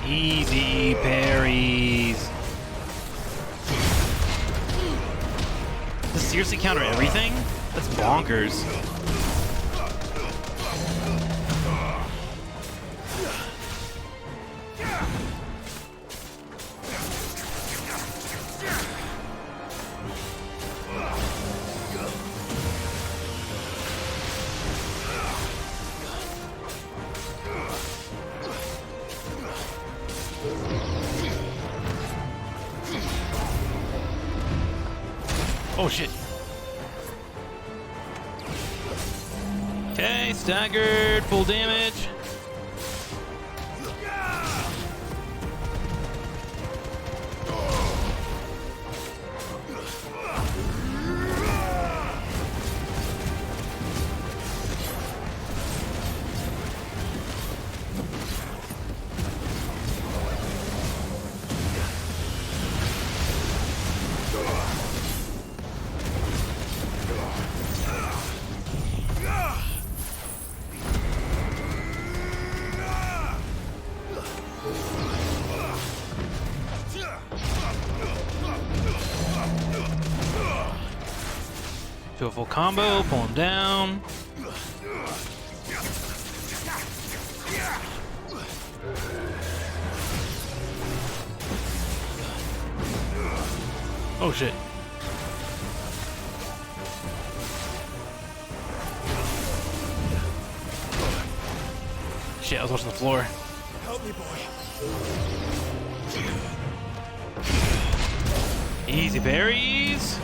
Easy parries. Does this seriously counter everything? That's bonkers. Oh shit. Okay, staggered, full damage. Do a full combo, pull him down. Oh shit. Shit, I was watching the floor.
Help me, boy.
Easy parries.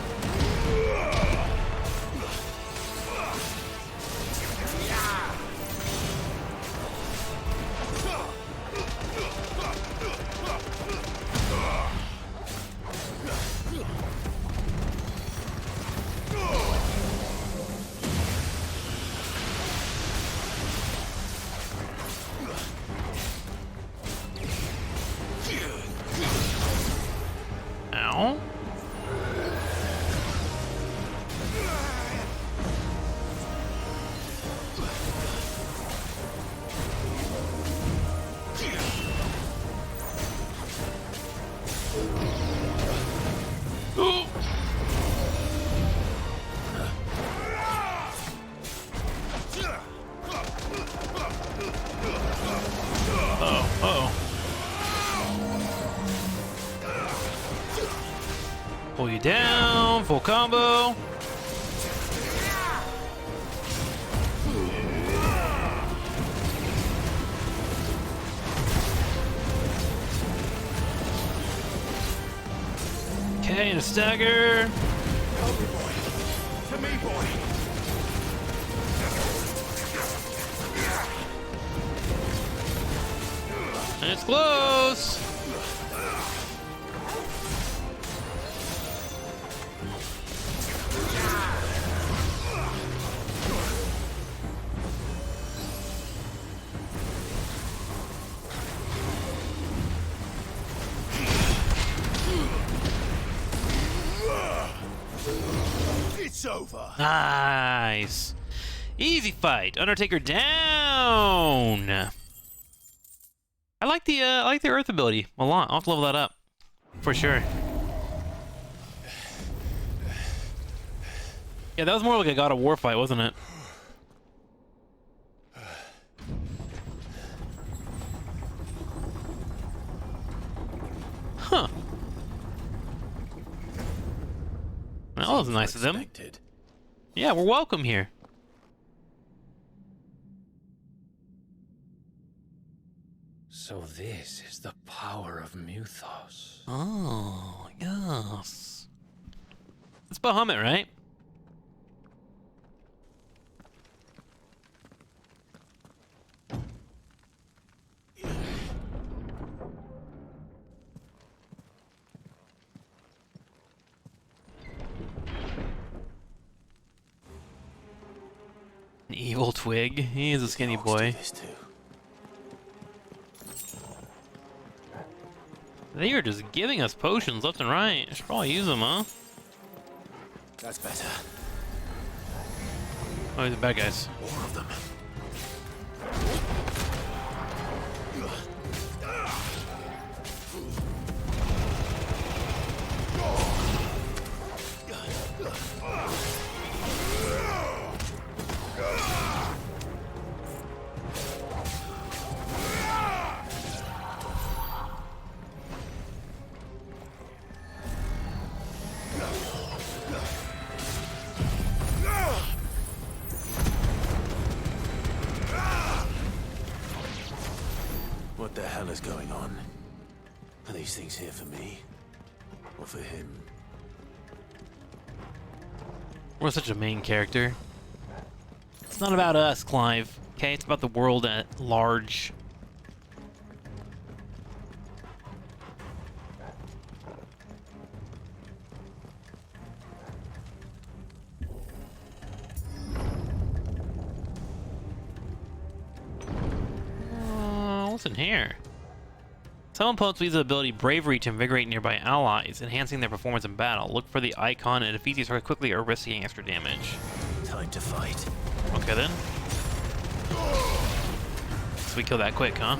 Ow. Ooh. Uh-oh. Pull you down, full combo. Okay, and a stagger.
To me, boy.
And it's close.
It's over.
Nice. Easy fight. Undertaker down. I like the Earth ability a lot. I'll have to level that up for sure. Yeah, that was more like a God of War fight, wasn't it? Huh. Well, that was nice of them. Yeah, we're welcome here.
So this is the power of Muthos.
Oh, yes. It's Bahamut, right? An evil twig. He is a skinny boy. They are just giving us potions left and right. I should probably use them, huh?
That's better.
Oh, these are bad guys.
More of them. What the hell is going on? Are these things here for me? Or for him?
We're such a main character. It's not about us, Clive. Okay, it's about the world at large. What's in here? Some opponents use the ability Bravery to invigorate nearby allies, enhancing their performance in battle. Look for the icon and defeat these targets quickly or risking extra damage.
Time to fight.
Okay then. So we kill that quick, huh?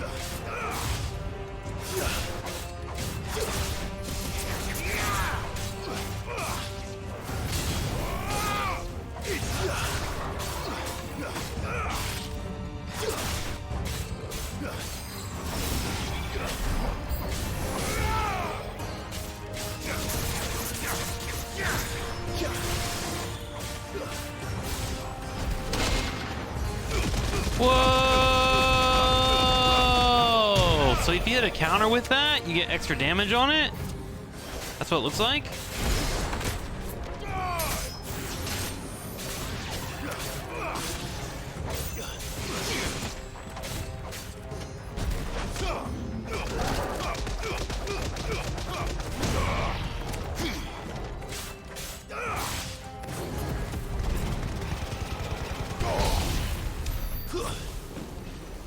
Whoa! So if you hit a counter with that, you get extra damage on it? That's what it looks like?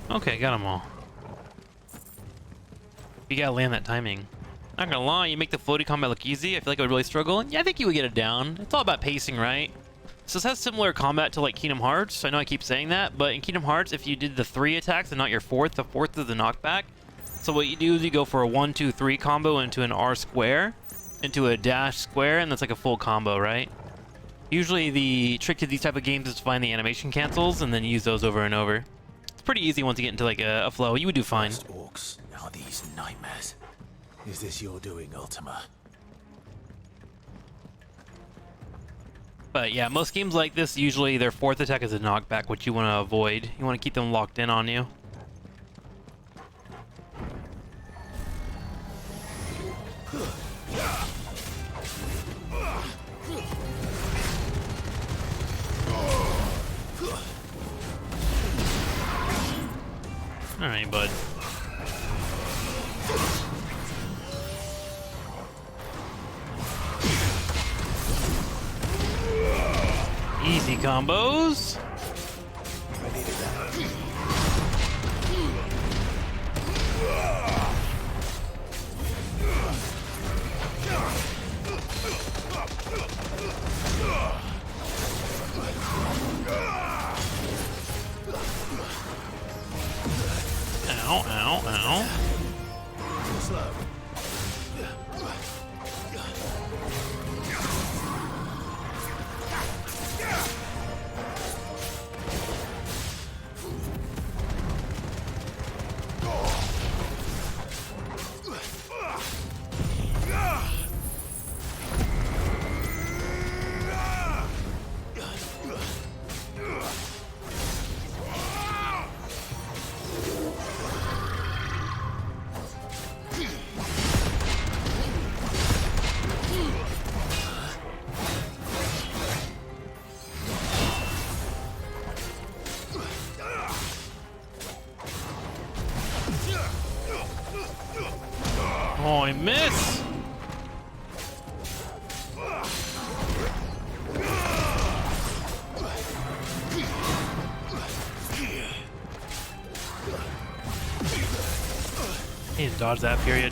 Okay, got them all. You gotta land that timing. Not gonna lie, you make the floaty combat look easy. I feel like I would really struggle. Yeah, I think you would get it down. It's all about pacing, right? So this has similar combat to like Kingdom Hearts. I know I keep saying that, but in Kingdom Hearts, if you did the 3 attacks and not your 4th, the 4th is the knockback. So what you do is you go for a 1-2-3 combo into an R square, into a dash square, and that's like a full combo, right? Usually the trick to these type of games is to find the animation cancels and then use those over and over. It's pretty easy once you get into like a flow. You would do fine.
Orcs, now these nightmares. Is this your doing, Ultima?
But yeah, most games like this, usually their fourth attack is a knockback, which you want to avoid. You want to keep them locked in on you. Alright, bud. Easy combos. Ow, ow, ow.
Slow.
Oh, I miss! Need to dodge that period.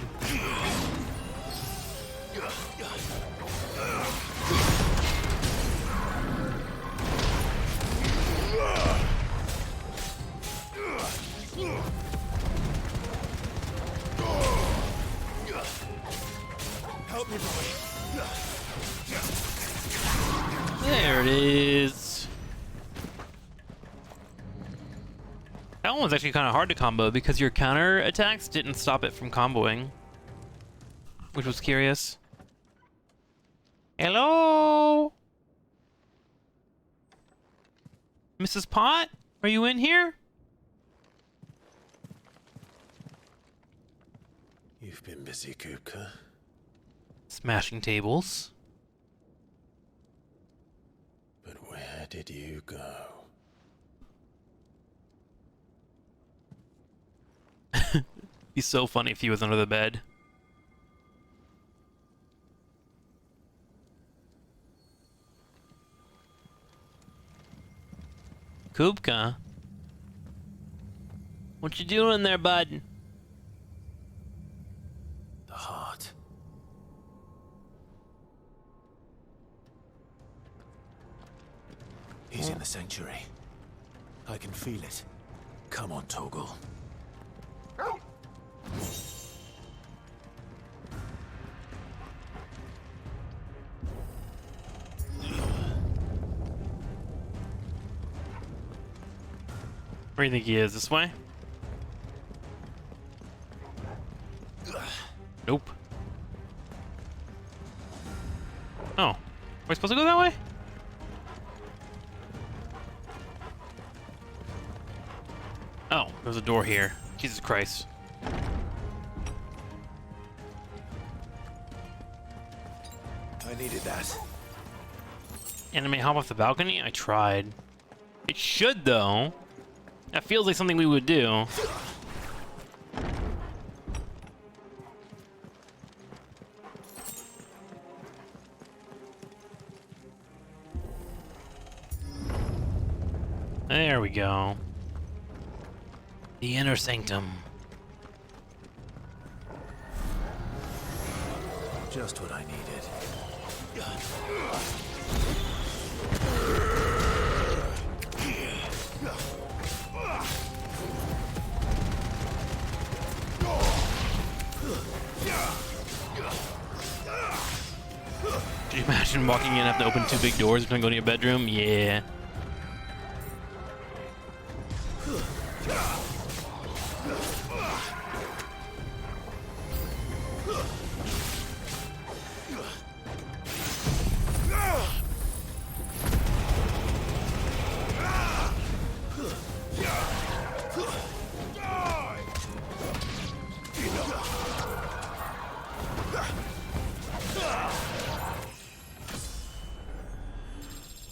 Help me, boy.
There it is. That one was actually kind of hard to combo because your counter attacks didn't stop it from comboing, which was curious. Hello? Mrs. Pot? Are you in here?
You've been busy, Kupka.
Smashing tables.
But where did you go?
Be so funny if he was under the bed. Kupka? What you doing there, bud?
The heart. He's in the sanctuary. I can feel it. Come on, Toggle.
Where do you think he is? This way? Nope. Oh. Are we supposed to go that way? Oh, there's a door here. Jesus Christ.
I needed that.
Anime hop off the balcony? I tried. It should, though. That feels like something we would do. There we go. The inner sanctum.
Just what I needed.
Could you imagine walking in and have to open two big doors when you go to your bedroom? Yeah.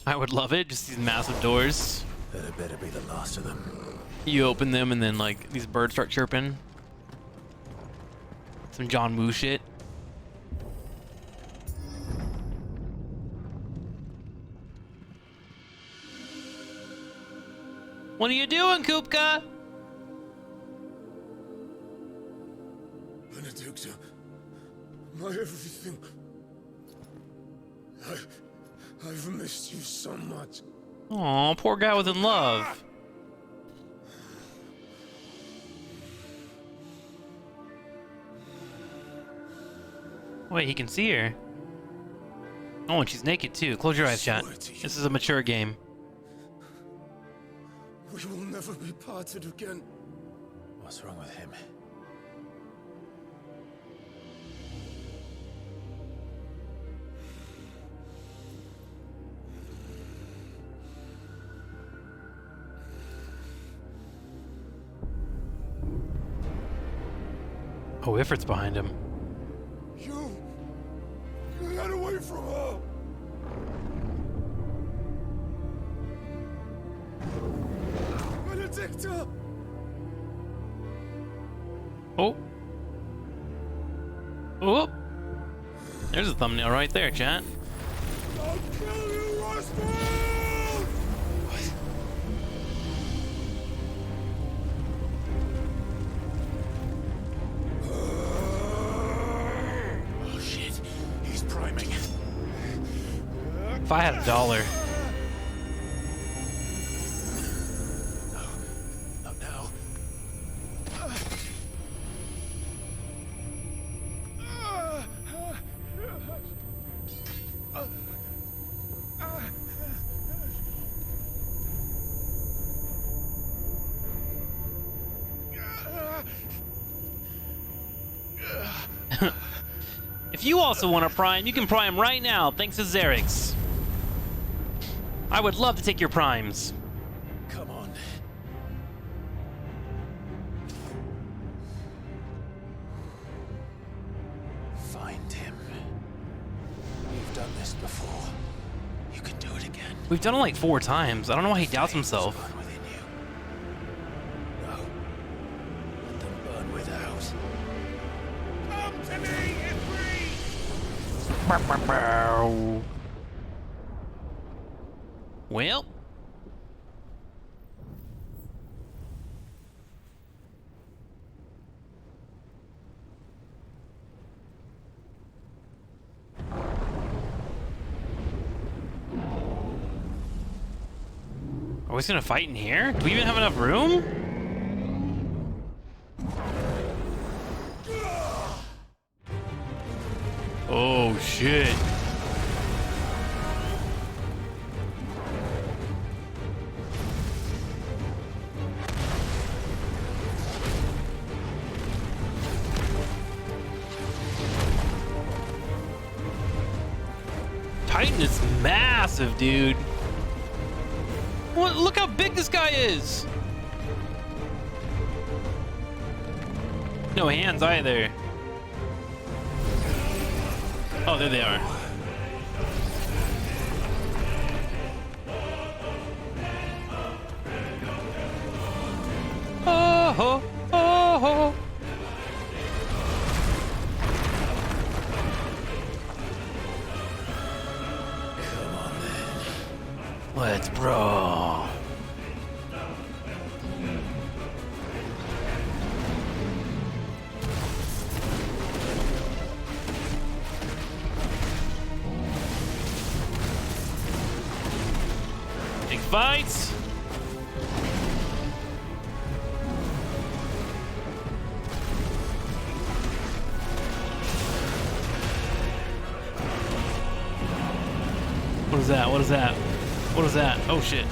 I would love it. Just these massive doors.
That had better be the last of them.
You open them and then like these birds start chirping. Some John Woo shit. What are you doing, Kupka?
Benedicta, my everything. I've missed you so much.
Aw, poor guy was in love. Wait, he can see her. Oh, and she's naked too. Close your eyes, chat. This is a mature game.
We will never be parted again.
What's wrong with him?
Oh, Ifrit's behind him.
You got away from her. Benedicta!
Oh. Oh. There's a thumbnail right there, chat.
I'll kill you, Rasputin!
Oh shit, he's priming.
If I had $1.
Not now.
If you also want to prime, you can prime right now, thanks to Xerix. I would love to take your primes.
Come on. Find him. You've done this before. You can do it again.
We've done it like 4 times. I don't know why he doubts himself.
Burn within you. No. Let them burn without.
Come to me, Ifrit!
Well. Are we gonna fight in here? Do we even have enough room? Oh shit. Titan is massive, dude. What? Look how big this guy is. No hands either. Oh, there they are. Oh ho, oh ho.
Come on then.
Let's brawl. Big fights. What is that? What is that? What is that? Oh shit.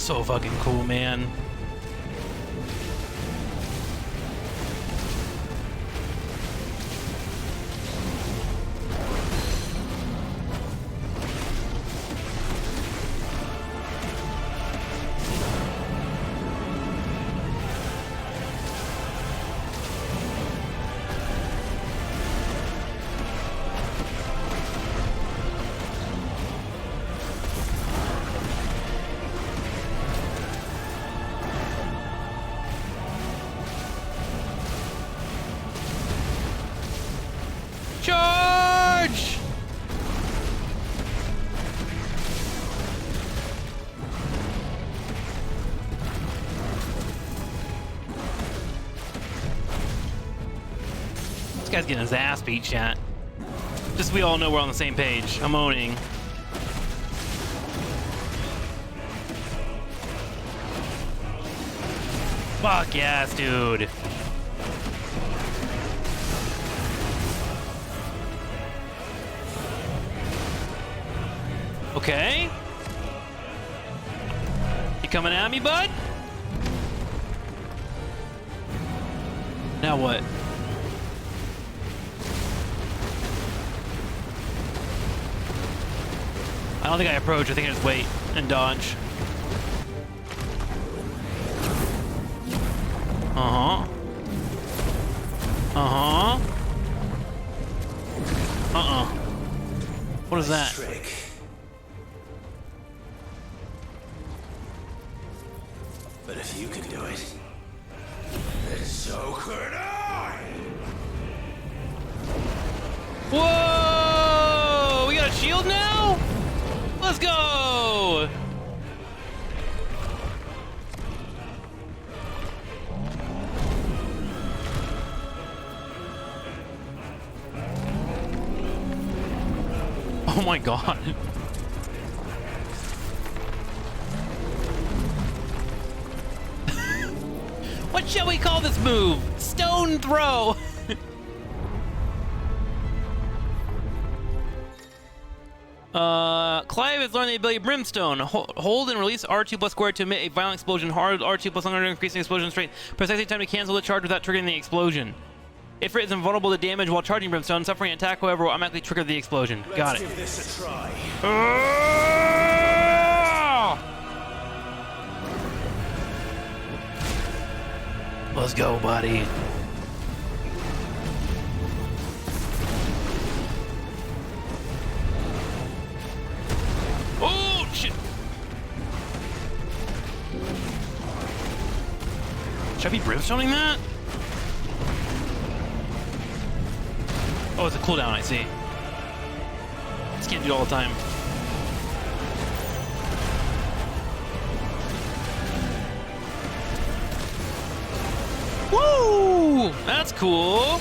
So fucking cool, man. Charge! This guy's getting his ass beat, chat. Just we all know we're on the same page. I'm owning. Fuck yes, dude. Okay. You coming at me, bud? Now what? I don't think I approach. I think I just wait and dodge. Uh-huh. Uh-huh. Uh-uh. What is that?
Trick. But if you can do it, then so could I!
Whoa! We got a shield now? Let's go! Oh my god. What shall we call this move? Stone throw! Clive has learned the ability Brimstone. Hold and release R2 plus square to emit a violent explosion. Hard R2 plus longer increasing explosion strength. Precisely time to cancel the charge without triggering the explosion. If it is invulnerable to damage while charging Brimstone, suffering an attack, however, will automatically trigger the explosion. Got it.
Let's give this a try.
Let's go, buddy. Oh, shit. Should I be brimstoning that? Oh, it's a cooldown, I see. Just can't do it all the time. Woo! That's cool.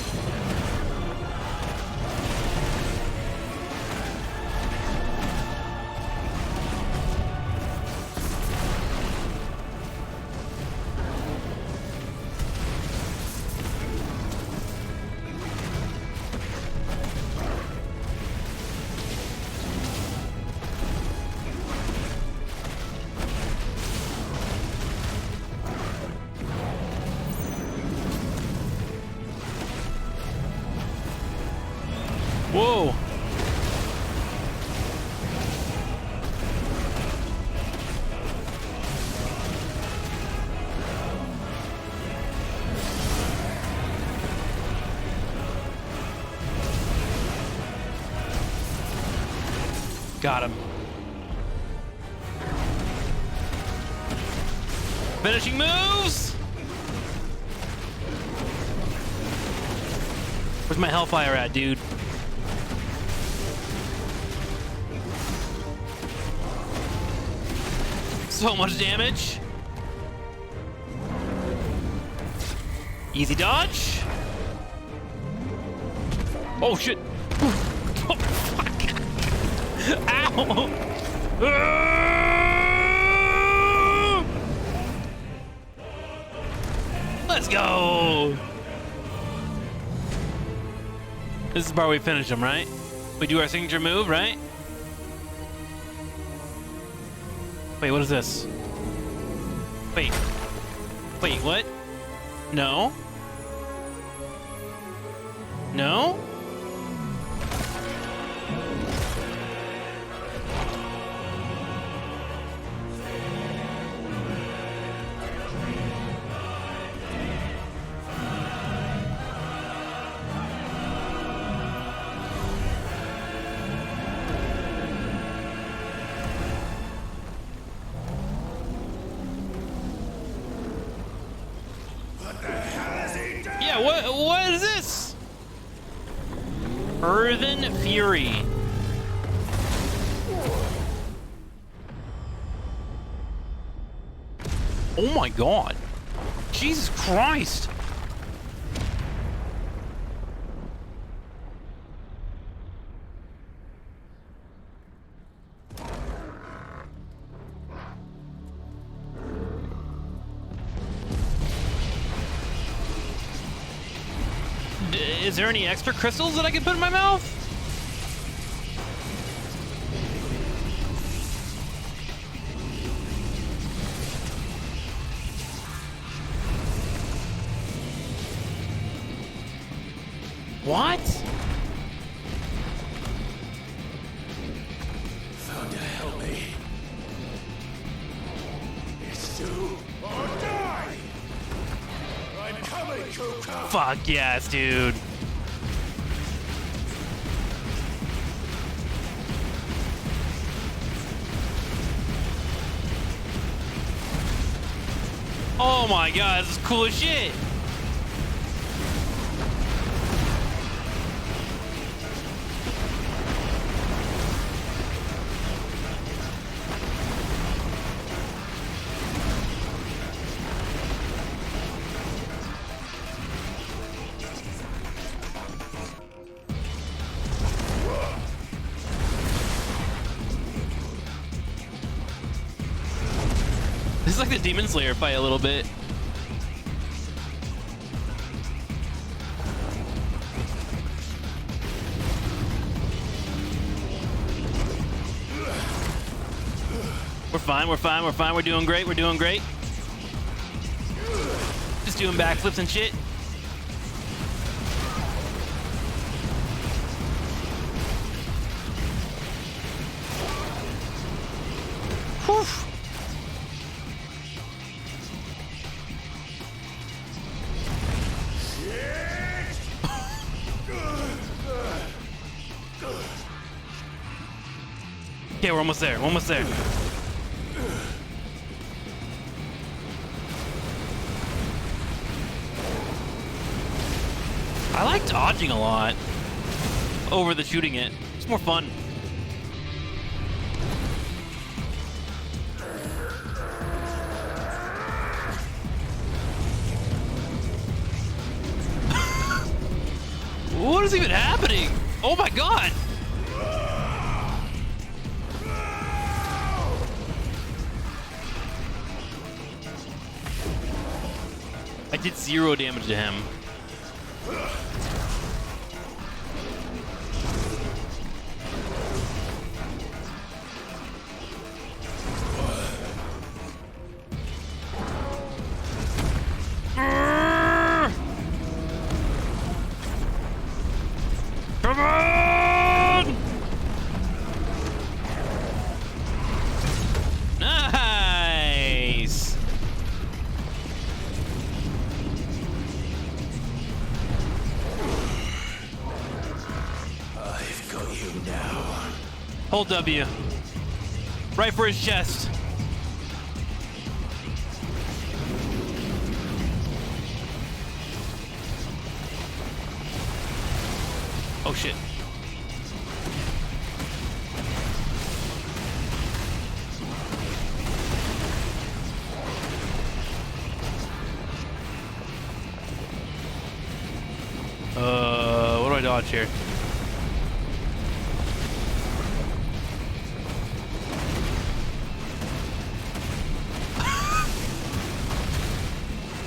Whoa. Got him. Finishing moves. Where's my Hellfire at, dude? So much damage. Easy dodge. Oh shit. Oh fuck. Ow. Let's go. This is where we finish him, right? We do our signature move, right? Wait, what is this? Wait. Wait, what? No? No? Yeah, what is this? Earthen Fury. Oh my god. Jesus Christ. Is there any extra crystals that I can put in my mouth? What?
Thunder, help me. It's do or die. I'm coming, Kuka.
Fuck yes, dude. Oh my god, this is cool as shit. This is like the Demon Slayer fight a little bit. We're fine, we're fine, we're fine, we're doing great, we're doing great. Just doing backflips and shit. Whew. Okay, we're almost there, we're almost there. I like dodging a lot over the shooting it. It's more fun. What is even happening? Oh my god! I did 0 damage to him. Come on! Nice!
I've got you now.
Hold W. Right for his chest. Oh shit. What do I dodge here?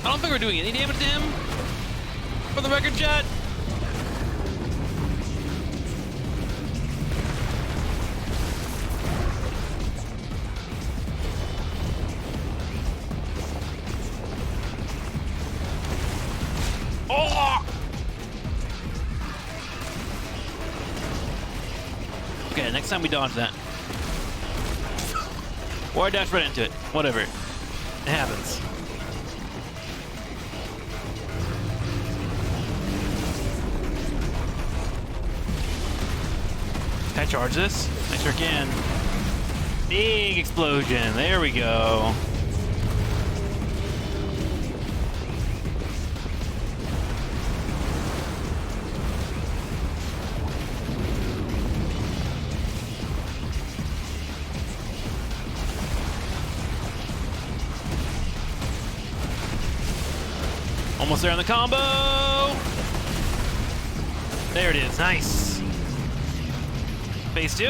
I don't think we're doing any damage to him. For the record, chat. last time we dodged that. Or I dashed right into it. Whatever. It happens. Can I charge this? I sure can. Big explosion. There we go. Almost there on the combo. There it is. Nice. Phase 2.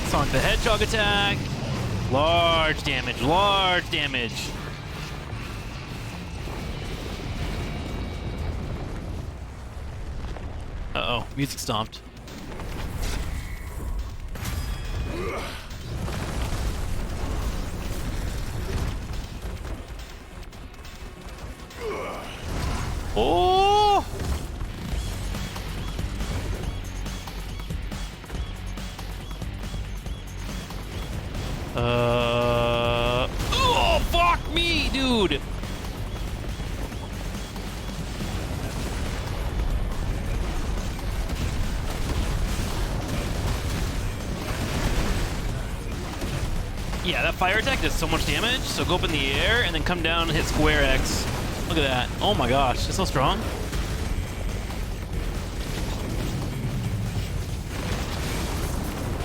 Sonic the Hedgehog attack. Large damage. Large damage. Uh-oh. Music stopped. Oh! Oh, fuck me, dude! Yeah, that fire attack does so much damage, so go up in the air and then come down and hit square X. Look at that. Oh my gosh, it's so strong.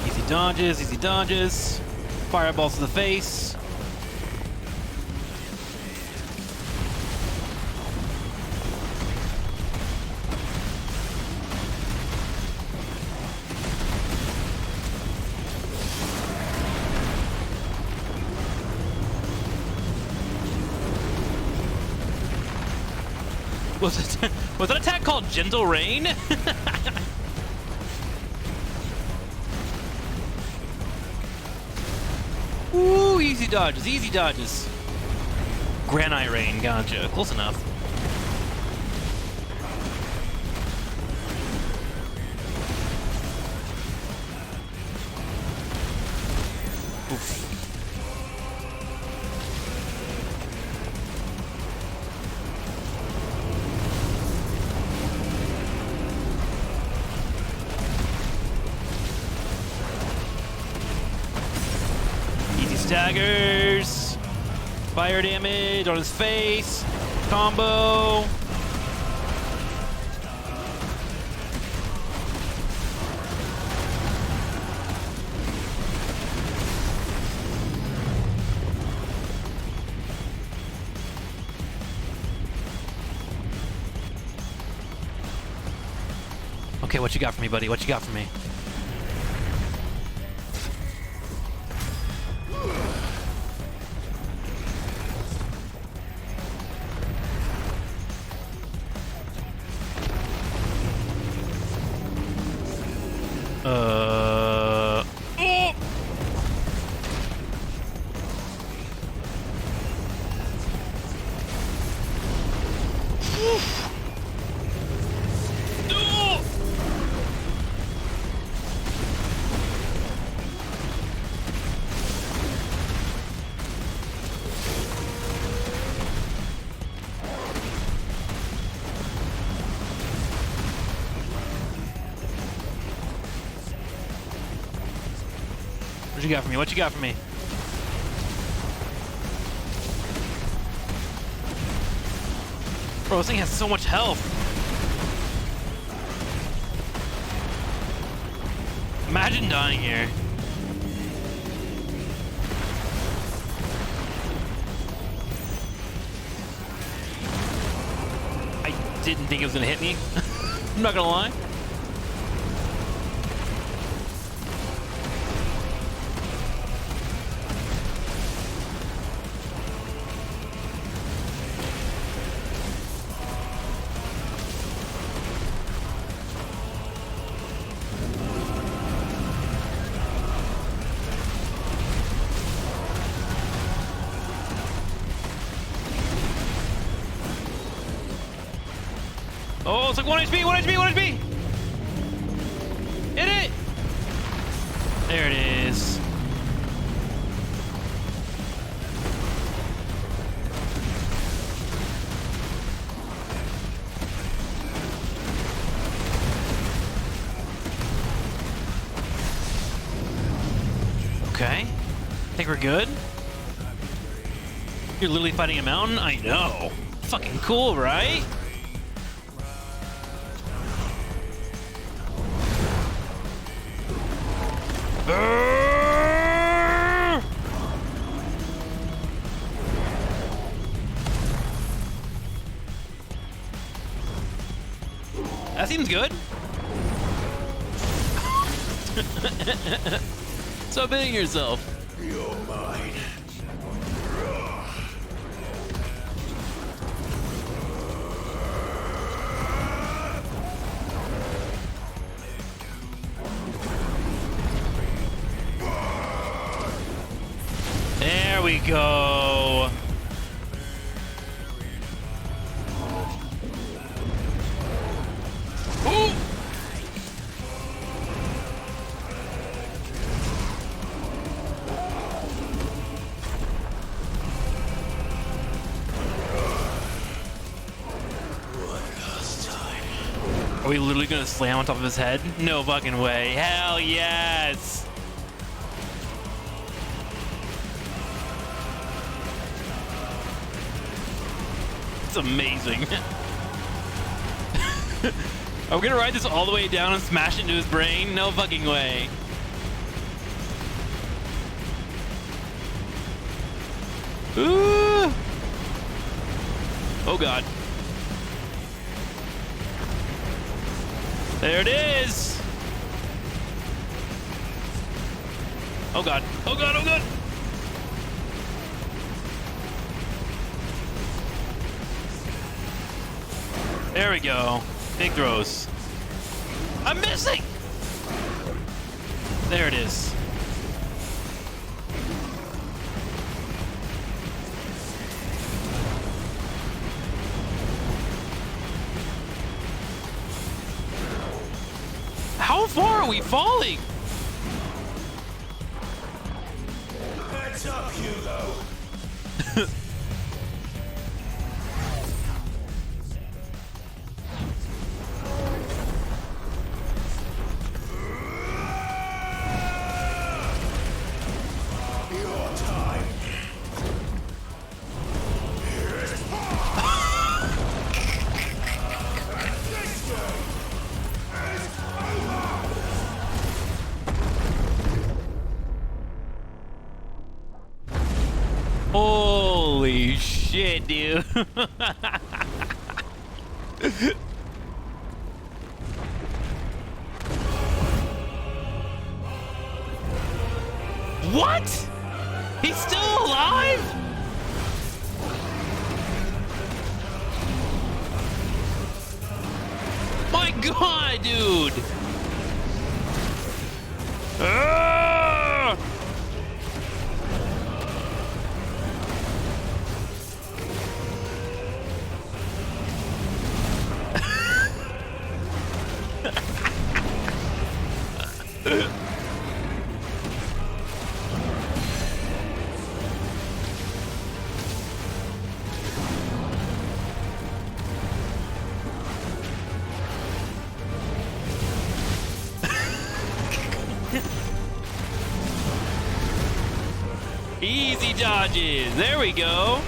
Easy dodges, easy dodges. Fireballs to the face. Was that attack called Gentle Rain? Ooh, easy dodges, easy dodges. Granite Rain, gotcha. Close enough. Oof. Daggers, fire damage on his face, combo. Okay, what you got for me, buddy? What you got for me? What you got for me? What you got for me? Bro, this thing has so much health. Imagine dying here. I didn't think it was gonna hit me. I'm not gonna lie. Oh, it's like 1 HP, 1 HP, 1 HP! Hit it! There it is. Okay. I think we're good. You're literally fighting a mountain? I know. Fucking cool, right? That seems good. Stop hitting yourself.
You're mine.
There we go. Ooh. Are we literally gonna slam on top of his head? No fucking way. Hell yes! It's amazing. Are we gonna ride this all the way down and smash into his brain? No fucking way. Ooh. Oh god. There it is! Oh god. Oh god, oh god! There we go. Big throws. I'm missing! There it is. How far are we falling?
Heads up, Hugo. Your time.
Holy shit, dude. What? He's still alive? My god, dude. Ah! Easy dodges. There we go.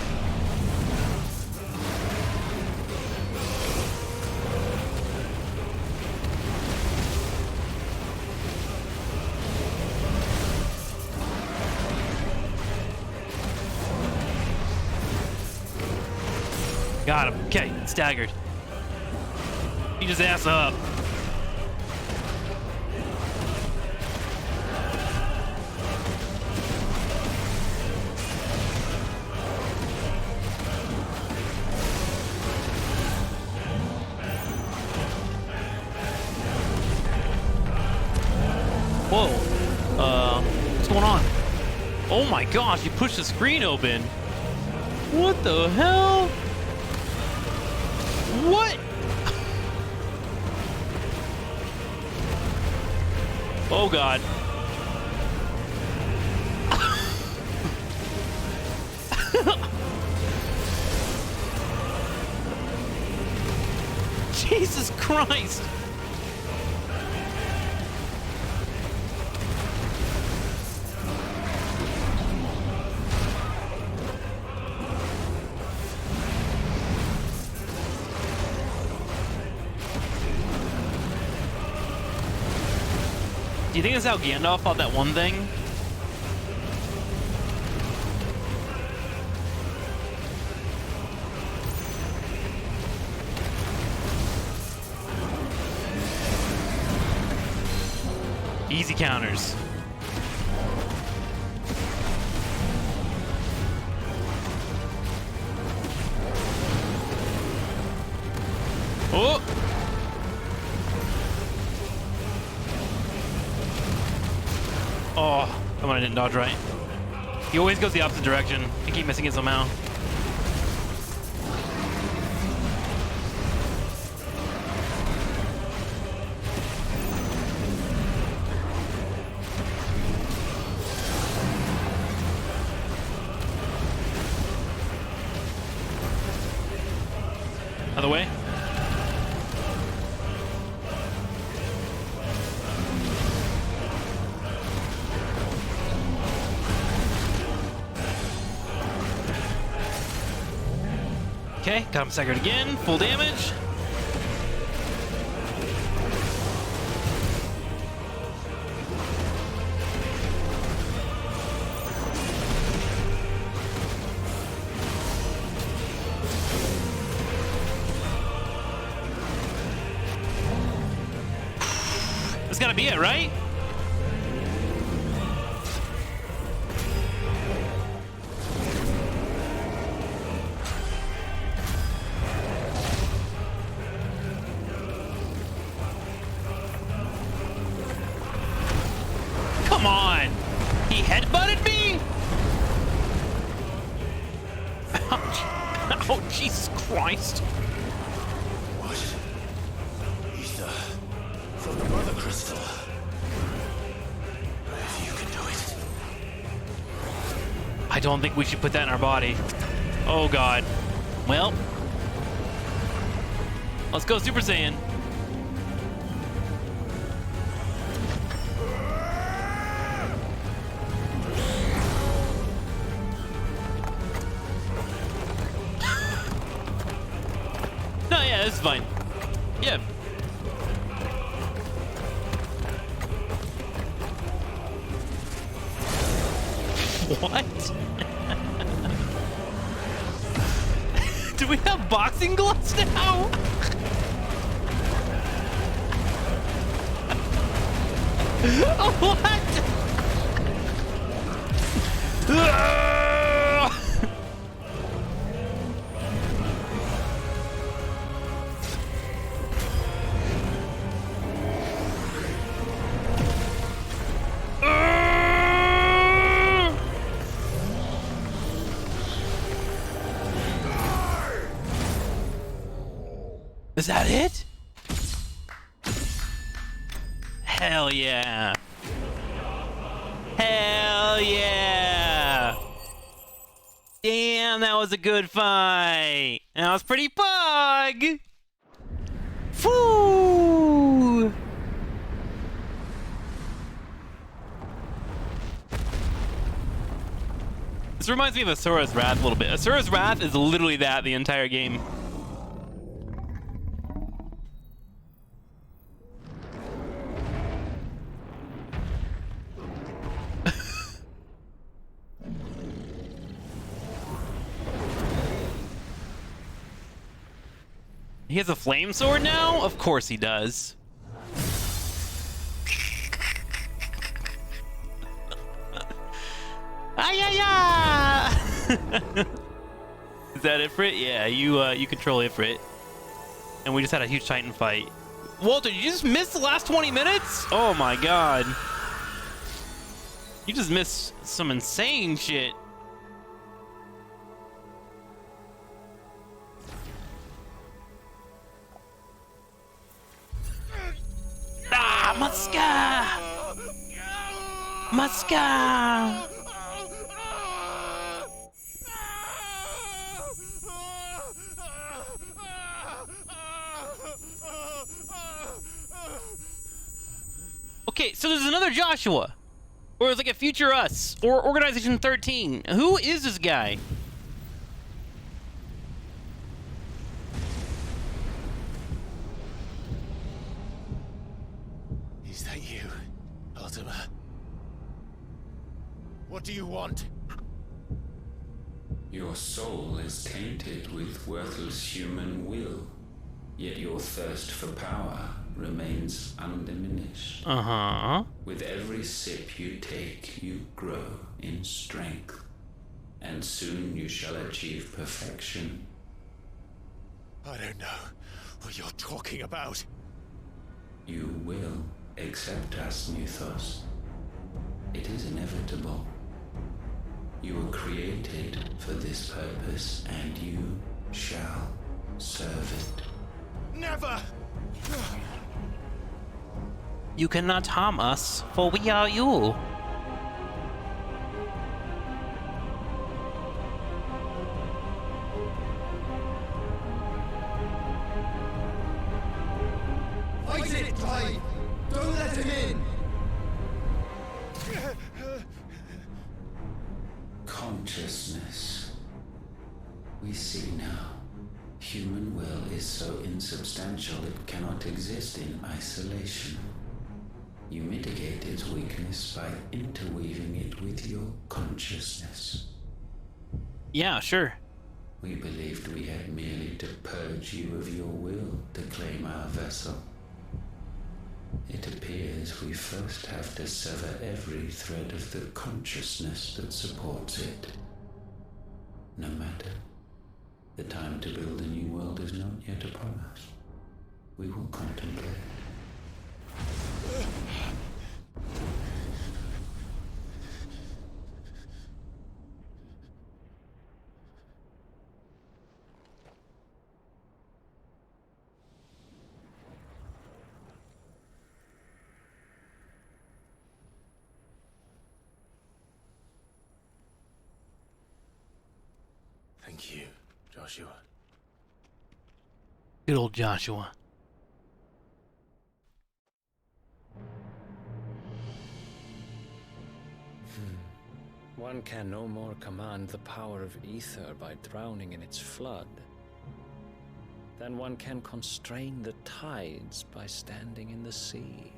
Got him. Okay, staggered. Beat his ass up. Whoa. What's going on? Oh my gosh, you pushed the screen open. What the hell? What? Oh god. Jesus Christ! Do you think that's how Gandalf fought that one thing? Easy counters. Oh! Oh, that one I didn't dodge right. He always goes the opposite direction. I keep missing it somehow. Other way. Okay, got him staggered again. Full damage. That's gotta be it, right? Come on! He headbutted me? Oh, Jesus Christ.
What? Ether from the Mother Crystal. If you can do it.
I don't think we should put that in our body. Oh, God. Well. Let's go Super Saiyan. No, yeah, this is fine. Yeah. What? Do we have boxing gloves now? What? Is that it? Hell yeah. Hell yeah. Damn, that was a good fight. That was pretty pug. Foo. This reminds me of Asura's Wrath a little bit. Asura's Wrath is literally that the entire game. He has a flame sword now? Of course he does. Is that Ifrit? Yeah, you control Ifrit. And we just had a huge Titan fight. Walter, you just missed the last 20 minutes? Oh my god. You just missed some insane shit. Ah, Muska! Muska! Okay, so there's another Joshua. Or it's like a future us. Or Organization 13. Who is this guy?
Is that you, Ultima? What do you want?
Your soul is tainted with worthless human will, yet your thirst for power remains undiminished.
Uh-huh.
With every sip you take, you grow in strength, and soon you shall achieve perfection.
I don't know what you're talking about.
You will accept us, Mythos. It is inevitable. You were created for this purpose, and you shall serve it.
Never!
You cannot harm us, for we are you.
Fight it, Clive! Don't let him in!
Consciousness. We see now. Human will is so insubstantial it cannot exist in isolation. You mitigate its weakness by interweaving it with your consciousness.
Yeah, sure.
We believed we had merely to purge you of your will to claim our vessel. It appears we first have to sever every thread of the consciousness that supports it. No matter. The time to build a new world is not yet upon us. We will contemplate.
Thank you, Joshua.
Good old Joshua.
One can no more command the power of ether by drowning in its flood than one can constrain the tides by standing in the sea.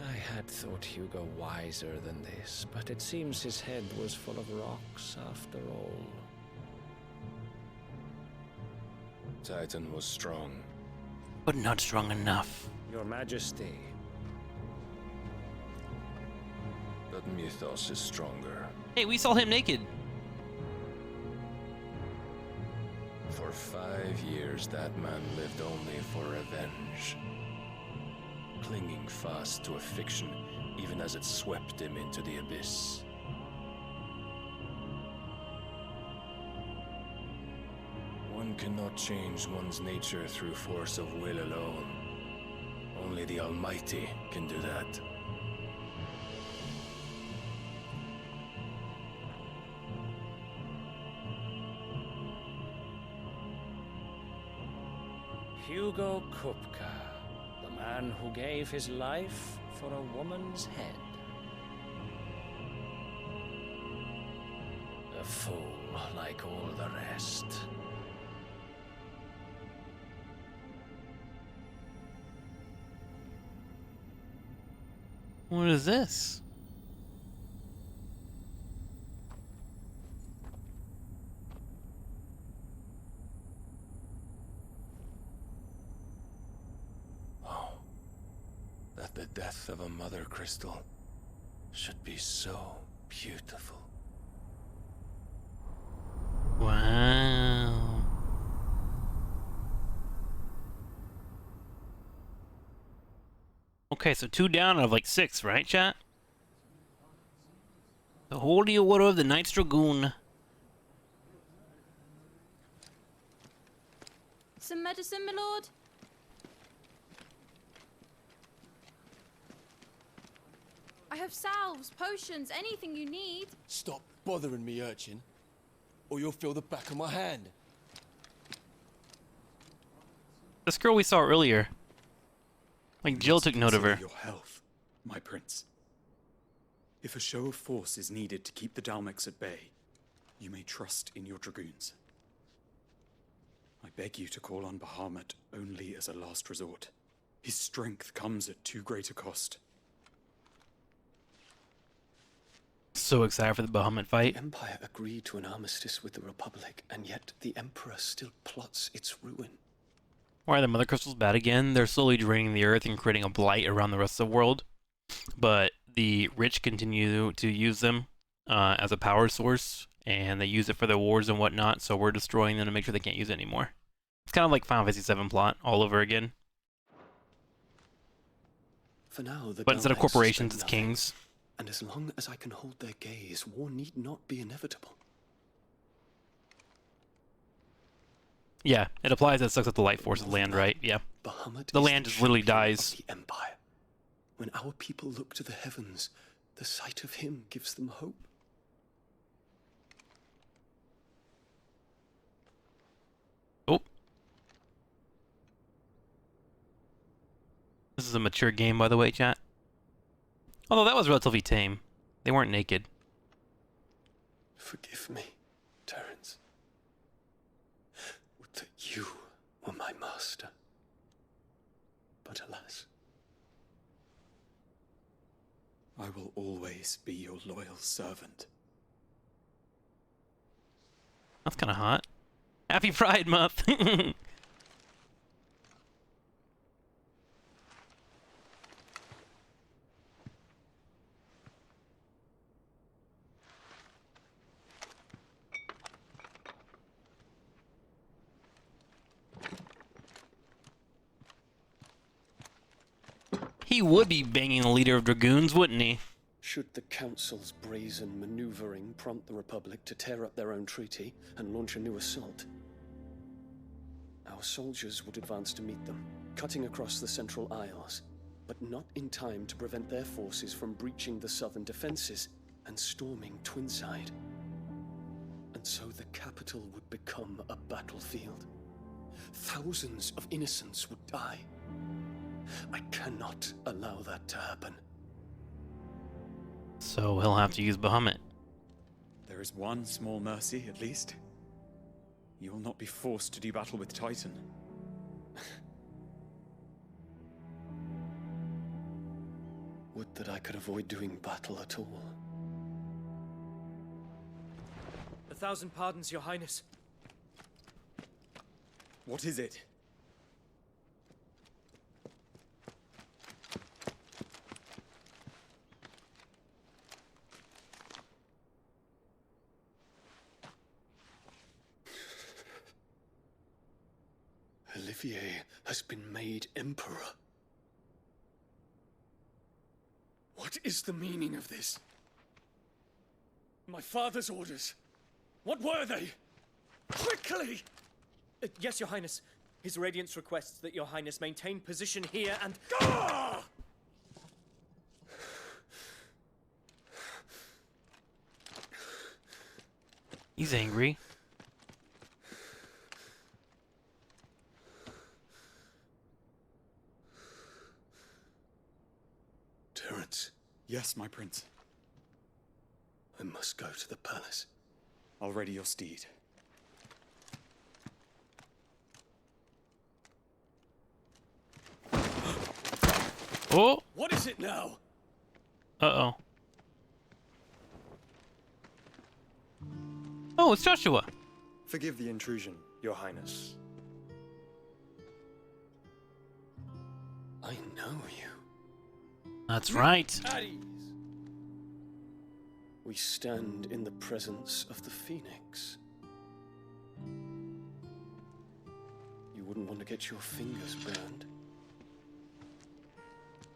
I had thought Hugo wiser than this, but it seems his head was full of rocks after all.
Titan was strong.
But not strong enough.
Your Majesty.
But Mythos is stronger.
Hey, we saw him naked.
For 5 years, that man lived only for revenge. Clinging fast to a fiction, even as it swept him into the abyss. One cannot change one's nature through force of will alone. Only the Almighty can do that.
Hugo Kupka, the man who gave his life for a woman's head. A fool like all the rest.
What is this?
That the death of a mother crystal should be so beautiful.
Wow. Okay, so 2 down out of like 6, right, chat? The Holy Order of the Knights Dragoon.
Some medicine, my lord?
I have salves, potions, anything you need.
Stop bothering me, urchin, or you'll feel the back of my hand.
This girl we saw earlier. Like, Jill took note of her.
Your health, my prince. If a show of force is needed to keep the Dalmex at bay, you may trust in your dragoons. I beg you to call on Bahamut only as a last resort. His strength comes at too great a cost.
So excited for the Bahamut fight.
The Empire agreed to an armistice with the Republic, and yet the Emperor still plots its ruin.
Why are the Mother Crystals bad again? They're slowly draining the Earth and creating a blight around the rest of the world. But the rich continue to use them as a power source, and they use it for their wars and whatnot, so we're destroying them to make sure they can't use it anymore. It's kind of like Final Fantasy VII plot all over again.
For now,
But instead of corporations, it's kings.
And as long as I can hold their gaze, war need not be inevitable.
Yeah, it applies that sucks at the light force of the land, right? Yeah. The land just literally dies.
The Empire. When our people look to the heavens, the sight of him gives them hope.
Oh. This is a mature game, by the way, chat. Although that was relatively tame. They weren't naked.
Forgive me, Terence. Would that you were my master. But alas.
I will always be your loyal servant.
That's kind of hot. Happy Pride Month! He would be banging the leader of dragoons, wouldn't he?
Should the Council's brazen maneuvering prompt the Republic to tear up their own treaty and launch a new assault, our soldiers would advance to meet them, cutting across the Central Isles, but not in time to prevent their forces from breaching the southern defenses and storming Twinside. And so the capital would become a battlefield. Thousands of innocents would die. I cannot allow that to happen.
So he'll have to use Bahamut.
There is one small mercy, at least. You will not be forced to do battle with Titan.
Would that I could avoid doing battle at all.
1,000 pardons, Your Highness.
What is it?
Olivier has been made Emperor. What is the meaning of this?
My father's orders. What were they? Quickly! Yes, Your Highness. His Radiance requests that Your Highness maintain position here and... Ah!
He's angry.
Terence.
Yes, my prince.
I must go to the palace.
I'll ready your steed.
Oh!
What is it now?
Uh-oh. Oh, it's Joshua.
Forgive the intrusion, Your Highness.
I know you.
That's right.
At ease. We stand in the presence of the Phoenix. You wouldn't want to get your fingers burned.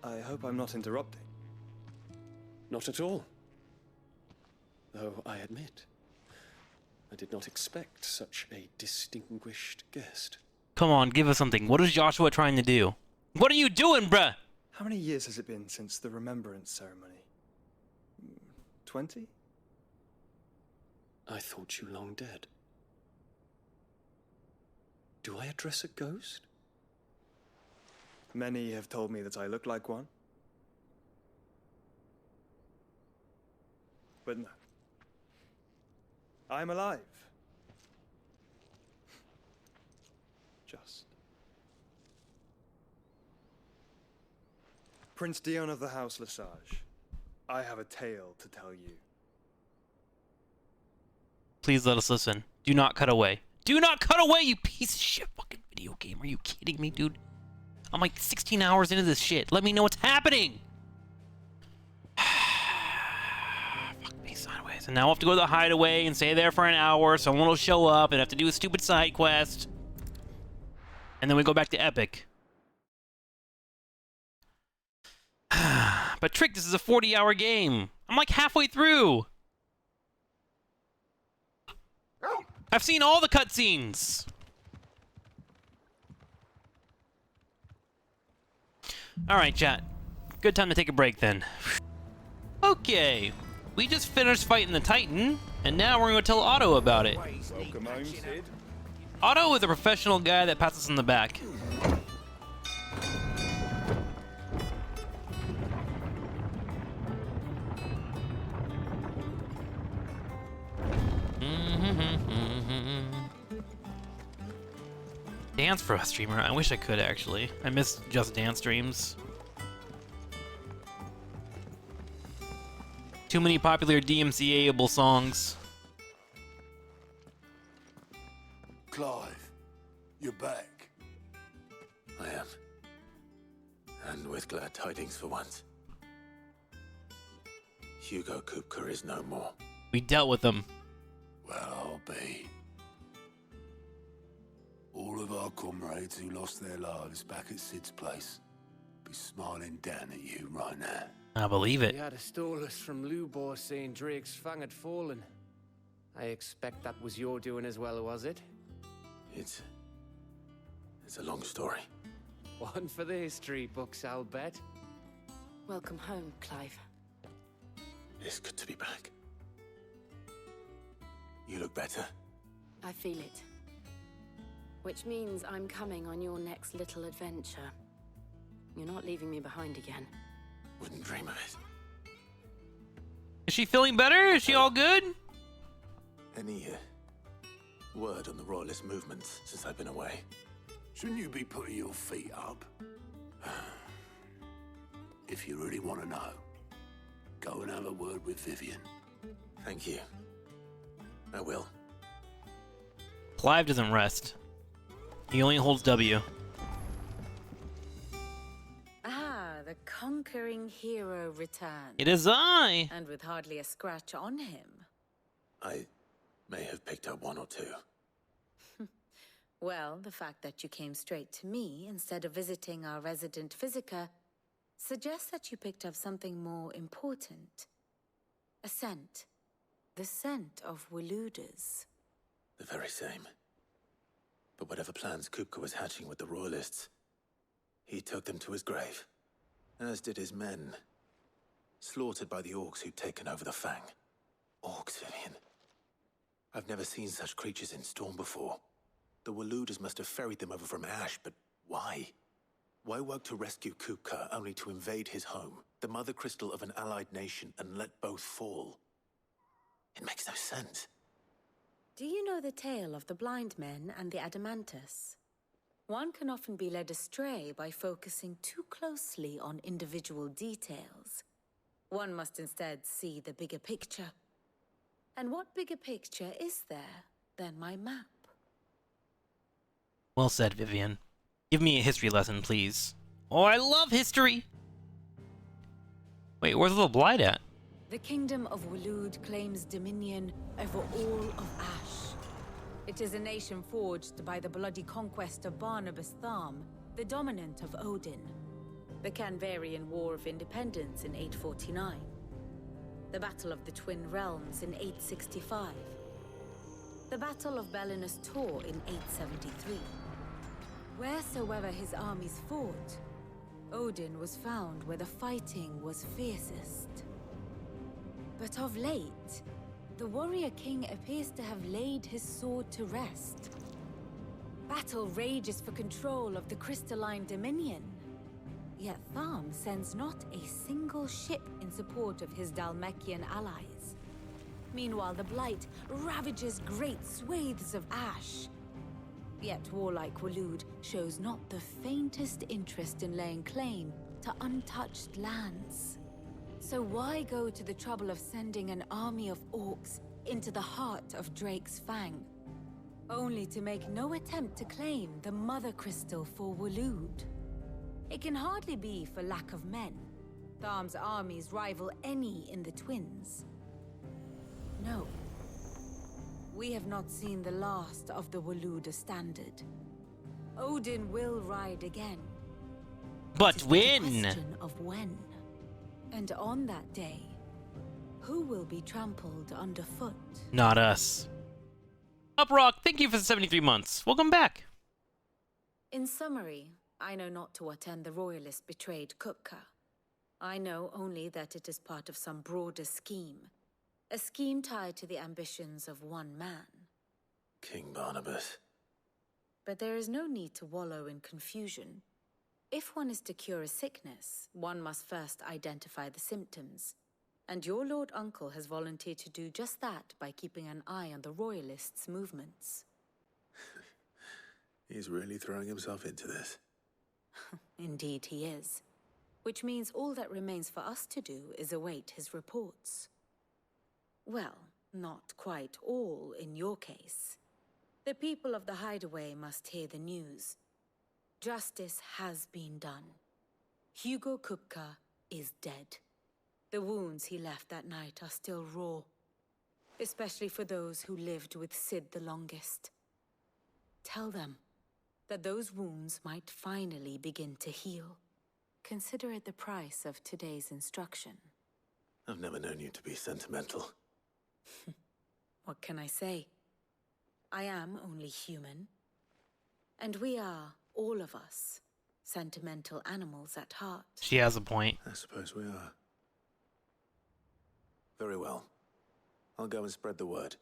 I hope I'm not interrupting.
Not at all. Though I admit, I did not expect such a distinguished guest.
Come on, give us something. What is Joshua trying to do? What are you doing, bruh?
How many years has it been since the Remembrance Ceremony? 20?
I thought you long dead. Do I address a ghost?
Many have told me that I look like one. But no. I'm alive. Just. Prince Dion of the House Lesage, I have a tale to tell you.
Please let us listen. Do not cut away. Do not cut away, you piece of shit fucking video game. Are you kidding me, dude? I'm like 16 hours into this shit. Let me know what's happening. Fuck me sideways. And now I'll have to go to the hideaway and stay there for an hour. Someone will show up and have to do a stupid side quest. And then we go back to Epic. But Trick, this is a 40-hour game. I'm like halfway through. I've seen all the cutscenes. Alright, chat. Good time to take a break then. Okay. We just finished fighting the Titan, and now we're going to tell Otto about it.
Welcome home, Sid.
Otto is a professional guy that pats us on the back. Dance for a streamer. I wish I could actually. I miss Just Dance streams. Too many popular DMCA-able songs.
Clive, you're back.
I am. And with glad tidings for once. Hugo Kupka is no more.
We dealt with them.
Well, I'll be. All of our comrades who lost their lives back at Sid's place be smiling down at you right now.
I believe it.
You had a stole us from Lubor saying Drake's fang had fallen. I expect that was your doing as well, was it?
It's a long story.
One for the history books, I'll bet.
Welcome home, Clive.
It's good to be back. You look better.
I feel it. Which means I'm coming on your next little adventure. You're not leaving me behind again.
Wouldn't dream of it.
Is she feeling better? Is she all good?
Any word on the Royalist movement since I've been away?
Shouldn't you be putting your feet up? If you really want to know, go and have a word with Vivian.
Thank you. I will.
Clive doesn't rest. He only holds W.
Ah, the conquering hero returns.
It is I!
And with hardly a scratch on him.
I may have picked up one or two.
Well, the fact that you came straight to me instead of visiting our resident Physica suggests that you picked up something more important. A scent. The scent of Waludas.
The very same. But whatever plans Kupka was hatching with the Royalists, he took them to his grave. As did his men. Slaughtered by the orcs who'd taken over the Fang. Orcs, Vivian. I've never seen such creatures in Storm before. The Waludas must have ferried them over from Ash, but why? Why work to rescue Kupka only to invade his home, the mother crystal of an allied nation, and let both fall? It makes no sense.
Do you know the tale of the blind men and the Adamantus? One can often be led astray by focusing too closely on individual details. One must instead see the bigger picture. And what bigger picture is there than my map?
Well said, Vivian. Give me a history lesson, please. Oh, I love history! Wait, where's the little blight at?
The kingdom of Walud claims dominion over all of Ash. It is a nation forged by the bloody conquest of Barnabas Tharm, the dominant of Odin. The Canvarian War of Independence in 849. The Battle of the Twin Realms in 865. The Battle of Belinus Tor in 873. Wheresoever his armies fought, Odin was found where the fighting was fiercest. But of late, the warrior king appears to have laid his sword to rest. Battle rages for control of the crystalline dominion. Yet Tharm sends not a single ship in support of his Dhalmekian allies. Meanwhile, the Blight ravages great swathes of ash. Yet warlike Waloed shows not the faintest interest in laying claim to untouched lands. So why go to the trouble of sending an army of orcs into the heart of Drake's Fang, only to make no attempt to claim the Mother Crystal for Waloed? It can hardly be for lack of men. Tharm's armies rival any in the Twins. No. We have not seen the last of the Waloed Standard. Odin will ride again.
But
It is
when?
a question of when. And on that day, who will be trampled underfoot?
Not us. Uprock, thank you for the 73 months. Welcome back.
In summary, I know not to what end the royalist betrayed Kupka. I know only that it is part of some broader scheme. A scheme tied to the ambitions of one man.
King Barnabas.
But there is no need to wallow in confusion. If one is to cure a sickness, one must first identify the symptoms. And your Lord Uncle has volunteered to do just that by keeping an eye on the royalists' movements.
He's really throwing himself into this.
Indeed he is. Which means all that remains for us to do is await his reports. Well, not quite all in your case. The people of the Hideaway must hear the news. Justice has been done. Hugo Kupka is dead. The wounds he left that night are still raw, especially for those who lived with Sid the longest. Tell them that those wounds might finally begin to heal. Consider it the price of today's instruction.
I've never known you to be sentimental.
What can I say? I am only human. And we are, all of us, sentimental animals at heart.
She has a point.
I suppose we are. Very well. I'll go and spread the word.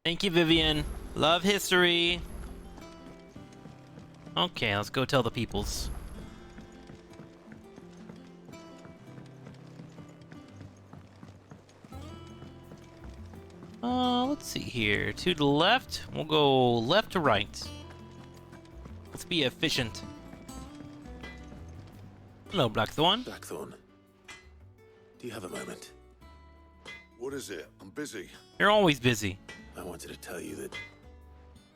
Thank you, Vivian. Love history. Okay, let's go tell the peoples. Let's see here. To the left. We'll go left to right. Let's be efficient. Hello, Blackthorn.
Blackthorn. Do you have a moment?
What is it? I'm busy.
You're always busy.
I wanted to tell you that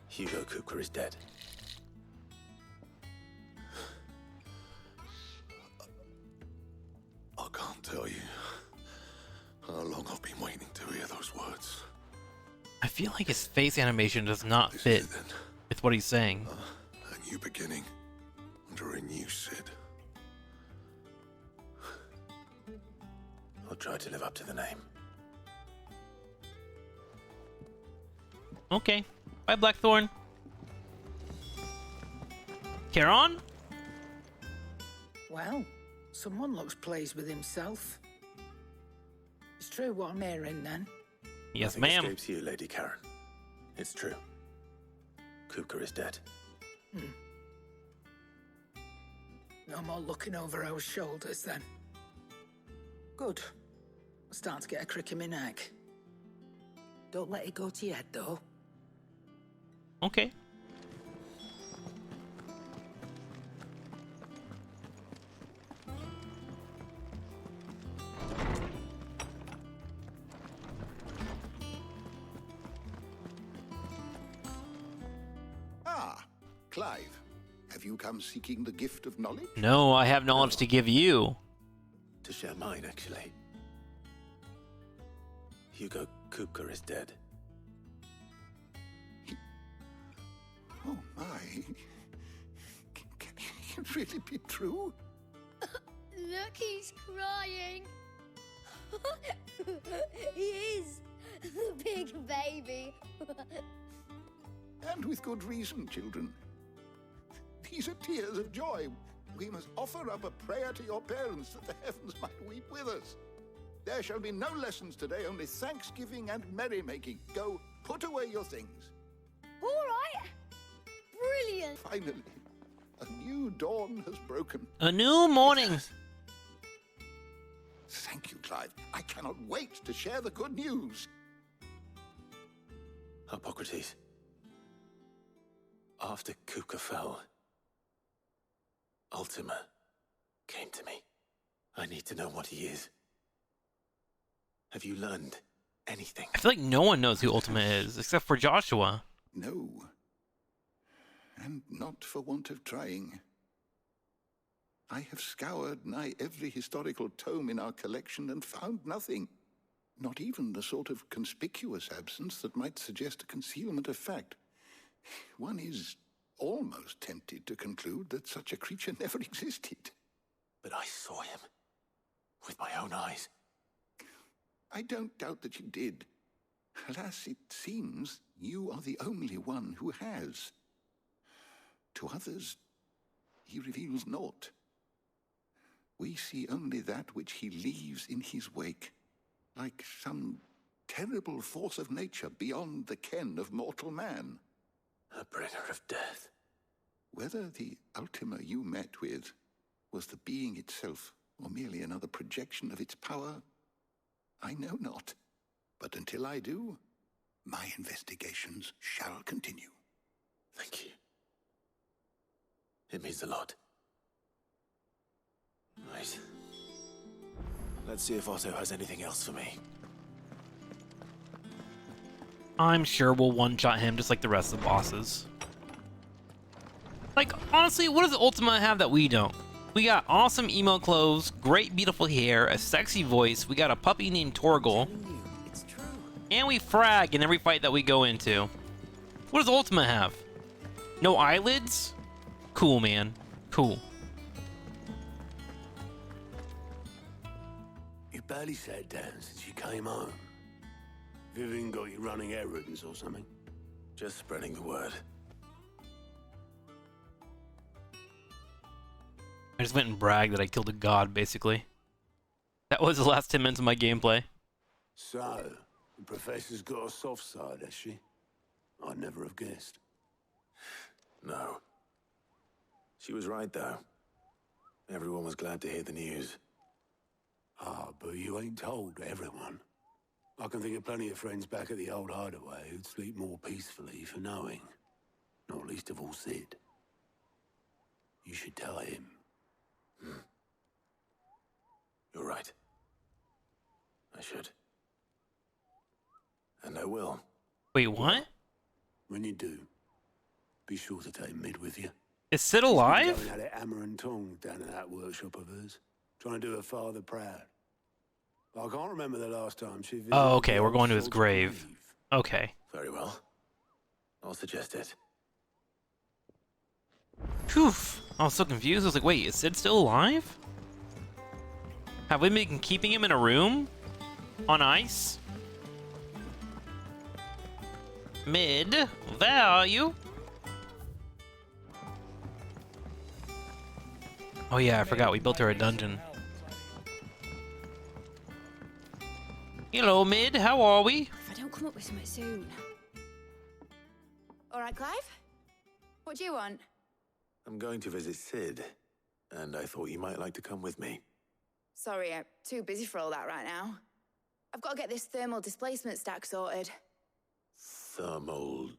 Hugo Kupka is dead.
I can't tell you how long I've been waiting to hear those words.
I feel like his face animation does not fit with what he's saying.
A new beginning under a new Sid.
I'll try to live up to the name.
Okay. Bye, Blackthorn. Charon?
Well, someone looks pleased with himself. It's true what I'm hearing, then.
Yes,
Nothing
ma'am.
escapes you, Lady Karen. It's true. Kupka is dead.
No more looking over our shoulders, then. Good. I'm starting to get a crick in my neck. Don't let it go to your head, though.
Okay.
Ah, Clive. Have you come seeking the gift of knowledge?
No, I have knowledge to give you.
To share mine, actually. Hugo Kupka is dead.
Oh my. Can it really be true?
Look, he's crying. He is. The big baby.
And with good reason, children. These are tears of joy. We must offer up a prayer to your parents that the heavens might weep with us. There shall be no lessons today, only thanksgiving and merrymaking. Go, put away your things.
All right. Brilliant.
Finally, a new dawn has broken.
A new morning.
Thank you, Clive. I cannot wait to share the good news.
Hippocrates. After Kuka fell, Ultima came to me. I need to know what he is. Have you learned anything?
I feel like no one knows who Ultima is, except for Joshua.
No. And not for want of trying. I have scoured nigh every historical tome in our collection and found nothing. Not even the sort of conspicuous absence that might suggest a concealment of fact. One is almost tempted to conclude that such a creature never existed.
But I saw him with my own eyes.
I don't doubt that you did. Alas, it seems you are the only one who has. To others, he reveals naught. We see only that which he leaves in his wake, like some terrible force of nature beyond the ken of mortal man.
A bringer of death.
Whether the Ultima you met with was the being itself, or merely another projection of its power, I know not. But until I do, my investigations shall continue.
Thank you. It means a lot. Right. Let's see if Otto has anything else for me.
I'm sure we'll one-shot him just like the rest of the bosses. Like, honestly, what does Ultima have that we don't? We got awesome emo clothes, great beautiful hair, a sexy voice, we got a puppy named Torgal, and we frag in every fight that we go into. What does Ultima have? No eyelids? Cool, man. Cool.
You barely sat down since you came home. Vivian got you running errands or something?
Just spreading the word.
I just went and bragged that I killed a god, basically. That was the last 10 minutes of my gameplay.
So, the professor's got a soft side, has she? I'd never have guessed.
No. She was right, though. Everyone was glad to hear the news.
Ah, but you ain't told everyone. I can think of plenty of friends back at the old hideaway who'd sleep more peacefully for knowing. Not least of all Sid. You should tell him.
You're right. I should. And I will.
Wait, what?
When you do, be sure to take Mid with you.
Is Sid alive?
She's been going at it hammer and tongs down in that workshop of hers, trying to do her father proud. I can't remember the last time she visited.
Oh, okay, we're going to his grave. Okay.
Very well. I'll suggest it.
Phew. I was so confused. I was like, wait, is Sid still alive? Have we been keeping him in a room? On ice? Mid, where are you? Oh yeah, I forgot we built her a dungeon. Hello, Mid, how are we?
If I don't come up with something soon. All right, Clive? What do you want?
I'm going to visit Sid, and I thought you might like to come with me.
Sorry, I'm too busy for all that right now. I've got to get this thermal displacement stack sorted.
Thermal...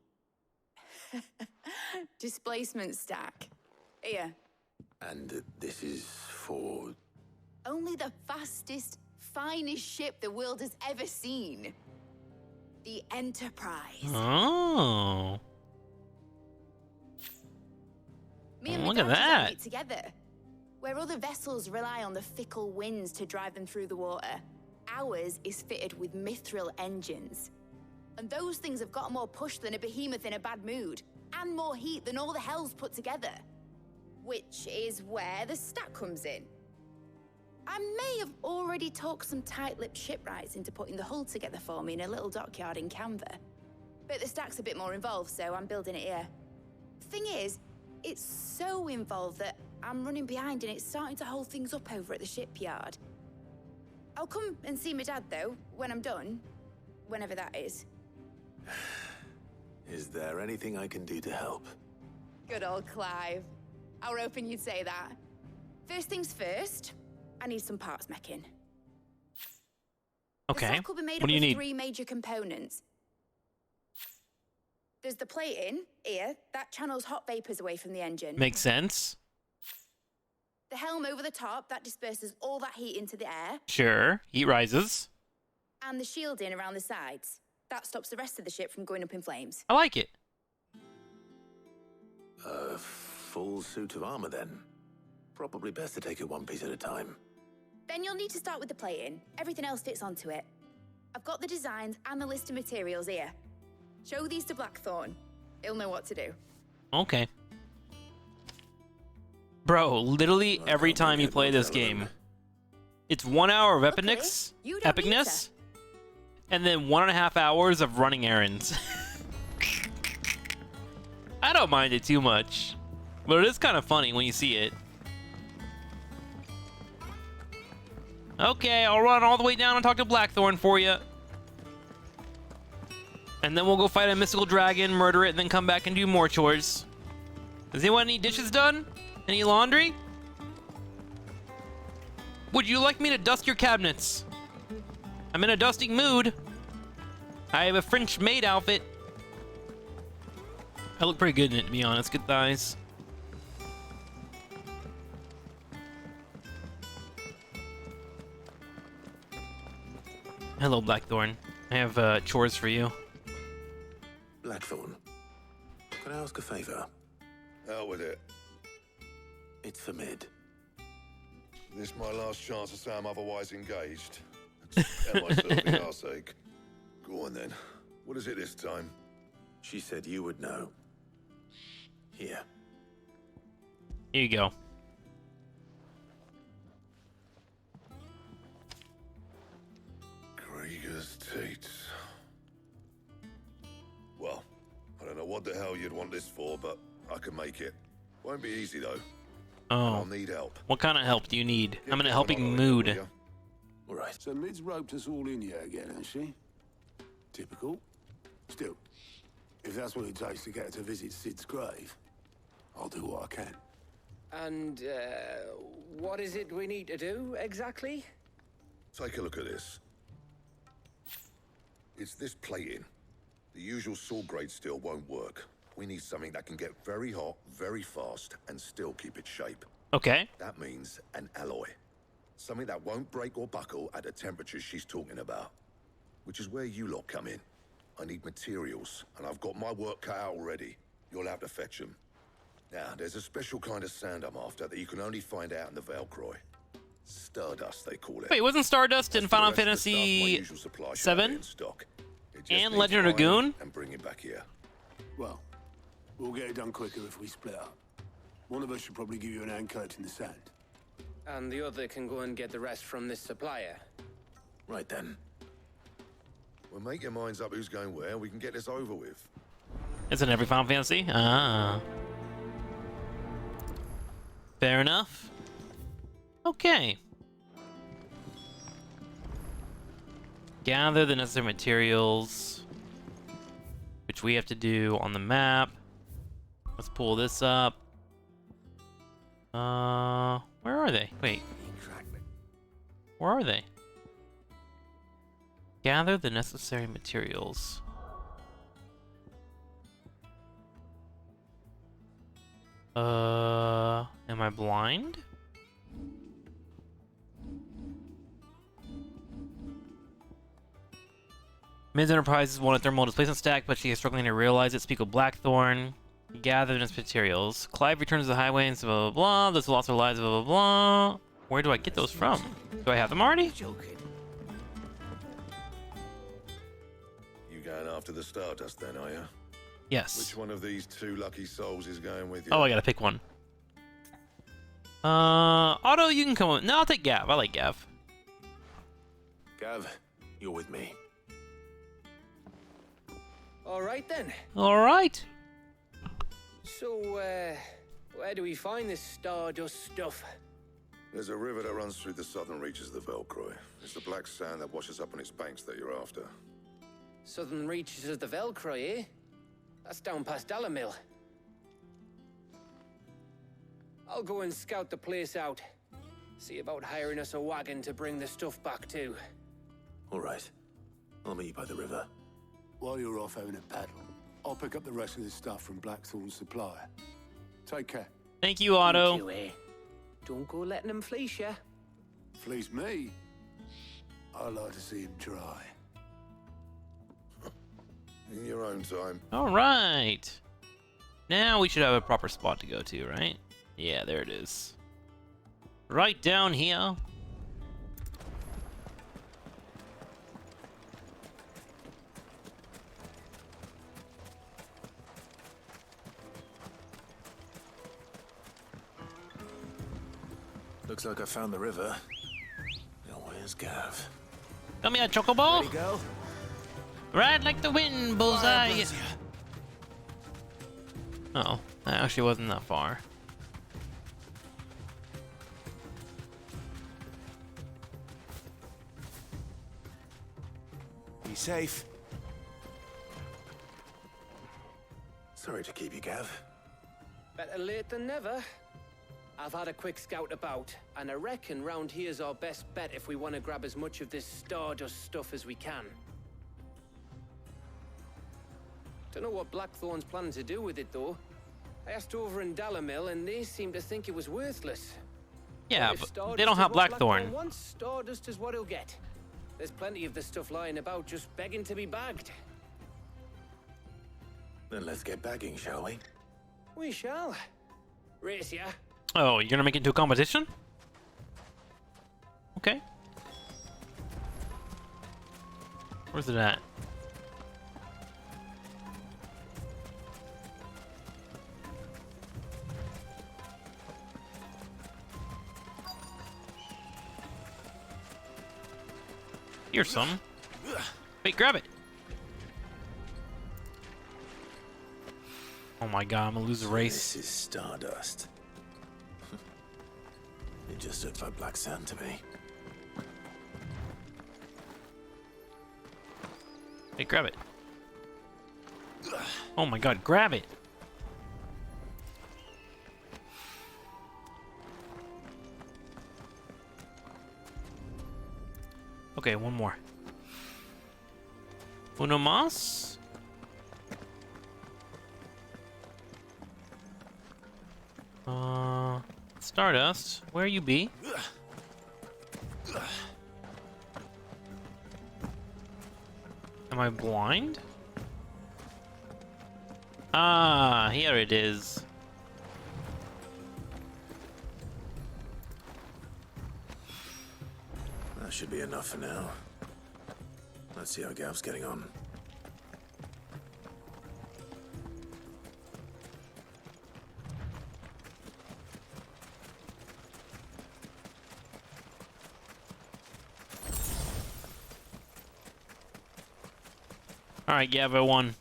Displacement stack. Here.
And this is for...
Only the fastest, finest ship the world has ever seen. The Enterprise.
Oh.
Me and
Look
my
at
dad
that.
designed it together. Where other vessels rely on the fickle winds to drive them through the water, ours is fitted with mithril engines. And those things have got more push than a behemoth in a bad mood, and more heat than all the hells put together. Which is where the stack comes in. I may have already talked some tight-lipped shipwrights into putting the hull together for me in a little dockyard in Canva. But the stack's a bit more involved, so I'm building it here. Thing is, it's so involved that I'm running behind and it's starting to hold things up over at the shipyard. I'll come and see my dad, though, when I'm done. Whenever that is.
Is there anything I can do to help?
Good old Clive. I were hoping you'd say that. First things first, I need some parts mecking.
Okay.
The set could be made
What
up
do you
of
need?
3 major components. There's the plating, here, that channels hot vapors away from the engine.
Makes sense.
The helm over the top, that disperses all that heat into the air.
Sure. Heat rises.
And the shielding around the sides. That stops the rest of the ship from going up in flames.
I like it.
A full suit of armor, then. Probably best to take it one piece at a time.
Then you'll need to start with the plating. Everything else fits onto it. I've got the designs and the list of materials here. Show these to Blackthorn. He'll know what to do.
Okay. Bro, literally every time you play this game, it's 1 hour of epicness, and then 1.5 hours of running errands. I don't mind it too much, but it is kind of funny when you see it. Okay, I'll run all the way down and talk to Blackthorn for you. And then we'll go fight a mystical dragon, murder it, and then come back and do more chores. Does anyone need dishes done? Any laundry? Would you like me to dust your cabinets? I'm in a dusting mood. I have a French maid outfit. I look pretty good in it, to be honest. Good thighs. Hello, Blackthorn. I have chores for you.
Blackthorn, can I ask a favor?
Out with it.
It's for Mid.
This my last chance to say I'm otherwise engaged. Am I serving our sake? Go on then. What is it this time?
She said you would know. Here.
Here you go.
Krieger's Tates. Well, I don't know what the hell you'd want this for, but I can make it. Won't be easy though.
Oh.
I'll need help.
What kind of help do you need? I'm in a helping mood.
All right.
So Mid's roped us all in here again, has she? Typical. Still, if that's what it takes to get her to visit Sid's grave, I'll do what I can.
And, what is it we need to do, exactly?
Take a look at this. It's this plating. The usual sword grade steel won't work. We need something that can get very hot, very fast, and still keep its shape.
Okay.
That means an alloy. Something that won't break or buckle at the temperatures she's talking about. Which is where you lot come in. I need materials, and I've got my work cut out already. You'll have to fetch them. Now, there's a special kind of sand I'm after that you can only find out in the Valcroy. Stardust, they call it.
Wait, wasn't Stardust in Final Fantasy VII? And Legend of Dragoon?
And bring it back here.
Well, we'll get it done quicker if we split up. One of us should probably give you an hand collecting the sand.
And the other can go and get the rest from this supplier.
Right then.
Well, make your minds up who's going where, and we can get this over with.
Isn't every Final Fantasy? Ah. Fair enough. Okay. Gather the necessary materials, which we have to do on the map. Let's pull this up. Where are they? Wait. Where are they? Gather the necessary materials. Am I blind? Mid's Enterprises wanted thermal displacement stack, but she is struggling to realize it. Speak of Blackthorn. Gather its materials. Clive returns to the highway and blah blah blah. This will also lies blah blah blah. Where do I get those from? Do I have them already?
You going after the Stardust then, are you?
Yes.
Which one of these two lucky souls is going with you?
Oh, I gotta pick one. Otto, you can come with. No, I'll take Gav. I like Gav.
Gav, you're with me.
All right then.
All right.
So, where do we find this Stardust stuff?
There's a river that runs through the southern reaches of the Velcroy. It's the black sand that washes up on its banks that you're after.
Southern reaches of the Velcroy, eh? That's down past Dalamil. I'll go and scout the place out. See about hiring us a wagon to bring the stuff back to.
All right. I'll meet you by the river.
While you're off having a paddle, I'll pick up the rest of the stuff from Blackthorn's supplier. Take care.
Thank you, Otto.
You, eh? Don't go letting him fleece ya.
Fleece me? I like to see him try.
In your own time.
All right. Now we should have a proper spot to go to, right? Yeah, there it is. Right down here.
Looks like I found the river. Now where's Gav?
Come here, Chocobo.
Ready, go?
Ride like the wind, bullseye. Oh, that actually wasn't that far.
Be safe. Sorry to keep you, Gav.
Better late than never. I've had a quick scout about, and I reckon round here's our best bet if we want to grab as much of this Stardust stuff as we can. Don't know what Blackthorn's planning to do with it, though. I asked over in Dalamil, and they seem to think it was worthless.
Yeah,
If
but
Stardust
they don't
is
have
what
Blackthorn.
Wants, Stardust is what he'll get. There's plenty of this stuff lying about, just begging to be bagged.
Then let's get bagging, shall we?
We shall. Race ya.
Oh, you're gonna make it into a competition? Okay. Where's it at? Here's some. Wait, grab it. Oh my god, I'm gonna lose a race.
This is Stardust. It just looks like black sand to me.
Hey, grab it. Oh my god, grab it. Okay, one more. Uno más. Stardust, where you be? Am I blind? Ah, here it is.
That should be enough for now. Let's see how Gav's getting on.
Alright, Gav, I won.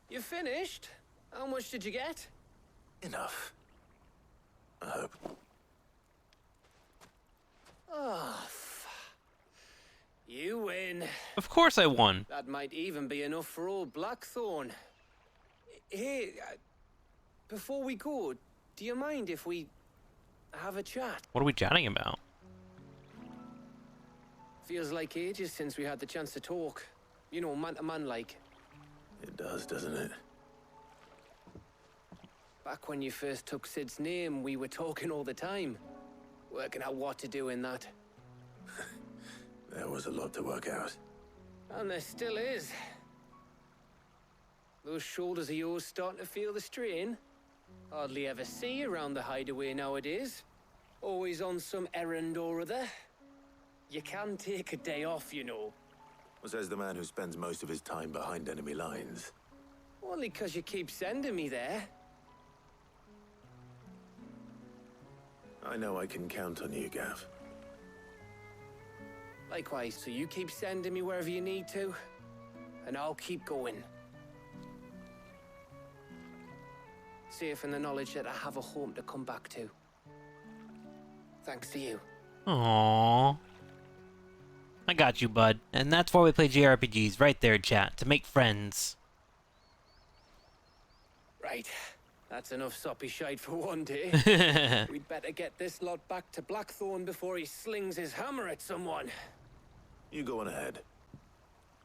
You finished? How much did you get?
Enough. I hope.
Oh, you win.
Of course I won.
That might even be enough for old Blackthorn. Hey, before we go, do you mind if we have a chat?
What are we chatting about?
Feels like ages since we had the chance to talk. You know, man to man like.
It does, doesn't it?
Back when you first took Sid's name, we were talking all the time. Working out what to do in that.
There was a lot to work out.
And there still is. Those shoulders of yours starting to feel the strain. Hardly ever see you around the hideaway nowadays. Always on some errand or other. You can take a day off, you know.
Says the man who spends most of his time behind enemy lines.
Only 'cause you keep sending me there.
I know I can count on you, Gav.
Likewise, so you keep sending me wherever you need to, and I'll keep going. safe in the knowledge that I have a home to come back to. Thanks to you.
Aww. I got you, bud. And that's why we play JRPGs, right there, chat, to make friends.
Right. That's enough soppy shite for one day. We'd better get this lot back to Blackthorn before he slings his hammer at someone.
You go on ahead.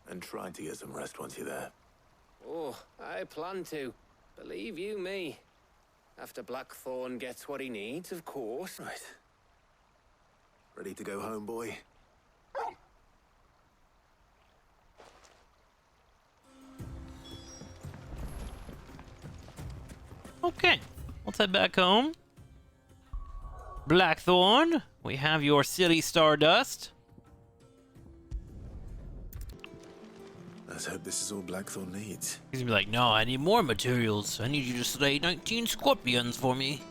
And try to get some rest once you're there.
Oh, I plan to. Believe you me. After Blackthorn gets what he needs, of course.
Right. Ready to go home, boy?
Okay, let's head back home. Blackthorn, we have your city Stardust.
Let's hope this is all Blackthorn needs.
He's gonna be like, no, I need more materials. I need you to slay 19 scorpions for me.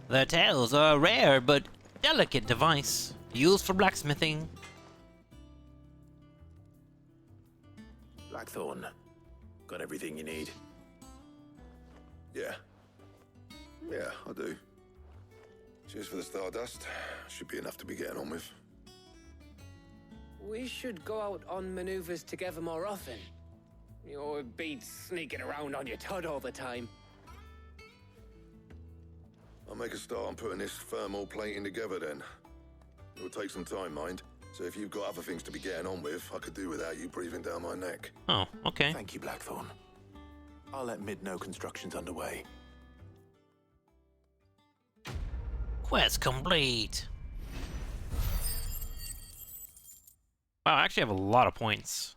Their tails are a rare but delicate device used for blacksmithing.
Blackthorn, got everything you need?
Yeah. Yeah, I do. Cheers for the Stardust. Should be enough to be getting on with.
We should go out on maneuvers together more often. You're beat sneaking around on your tud all the time.
I'll make a start on putting this thermal plating together then. It'll take some time, mind. So if you've got other things to be getting on with, I could do without you breathing down my neck.
Oh, okay.
Thank you, Blackthorn. I'll let Mid know construction's underway.
Quest complete. Wow, I actually have a lot of points.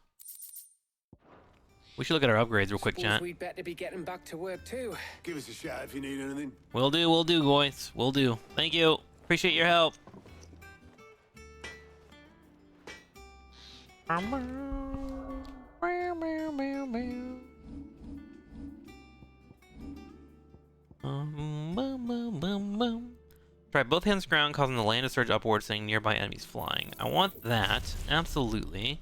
We should look at our upgrades real quick, chat.
We'd better be getting back to work too.
Give us a shout if you need anything.
Will do, boys. Will do. Thank you. Appreciate your help. Try both hands ground, causing the land to surge upwards, sending nearby enemies flying. I want that. Absolutely.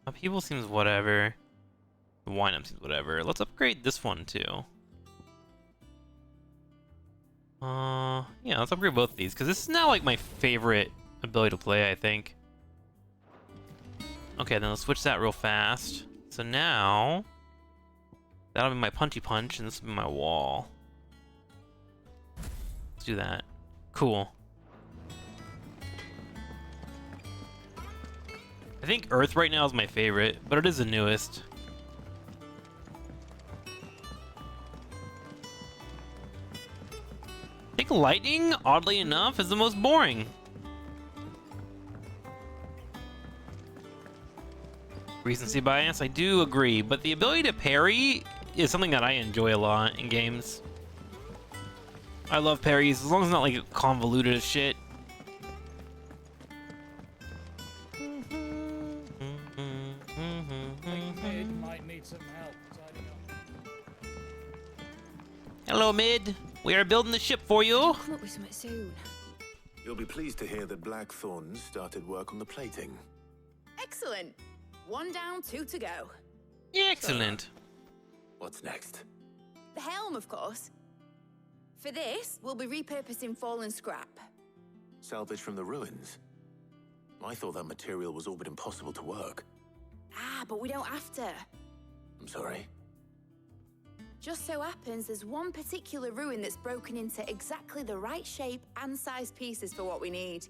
Upheaval seems whatever. The wind-up seems whatever. Let's upgrade this one too. Yeah, let's upgrade both of these, because this is now like my favorite ability to play, I think. Okay, then let's switch that real fast. So now, that'll be my punchy punch, and this will be my wall. Let's do that. Cool. I think Earth right now is my favorite, but it is the newest. I think lightning, oddly enough, is the most boring. Recency bias, I do agree, but the ability to parry is something that I enjoy a lot in games. I love parries, as long as it's not like convoluted as shit.
Might need some help tidying up.
Hello, Mid. We are building the ship for you.
Come up with something soon.
You'll be pleased to hear that Blackthorn started work on the plating.
Excellent. 1 down, 2 to go.
Excellent.
What's next?
The helm, of course. For this, we'll be repurposing fallen scrap.
Salvage from the ruins? I thought that material was all but impossible to work.
Ah, but we don't have to.
I'm sorry.
Just so happens there's one particular ruin that's broken into exactly the right shape and size pieces for what we need.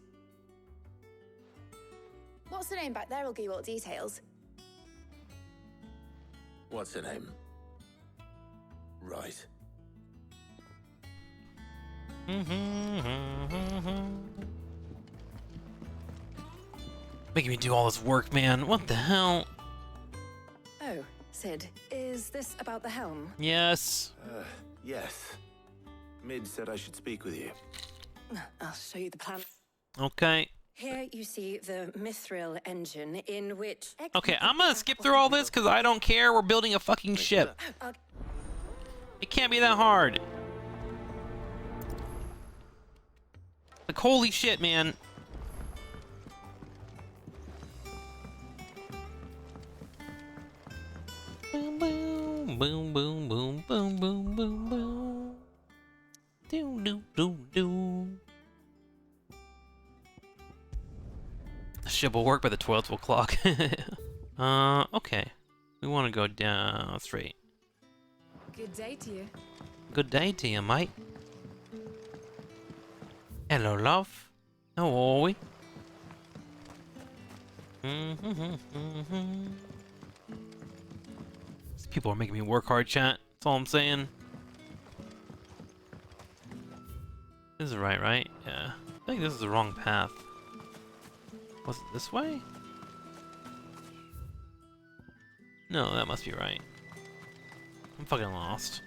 What's the name back there? I'll give you all the details.
What's her name? Right.
Making me do all this work, man. What the hell?
Oh, Sid, is this about the helm?
Yes.
Yes. Mid said I should speak with you.
I'll show you the plan.
Okay.
Here you see the Mithril engine in which...
Okay, I'm gonna skip through all this because I don't care. We're building a fucking ship. It can't be that hard. Like, holy shit, man. Boom, boom, boom, boom. Do, do, do, do. The ship will work, but the toilets will clog. Okay. We want to go down straight.
Good day to you.
Good day to you, mate. Hello, love. How are we? These people are making me work hard, chat. That's all I'm saying. This is right? Yeah. I think this is the wrong path. Was it this way? No, that must be right. I'm fucking lost.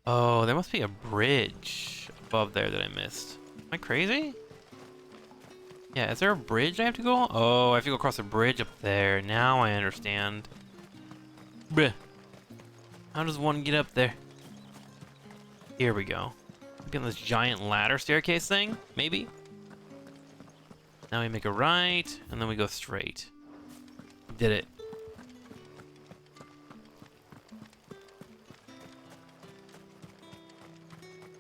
Oh, there must be a bridge above there that I missed. Am I crazy? Yeah, is there a bridge I have to go on? Oh, I have to go across a bridge up there. Now I understand. Bruh. How does one get up there? Here we go. Get on this giant ladder staircase thing? Maybe? Now we make a right, and then we go straight. Did it.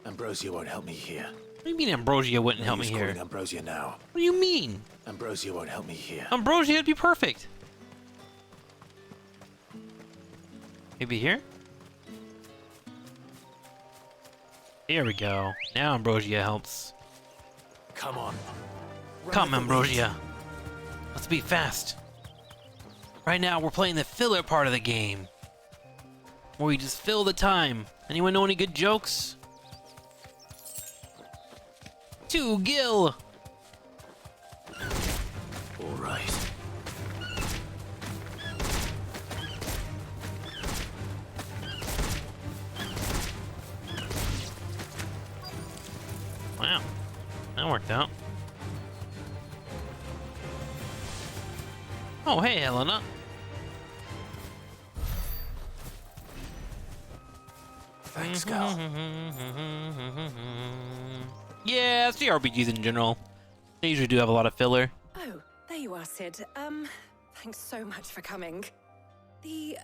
Ambrosia won't help me here.
What do you mean Ambrosia wouldn't help me here?
Ambrosia now.
What do you mean?
Ambrosia won't help me here.
Ambrosia would be perfect. Maybe here? Here we go. Now Ambrosia helps.
Come on.
Come, Ambrosia. Let's be fast. Right now, we're playing the filler part of the game. Where we just fill the time. Anyone know any good jokes? To Gil!
Alright.
Wow. That worked out. Oh, hey, Helena.
Thanks, Cal.
Yeah, it's JRPGs in general. They usually do have a lot of filler.
Oh, there you are, Sid. Thanks so much for coming. The,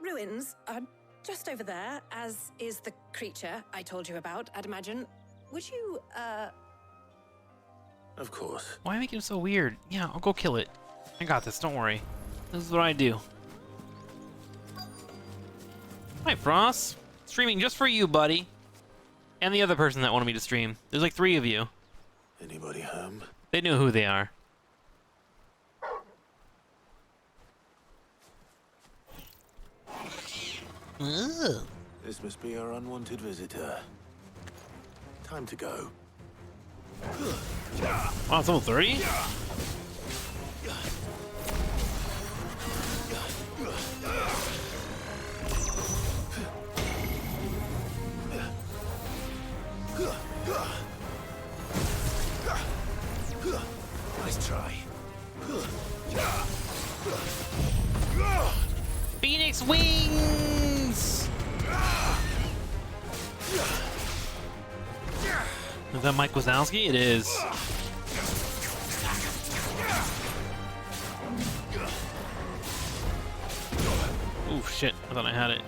ruins are just over there, as is the creature I told you about, I'd imagine. Would you,
Of course.
Why make him so weird? Yeah, I'll go kill it. I got this, don't worry. This is what I do. Hi, Frost. Streaming just for you, buddy. And the other person that wanted me to stream. There's like 3 of you.
Anybody home?
They know who they are. Ugh.
This must be our unwanted visitor. Time to go.
Wow, it's level 3?
Nice try.
Phoenix wings! Is that Mike Wazowski? It is. Oh shit, I thought I had it.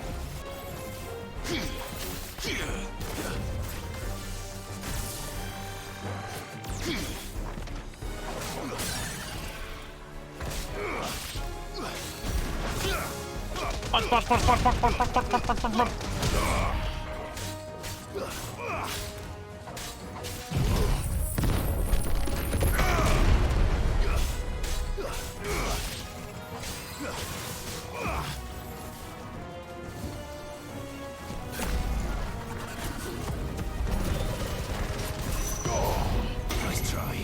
Punch, punch, punch, punch, punch, punch, punch, punch, punch, punch, punch.
Nice try.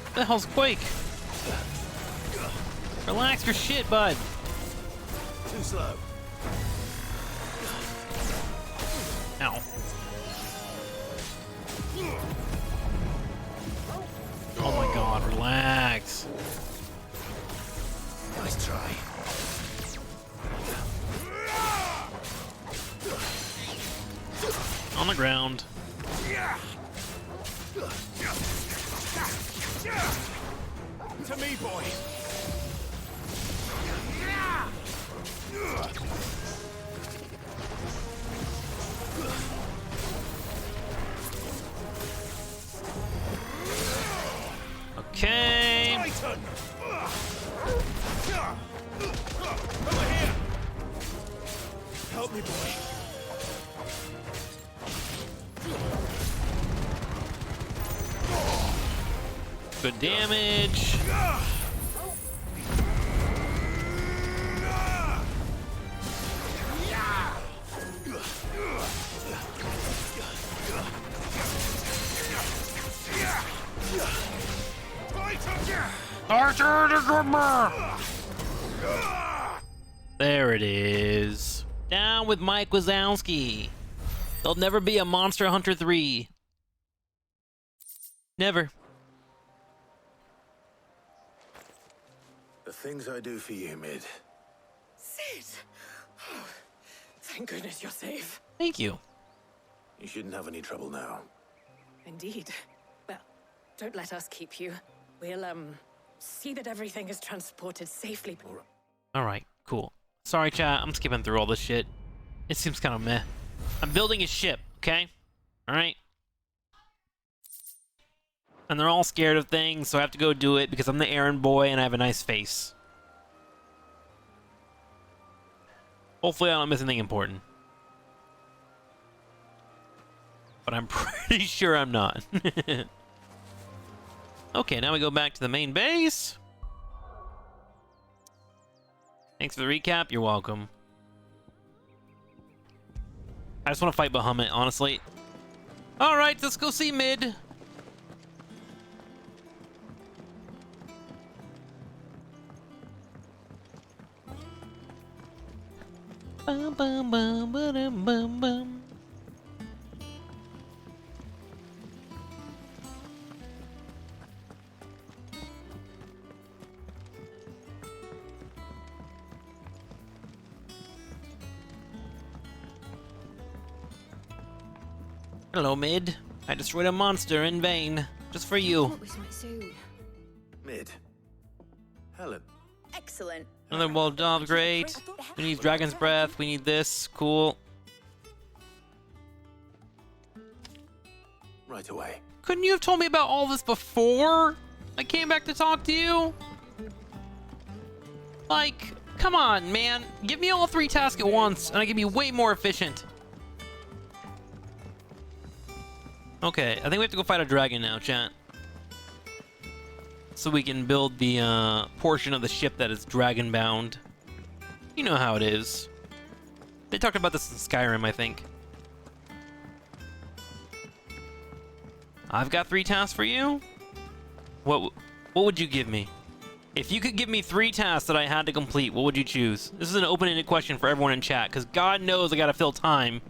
What the hell's Quake? Relax your shit, bud.
Too slow.
Ow. Oh my god, relax.
Nice try.
On the ground.
To me, boy.
Okay.
Titan. Over here. Help me, boy.
Good damage. There it is. Down with Mike Wazowski. There'll never be a Monster Hunter 3. Never.
The things I do for you, Mid.
Sid! Oh, thank goodness you're safe.
Thank you.
You shouldn't have any trouble now.
Indeed. Well, don't let us keep you. We'll, see that everything is transported safely.
Alright, cool. Sorry, chat. I'm skipping through all this shit. It seems kind of meh. I'm building a ship, okay? Alright? And they're all scared of things, so I have to go do it because I'm the errand boy and I have a nice face. Hopefully I don't miss anything important. But I'm pretty sure I'm not. Okay, now we go back to the main base. Thanks for the recap. You're welcome. I just want to fight Bahamut, honestly. Alright, let's go see Mid. Bum, bum, bum, ba-dum, bum, bum. Hello, Mid. I destroyed a monster in vain. Just for you.
Mid. Helen.
Excellent.
Another well done, great. We need Dragon's Breath. We need this. Cool.
Right away.
Couldn't you have told me about all this before I came back to talk to you? Like, come on, man. Give me all 3 tasks at once, and I can be way more efficient. Okay, I think we have to go fight a dragon now, chat. So we can build the portion of the ship that is dragon-bound. You know how it is. They talked about this in Skyrim, I think. I've got 3 tasks for you? What would you give me? If you could give me 3 tasks that I had to complete, what would you choose? This is an open-ended question for everyone in chat, because God knows I gotta fill time.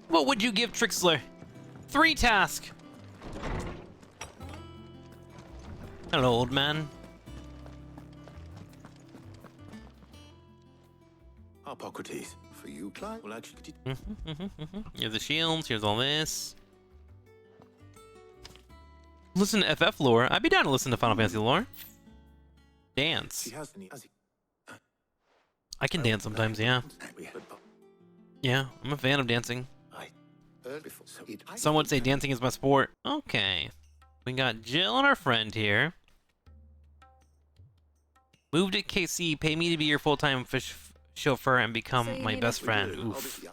What would you give Trikslyr? 3 tasks. Hello, old man.
Hippocrates.
For you, Clive?
Well, actually,
Here's the shields. Here's all this. Listen to FF lore. I'd be down to listen to Final Fantasy lore. Dance. I can dance sometimes, yeah. Yeah, I'm a fan of dancing. Some would say dancing is my sport. Okay. We got Jill and our friend here. Move to KC, pay me to be your full-time chauffeur and become my best friend. Oof.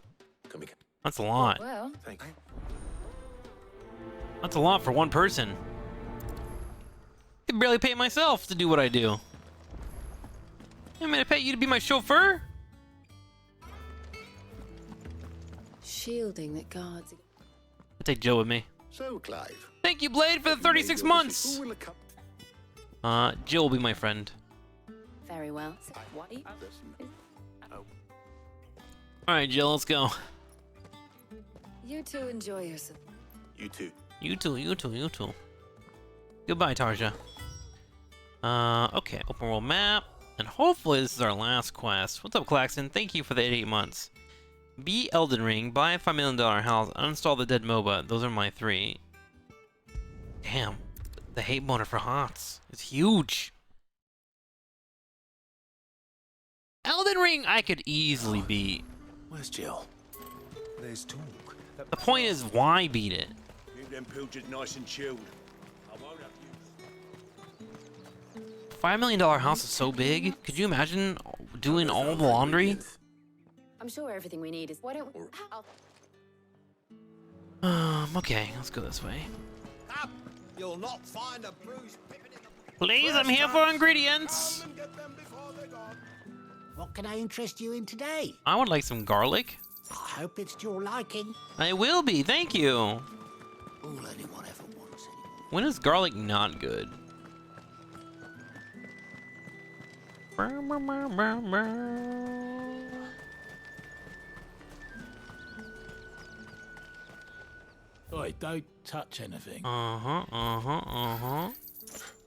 That's a lot.
Well,
That's a lot for one person. I can barely pay myself to do what I do. I'm gonna pay you to be my chauffeur?
shielding that guards.
I'll take Jill with me.
So, Clive.
Thank you, Blade, for the 36 months! Jill will be my friend.
Very well. So, what?
Alright, Jill, let's go.
You two enjoy yourself.
You too.
You too, you too, you too. Goodbye, Tarja. Okay, open world map. And hopefully this is our last quest. What's up, Claxton? Thank you for the 88 months. Beat Elden Ring, buy a $5 million house, uninstall the dead MOBA. Those are my 3. Damn, the hate motor for HOTS is huge. Elden Ring I could easily beat.
Where's Jill? There's talk.
The point is, why beat it?
Keep them pilchards nice and chilled. I won't have you.
$5 million house is so big. Could you imagine doing all the laundry?
I'm sure everything we need is. Why don't we?
Okay, let's go this way.
Up! You'll not find a bruised pippin in the...
Please, I'm here for ingredients.
What can I interest you in today?
I would like some garlic.
I hope it's to your liking.
I will be, thank you.
All anyone ever wants anymore.
When is garlic not good?
Oi, don't touch anything.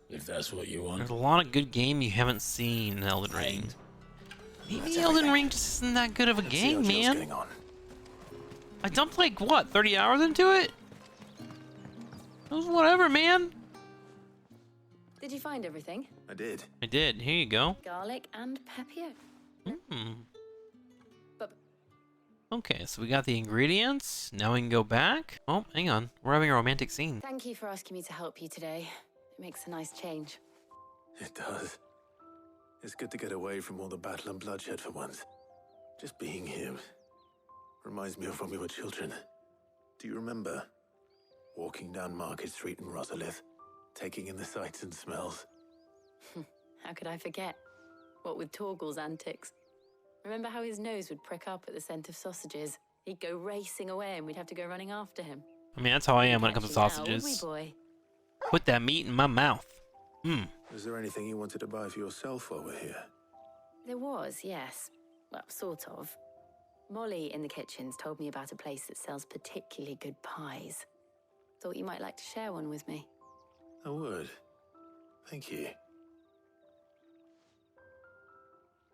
If that's what you want.
There's a lot of good game you haven't seen in Elden Ring. Maybe Elden Ring just isn't that good of a game, man. I dumped like, what, 30 hours into it? It was whatever, man.
Did you find everything?
I did.
I did. Here you go.
Garlic and pepper. But
Okay, so we got the ingredients. Now we can go back. Oh, hang on. We're having a romantic scene.
thank you for asking me to help you today. It makes a nice change.
It does. It's good to get away from all the battle and bloodshed for once. Just being here reminds me of when we were children. Do you remember walking down Market Street in Rosalith, taking in the sights and smells?
How could I forget? What with Torgal's antics. Remember how his nose would prick up at the scent of sausages? He'd go racing away and we'd have to go running after him.
I mean, that's how I am when it comes to sausages.
Now, would we, boy?
Put that meat in my mouth.
Is there anything you wanted to buy for yourself while we're here?
There was, yes. Well, sort of. Molly in the kitchens told me about a place that sells particularly good pies. Thought you might like to share one with me.
I would. Thank you.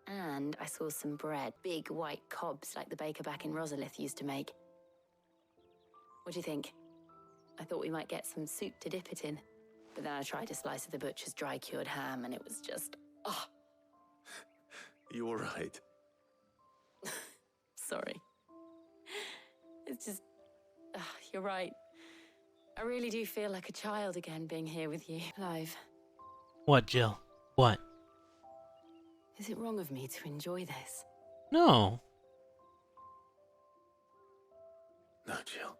And I saw some bread. Big white cobs like the baker back in Rosalith used to make. What do you think? I thought we might get some soup to dip it in. But then I tried a slice of the butcher's dry-cured ham and it was just... oh,
You all right?
sorry. It's just... you're right. I really do feel like a child again being here with you, Clive.
What, Jill? What?
Is it wrong of me to enjoy this?
No.
No, Jill.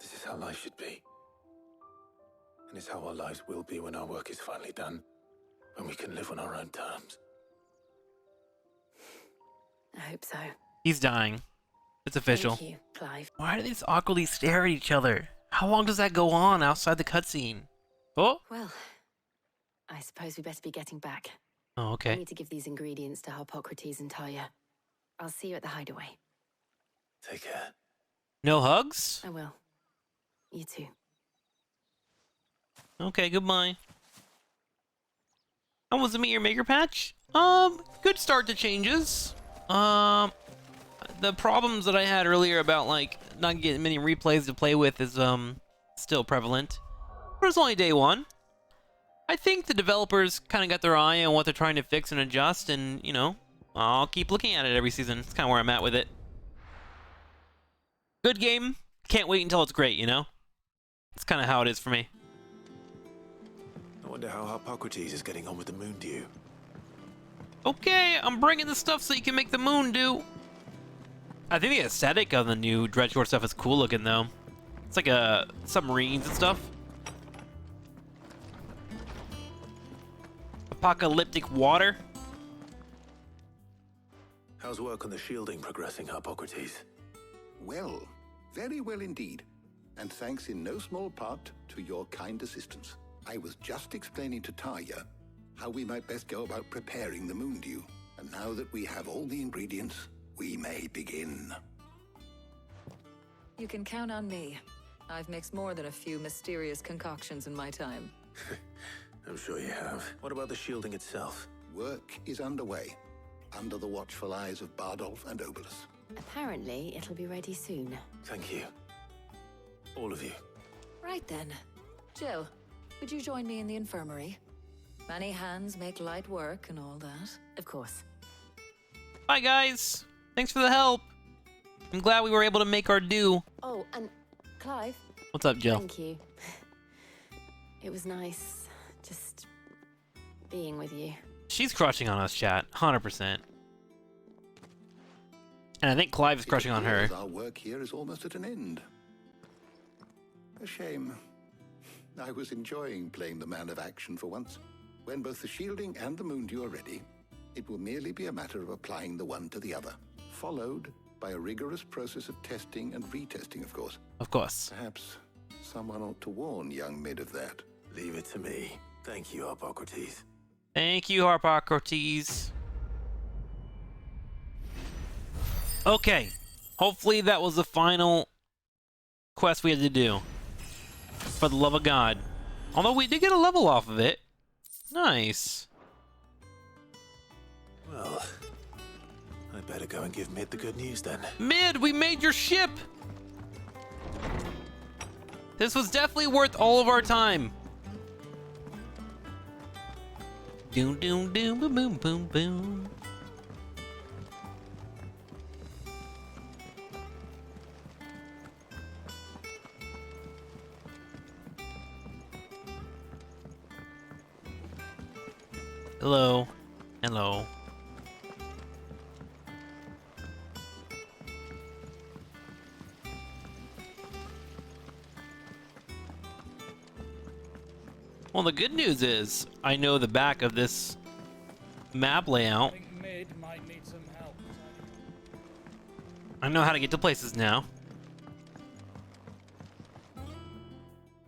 This is how life should be. And it's how our lives will be when our work is finally done. When we can live on our own terms.
I hope so.
He's dying. It's official.
Thank you, Clive.
Why do they just awkwardly stare at each other? How long does that go on outside the cutscene? Oh?
Well, I suppose we better be getting back.
Oh,
I
okay.
need to give these ingredients to Harpocrates and Talia. I'll see you at the hideaway.
Take care.
No hugs?
I will. You too.
Okay, goodbye. How was the Meteor Maker patch? Good start to changes. The problems that I had earlier about, like, not getting many replays to play with is, still prevalent. But it's only day 1. I think the developers kind of got their eye on what they're trying to fix and adjust, and, you know, I'll keep looking at it every season. It's kind of where I'm at with it. Good game. Can't wait until it's great, you know? It's kind of how it is for me.
I wonder how Harpocrates is getting on with the moon dew.
Okay, I'm bringing the stuff so you can make the moon do. I think the aesthetic of the new Dreadshore stuff is cool looking, though. It's like submarines and stuff. Apocalyptic water.
How's work on the shielding progressing, Harpocrates?
Well, very well indeed. And thanks in no small part to your kind assistance. I was just explaining to Tarja how we might best go about preparing the moon dew. And now that we have all the ingredients, we may begin.
You can count on me. I've mixed more than a few mysterious concoctions in my time.
I'm sure you have. What about the shielding itself?
Work is underway, under the watchful eyes of Bardolph and Obolus.
Apparently, it'll be ready soon.
Thank you. All of you.
Right then. Jill, would you join me in the infirmary? Many hands make light work and all that.
Of course.
Bye, guys. Thanks for the help. I'm glad we were able to make our due.
Oh, and Clive.
What's up, Jill?
Thank you. It was nice just being with you.
She's crushing on us, chat. 100%. And I think Clive's crushing on her.
Our work here is almost at an end. A shame. I was enjoying playing the man of action for once. When both the shielding and the moondew are ready, it will merely be a matter of applying the one to the other, followed by a rigorous process of testing and retesting, of course.
Of course.
Perhaps someone ought to warn young Mid of that.
Leave it to me. Thank you, Hippocrates.
Thank you, Hippocrates. Okay. Hopefully that was the final quest we had to do. For the love of God. Although we did get a level off of it. Nice.
Well, I better go and give Mid the good news then.
Mid, we made your ship! This was definitely worth all of our time. Doom, doom, doom, boom, boom, boom, boom. Hello. Hello. Well, the good news is I know the back of this map layout.
I think Mid might need some help.
I know how to get to places now.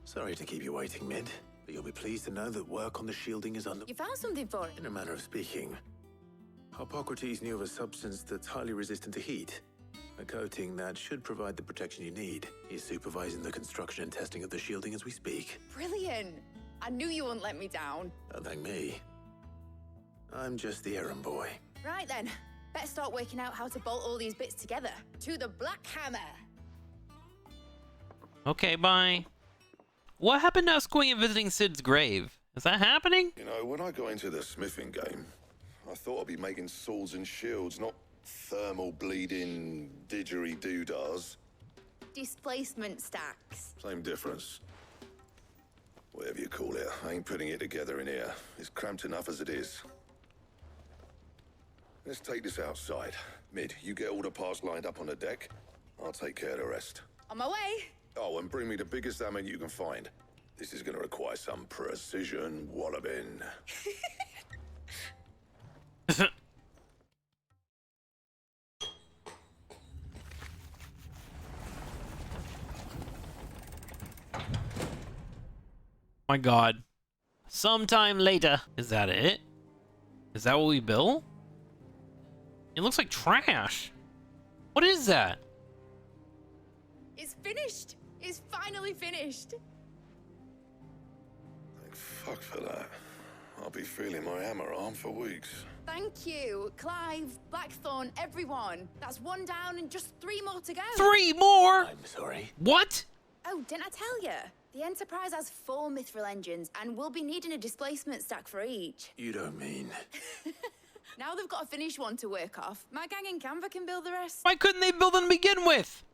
Sorry to keep you waiting, Mid, but you'll be pleased to know that work on the shielding is under...
You found something for it?
In a manner of speaking, Hippocrates knew of a substance that's highly resistant to heat. A coating that should provide the protection you need. He's supervising the construction and testing of the shielding as we speak.
Brilliant! I knew you wouldn't let me down.
Don't thank me. I'm just the errand boy.
Right then, better start working out how to bolt all these bits together. To the Black Hammer!
Okay, bye. What happened to us going and visiting Sid's grave? Is that happening?
You know, when I got into the smithing game, I thought I'd be making swords and shields, not thermal bleeding didgeridoo-dahs.
Displacement stacks.
Same difference. Whatever you call it, I ain't putting it together in here. It's cramped enough as it is. Let's take this outside. Mid, you get all the parts lined up on the deck. I'll take care of the rest.
On my way!
Oh, and bring me the biggest hammer you can find. This is gonna require some precision walloping.
My God. Sometime later. Is that it? Is that what we built? It looks like trash. What is that?
It's finished! It's finally finished!
Thank fuck for that. I'll be feeling my hammer arm for weeks.
Thank you, Clive, Blackthorn, everyone. That's one down and just 3 more to go.
3 more?
I'm sorry.
What?
Oh, didn't I tell you? The Enterprise has 4 mithril engines, and we'll be needing a displacement stack for each.
You don't mean...
Now they've got a finished one to work off. My gang in Canva can build the rest.
Why couldn't they build them to begin with?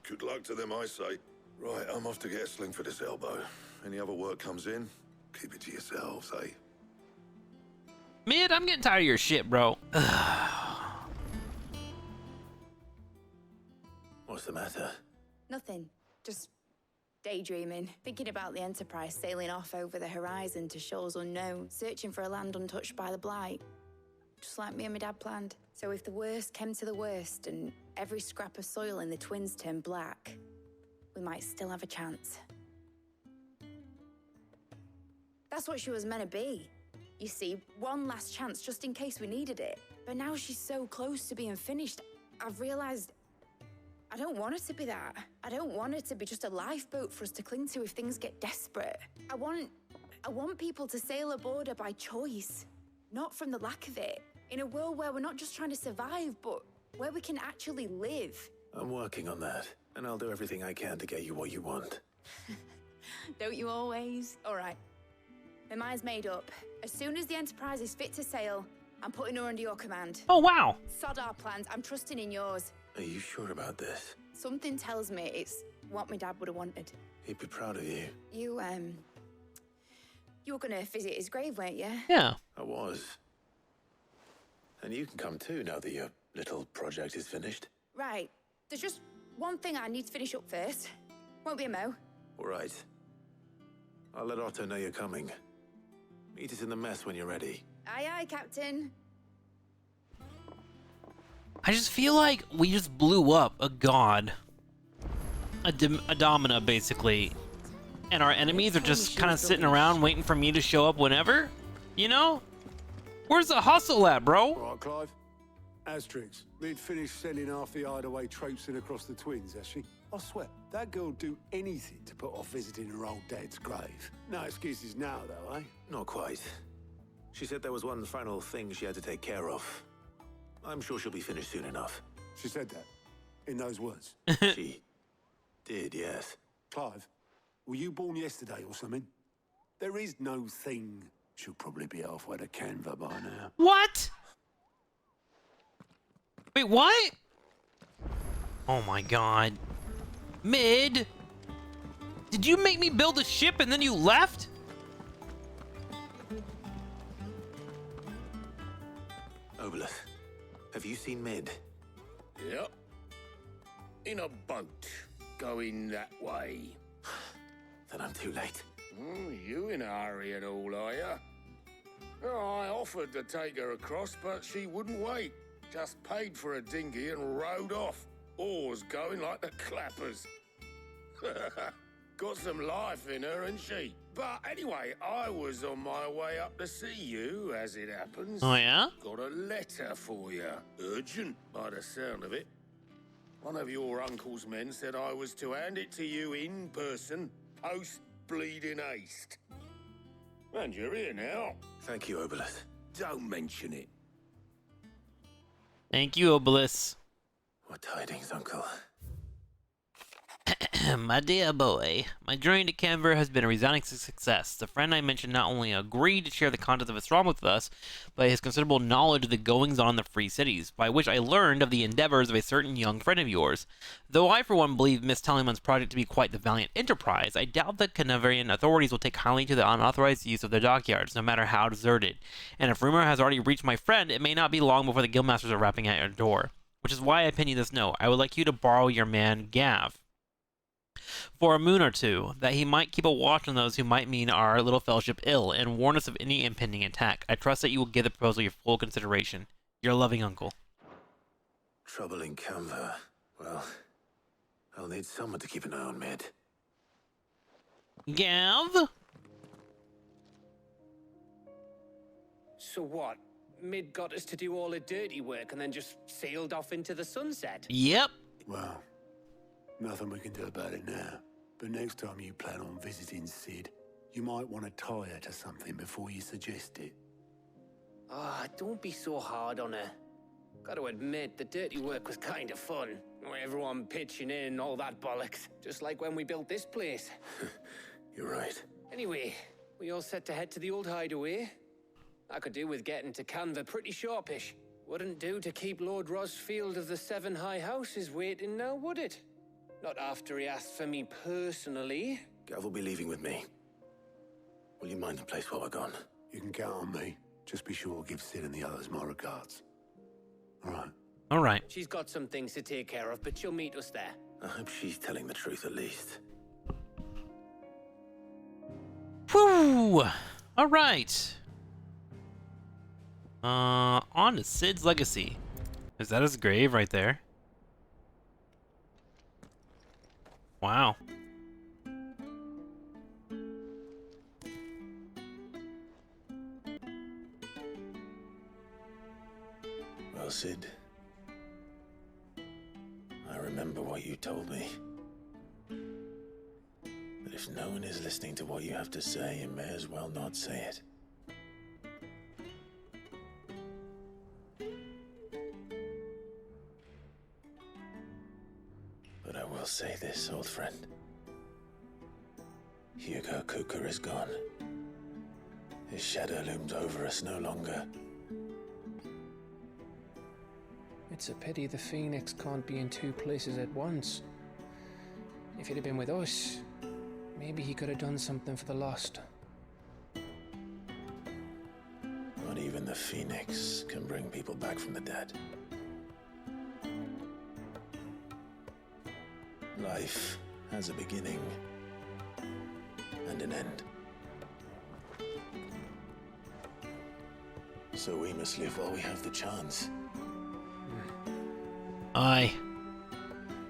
Good luck to them, I say. Right, I'm off to get a sling for this elbow. Any other work comes in, keep it to yourselves, eh?
Mid, I'm getting tired of your shit, bro.
What's the matter?
Nothing. Just daydreaming. Thinking about the Enterprise sailing off over the horizon to shores unknown, searching for a land untouched by the Blight. Just like me and my dad planned. So if the worst came to the worst and every scrap of soil in the Twins turned black, we might still have a chance. That's what she was meant to be. You see, one last chance just in case we needed it. But now she's so close to being finished, I've realized I don't want it to be that. I don't want it to be just a lifeboat for us to cling to if things get desperate. I want people to sail aboard her by choice, not from the lack of it. In a world where we're not just trying to survive, but where we can actually live.
I'm working on that, and I'll do everything I can to get you what you want.
Don't you always? All right. My mind's made up. As soon as the Enterprise is fit to sail, I'm putting her under your command.
Oh, wow.
Sod our plans. I'm trusting in yours.
Are you sure about this?
Something tells me it's what my dad would have wanted.
He'd be proud of you.
You were gonna visit his grave, weren't you?
Yeah.
I was. And you can come too now that your little project is finished.
Right. There's just one thing I need to finish up first. Won't be a mo.
All right. I'll let Otto know you're coming. Meet us in the mess when you're ready.
Aye, aye, Captain.
I just feel like we just blew up a god. A domina, basically. And our enemies are just kind of sitting around waiting for me to show up whenever? You know? Where's the hustle at, bro?
All right, Clive. Asterix, Mid finished sending half the hideaway traipsing across the twins, has she? I swear, that girl'd do anything to put off visiting her old dad's grave. No excuses now, though, eh?
Not quite. She said there was one final thing she had to take care of. I'm sure she'll be finished soon enough.
She said that? In those words?
She did, yes.
Clive, were you born yesterday or something? There is no thing. She'll probably be halfway to Canva by now.
What? Wait, what? Oh my god. Mid? Did you make me build a ship and then you left?
Obelith, have you seen Mid?
Yep. In a boat, going that way.
Then I'm too late.
You in a hurry and all, are ya? Oh, I offered to take her across, but she wouldn't wait. Just paid for a dinghy and rowed off. Oars going like the clappers. Got some life in her, ain't she? But anyway, I was on my way up to see you, as it happens.
Oh, yeah?
Got a letter for you. Urgent, by the sound of it. One of your uncle's men said I was to hand it to you in person, post-bleeding haste. And you're here now.
Thank you, Obelith.
Don't mention it.
Thank you, Obelith.
What tidings, Uncle?
My dear boy, my journey to Canberra has been a resounding success. The friend I mentioned not only agreed to share the contents of his trauma with us, but his considerable knowledge of the goings-on in the Free Cities, by which I learned of the endeavors of a certain young friend of yours. Though I, for one, believe Miss Tallyman's project to be quite the valiant enterprise, I doubt that Canavarian authorities will take kindly to the unauthorized use of their dockyards, no matter how deserted. And if rumor has already reached my friend, it may not be long before the guildmasters are rapping at your door. Which is why I pin you this note. I would like you to borrow your man, Gav, for a moon or two, that he might keep a watch on those who might mean our little fellowship ill, and warn us of any impending attack. I trust that you will give the proposal your full consideration. Your loving uncle.
Trouble in Canva. Well, I'll need someone to keep an eye on Mid.
Gav?
So what? Mid got us to do all the dirty work and then just sailed off into the sunset?
Yep.
Well, nothing we can do about it now. But next time you plan on visiting Sid, you might want to tie her to something before you suggest it.
Ah, don't be so hard on her. Got to admit, the dirty work was kind of fun. Everyone pitching in, all that bollocks. Just like when we built this place.
You're right.
Anyway, we all set to head to the old hideaway. I could do with getting to Canva pretty sharpish. Wouldn't do to keep Lord Rosfield of the Seven High Houses waiting now, would it? Not after he asked for me personally.
Gav will be leaving with me. Will you mind the place while we're gone?
You can count on me. Just be sure to give Sid and the others my regards. All right.
All right.
She's got some things to take care of, but she'll meet us there.
I hope she's telling the truth at least.
Whew. All right. On to Sid's legacy. Is that his grave right there? Wow.
Well, Sid, I remember what you told me. That if no one is listening to what you have to say, you may as well not say it. I'll say this, old friend. Hugo Kuka is gone. His shadow looms over us no longer.
It's a pity the Phoenix can't be in two places at once. If he'd have been with us, maybe he could have done something for the lost.
Not even the Phoenix can bring people back from the dead. Life has a beginning and an end. So we must live while we have the chance.
Aye.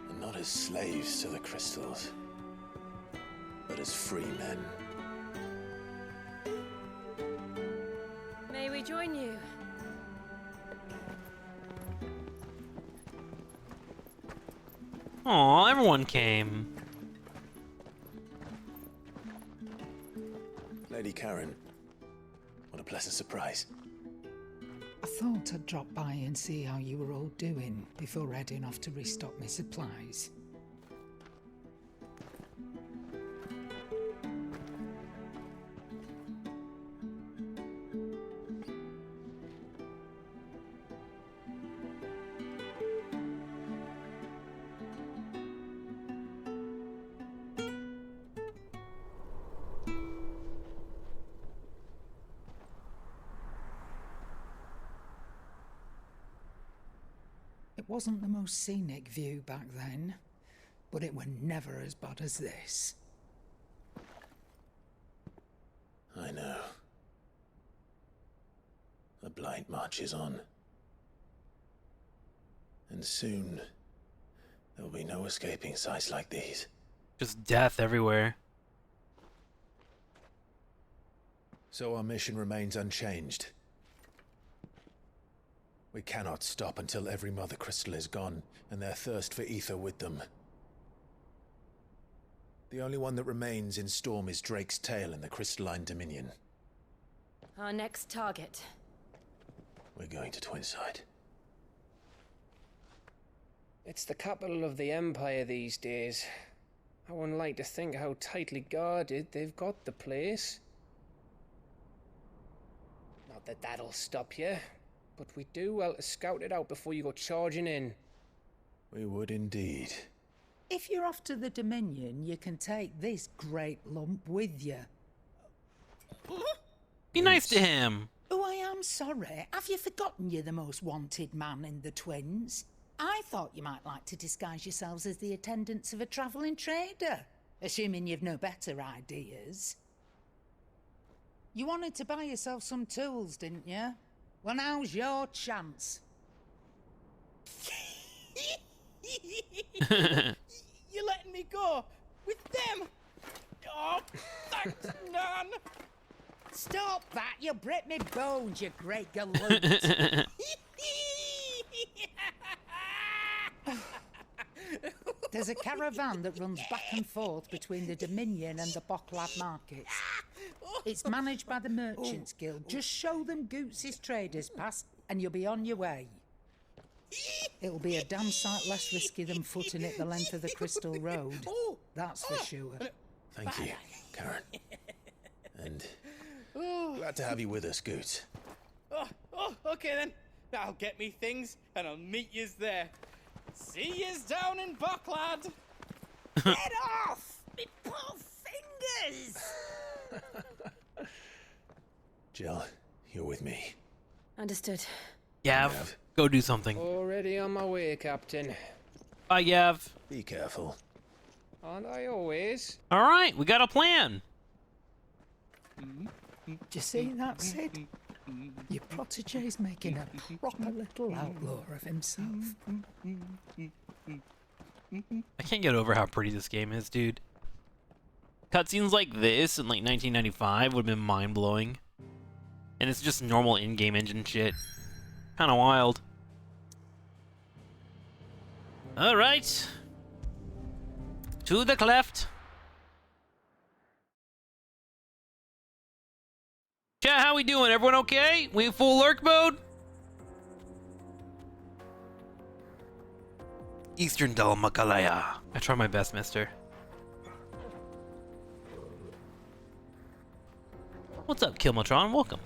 And not as slaves to the crystals, but as free men.
May we join you?
Aw, everyone came.
Lady Karen, what a pleasant surprise.
I thought I'd drop by and see how you were all doing before heading off to restock my supplies. It wasn't the most scenic view back then, but it were never as bad as this.
I know. The blight marches on. And soon, there'll be no escaping sights like these.
Just death everywhere.
So our mission remains unchanged. We cannot stop until every Mother Crystal is gone, and their thirst for ether with them. The only one that remains in Storm is Drake's Tail in the Crystalline Dominion.
Our next target.
We're going to Twinside.
It's the capital of the Empire these days. I wouldn't like to think how tightly guarded they've got the place. Not that that'll stop you, but we do well to scout it out before you go charging in.
We would indeed.
If you're off to the Dominion, you can take this great lump with you.
Be nice to him.
Oh, I am sorry. Have you forgotten you're the most wanted man in the Twins? I thought you might like to disguise yourselves as the attendants of a travelling trader, assuming you've no better ideas. You wanted to buy yourself some tools, didn't you? Well, now's your chance.
You're letting me go with them? Oh, thanks, Nan.
Stop that! You'll break me bones, you great galoot. There's a caravan that runs back and forth between the Dominion and the Bocklad markets. It's managed by the Merchants Guild. Just show them Goots' traders pass and you'll be on your way. It'll be a damn sight less risky than footing it the length of the Crystal Road. That's for sure.
Thank you, Karen. And glad to have you with us, Goots.
Okay then. I'll get me things and I'll meet yous there. See yous down in Bocklad.
Get off! Me poor fingers!
Jill, you're with me.
Understood.
Yav, go do something.
Already on my way, Captain.
Bye, Yav.
Be careful.
Aren't I always?
Alright, we got a plan.
Do you see that, Sid? Your protege's making a proper little outlaw of himself.
I can't get over how pretty this game is, dude. Cutscenes like this in like 1995 would have been mind-blowing. And it's just normal in-game engine shit. Kinda wild. Alright. To the cleft. Chat, how we doing? Everyone okay? We in full lurk mode? Eastern Dalmakalaya. I try my best, mister. What's up, Kilmatron? Welcome.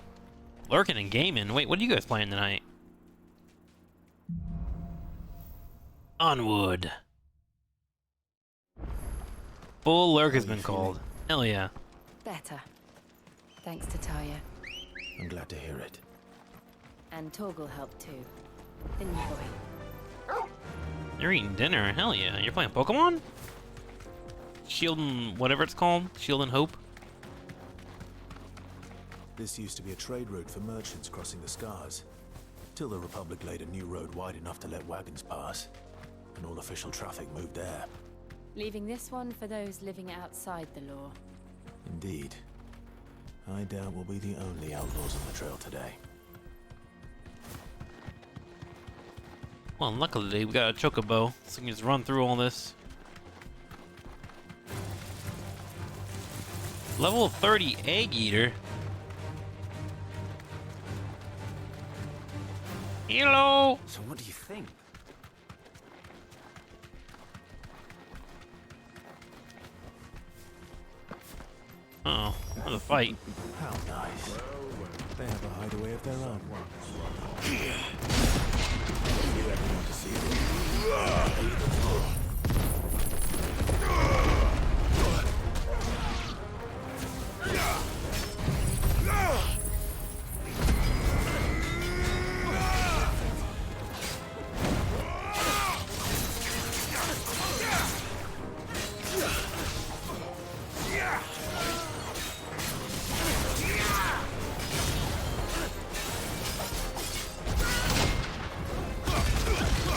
Lurking and gaming. Wait, what are you guys playing tonight? Onward. Full lurk has been called. Hell yeah.
Better. Thanks to Taya.
I'm glad to hear it.
And Torgal helped too. Didn't you, boy?
You're eating dinner. Hell yeah. You're playing Pokemon? Shield and whatever it's called. Shield and Hope.
This used to be a trade route for merchants crossing the Scars, till the Republic laid a new road wide enough to let wagons pass, and all official traffic moved there.
Leaving this one for those living outside the law.
Indeed. I doubt we'll be the only outlaws on the trail today.
Well, luckily we got a chocobo, so we can just run through all this. Level 30 Egg Eater. Hello!
So what do you think?
Uh-oh, what a fight.
How nice. They have a hideaway of their own. You ever want to see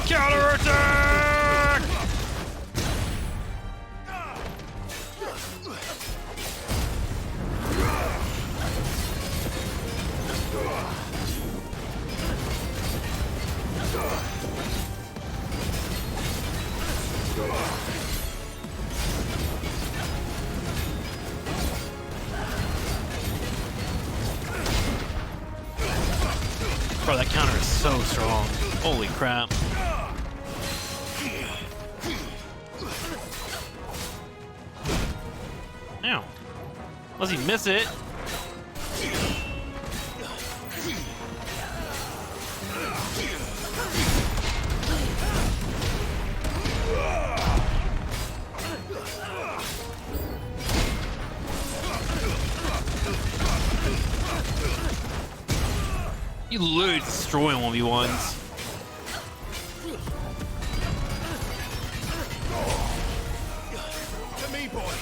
Counterattack! Bro, that counter is so strong. Holy crap. Ow. Unless he miss it. You literally destroy 1v1s.
To me, boy.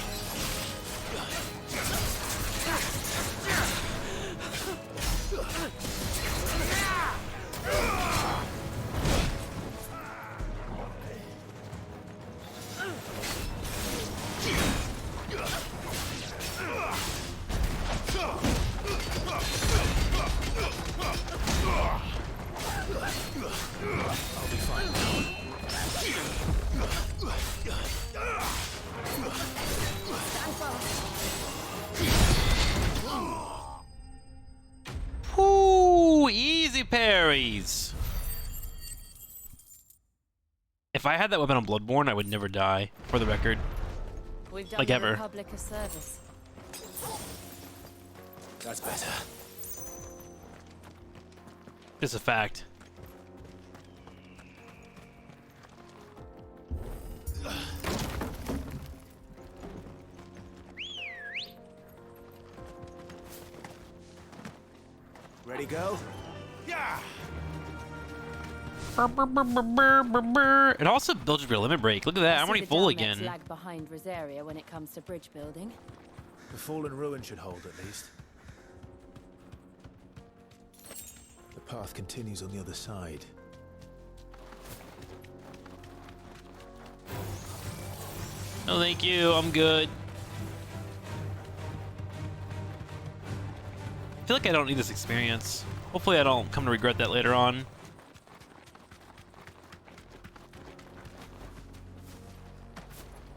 Whoo! Easy parries. If I had that weapon on Bloodborne, I would never die, for the record.
We've done
Like
the
ever.
Republic a service.
That's better.
It's a fact.
Ready, go?
Yeah.
It also builds your limit break. Look at that. I'm already full again.
Lag behind Rosaria when it comes to bridge building.
The fallen ruin should hold at least. The path continues on the other side.
No, thank you. I'm good. I feel like I don't need this experience. Hopefully I don't come to regret that later on.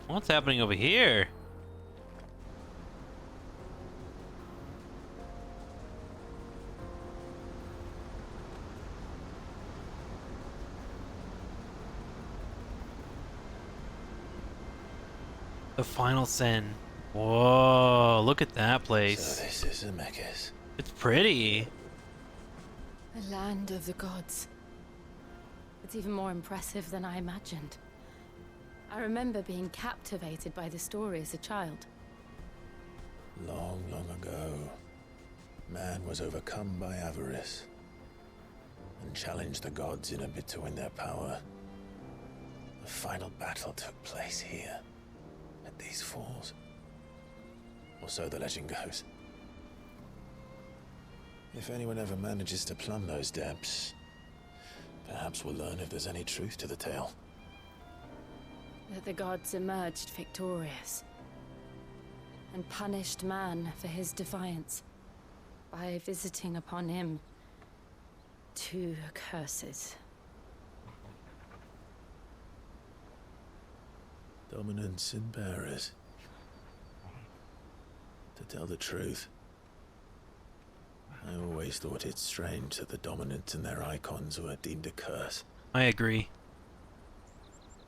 What's happening over here? The final sin. Whoa, look at that place.
So this is Zemeckis.
It's pretty.
A land of the gods. It's even more impressive than I imagined. I remember being captivated by the story as a child.
Long, long ago, man was overcome by avarice and challenged the gods in a bid to win their power. The final battle took place here, at these falls. Or so the legend goes. If anyone ever manages to plumb those depths, perhaps we'll learn if there's any truth to the tale.
That the gods emerged victorious and punished man for his defiance by visiting upon him 2 curses.
Dominance and bearers. To tell the truth, I always thought it strange that the dominants and their icons were deemed a curse.
I agree.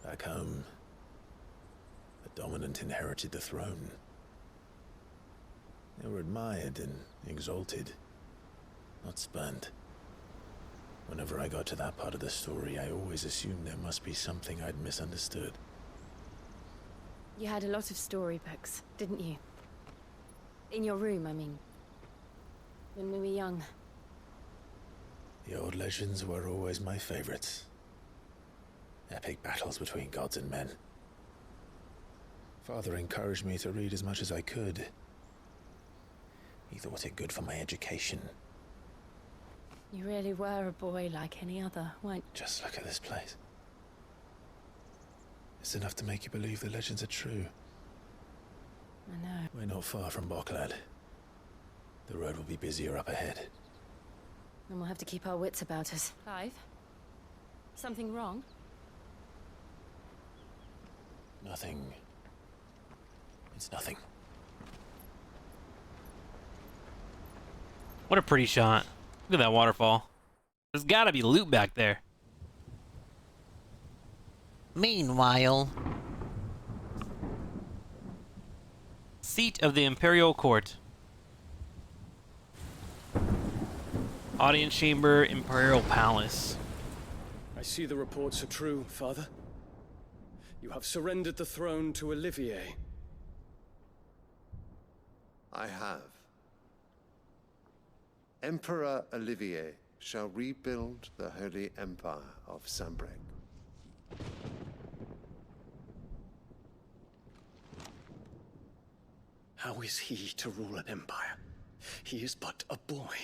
Back home, the dominant inherited the throne. They were admired and exalted, not spurned. Whenever I got to that part of the story, I always assumed there must be something I'd misunderstood.
You had a lot of storybooks, didn't you? In your room, I mean. When we were young.
The old legends were always my favorites. Epic battles between gods and men. Father encouraged me to read as much as I could. He thought it good for my education.
You really were a boy like any other, weren't you?
Just look at this place. It's enough to make you believe the legends are true.
I know.
We're not far from Boklad. The road will be busier up ahead.
And we'll have to keep our wits about us. Clive? Something wrong?
Nothing. It's nothing.
What a pretty shot. Look at that waterfall. There's gotta be loot back there. Meanwhile... Seat of the Imperial Court. Audience chamber, Imperial Palace.
I see the reports are true, Father. You have surrendered the throne to Olivier.
I have. Emperor Olivier shall rebuild the Holy Empire of Sanbreque.
How is he to rule an empire? He is but a boy.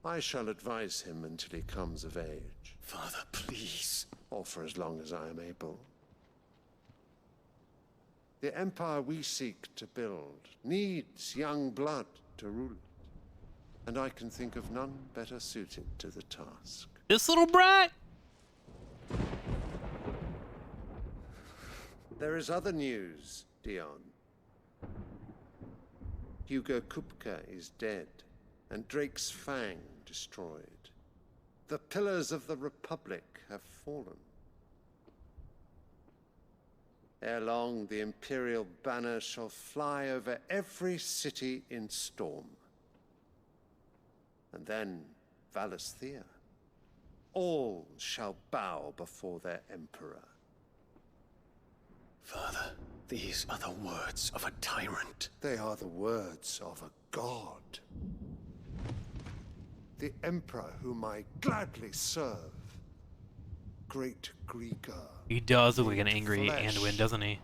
I shall advise him until he comes of age.
Father, please.
Or for as long as I am able. The empire we seek to build needs young blood to rule it. And I can think of none better suited to the task.
This little brat?
There is other news, Dion. Hugo Kupka is dead, and Drake's Fang destroyed. The pillars of the Republic have fallen. Ere long, the Imperial banner shall fly over every city in Storm. And then Valisthea. All shall bow before their Emperor.
Father, these are the words of a tyrant.
They are the words of a god. The Emperor whom I gladly serve. Great Greeker.
He does look like an angry Anduin, doesn't he?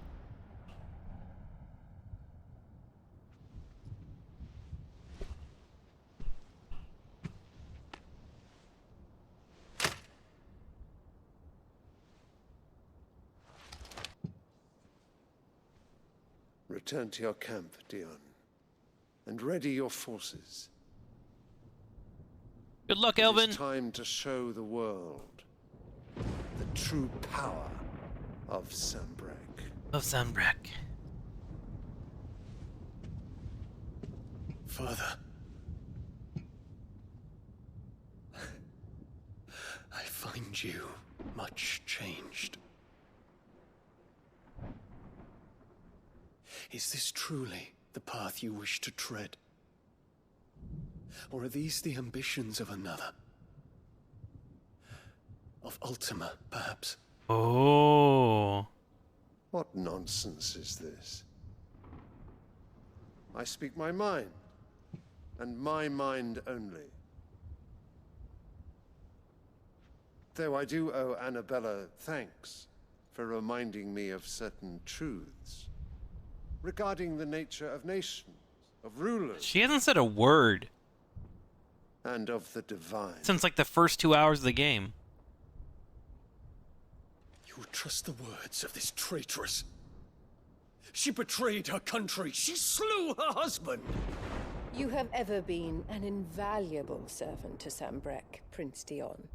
Return to your camp, Dion, and ready your forces.
Good luck, Elvin.
It's time to show the world the true power of Sanbreque.
Of Sanbreque.
Father. I find you much changed.
Is this truly the path you wish to tread? Or are these the ambitions of another? Of Ultima, perhaps?
Oh.
What nonsense is this? I speak my mind, and my mind only. Though I do owe Annabella thanks for reminding me of certain truths regarding the nature of nations, of rulers.
She hasn't said a word.
And of the divine.
Since like the first 2 hours of the game.
You would trust the words of this traitress? She betrayed her country. She slew her husband.
You have ever been an invaluable servant to Sambrek, Prince Dion.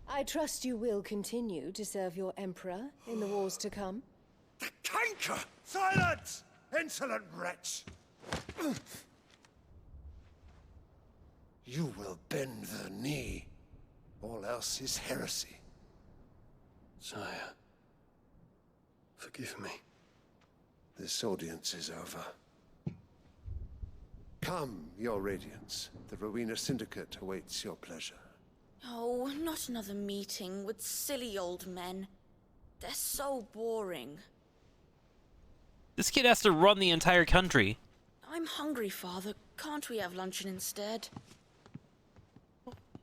I trust you will continue to serve your Emperor in the wars to come.
The canker!
Silence! Insolent wretch! You will bend the knee. All else is heresy.
Sire, forgive me.
This audience is over. Come, your Radiance. The Rowena Syndicate awaits your pleasure.
Oh, not another meeting with silly old men. They're so boring.
This kid has to run the entire country.
I'm hungry, Father. Can't we have luncheon instead?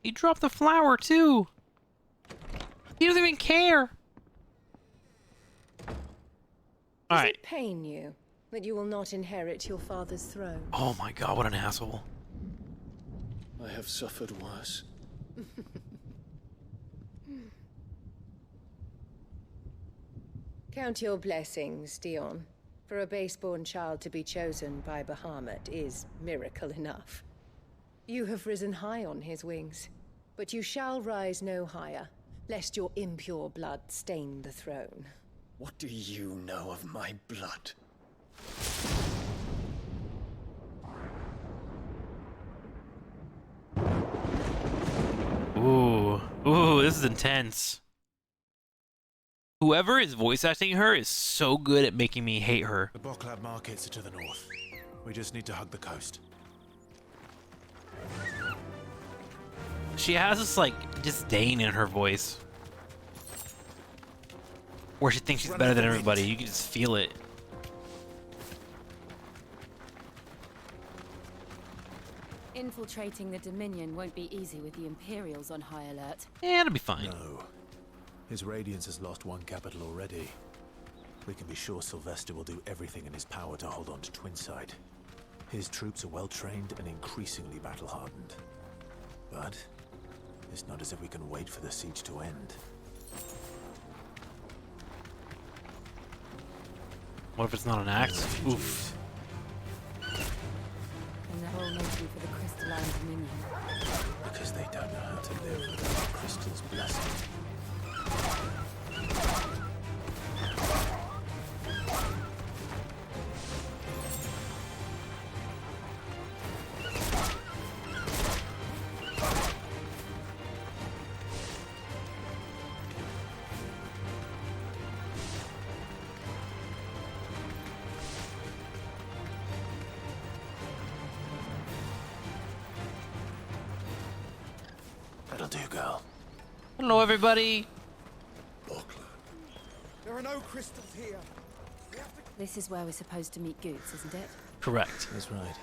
He dropped the flower, too. He doesn't even care.
Does it pain you that you will not inherit your father's throne?
Oh my god, what an asshole.
I have suffered worse.
Count your blessings, Dion. For a base-born child to be chosen by Bahamut is miracle enough. You have risen high on his wings, but you shall rise no higher, lest your impure blood stain the throne.
What do you know of my blood?
Ooh, this is intense. Whoever is voice acting her is so good at making me hate her.
The Boklab markets are to the north. We just need to hug the coast.
She has this, like, disdain in her voice. Where she thinks she's better than everybody. You can just feel it.
Infiltrating the Dominion won't be easy with the Imperials on high alert.
Yeah, it'll be fine.
No. His Radiance has lost one capital already. We can be sure Sylvester will do everything in his power to hold on to Twinside. His troops are well trained and increasingly battle-hardened. But it's not as if we can wait for the siege to end.
What if it's not an axe? Oof.
And they're all waiting for the crystalline Dominion.
Because they don't know how to live without Crystal's blessing. That'll do, girl.
Hello, everybody.
There are no crystals here.
This is where we're supposed to meet Goots, isn't it?
Correct.
That's right.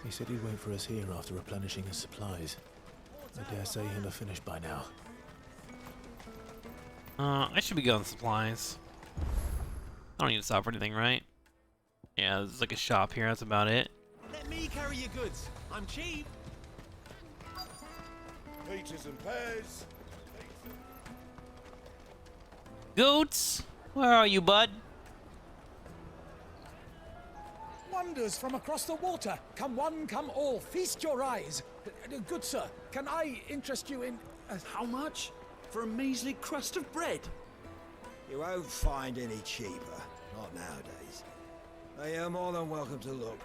He said he'd wait for us here after replenishing his supplies. I dare say he'll have finished by now.
I should be going supplies. I don't need to stop for anything, right? Yeah, there's like a shop here, that's about it.
Let me carry your goods. I'm cheap.
Peaches and pears.
Goats! Where are you, bud?
Wonders from across the water. Come one, come all. Feast your eyes. Good sir, can I interest you in...
How much? For a measly crust of bread?
You won't find any cheaper. Not nowadays. They are more than welcome to look.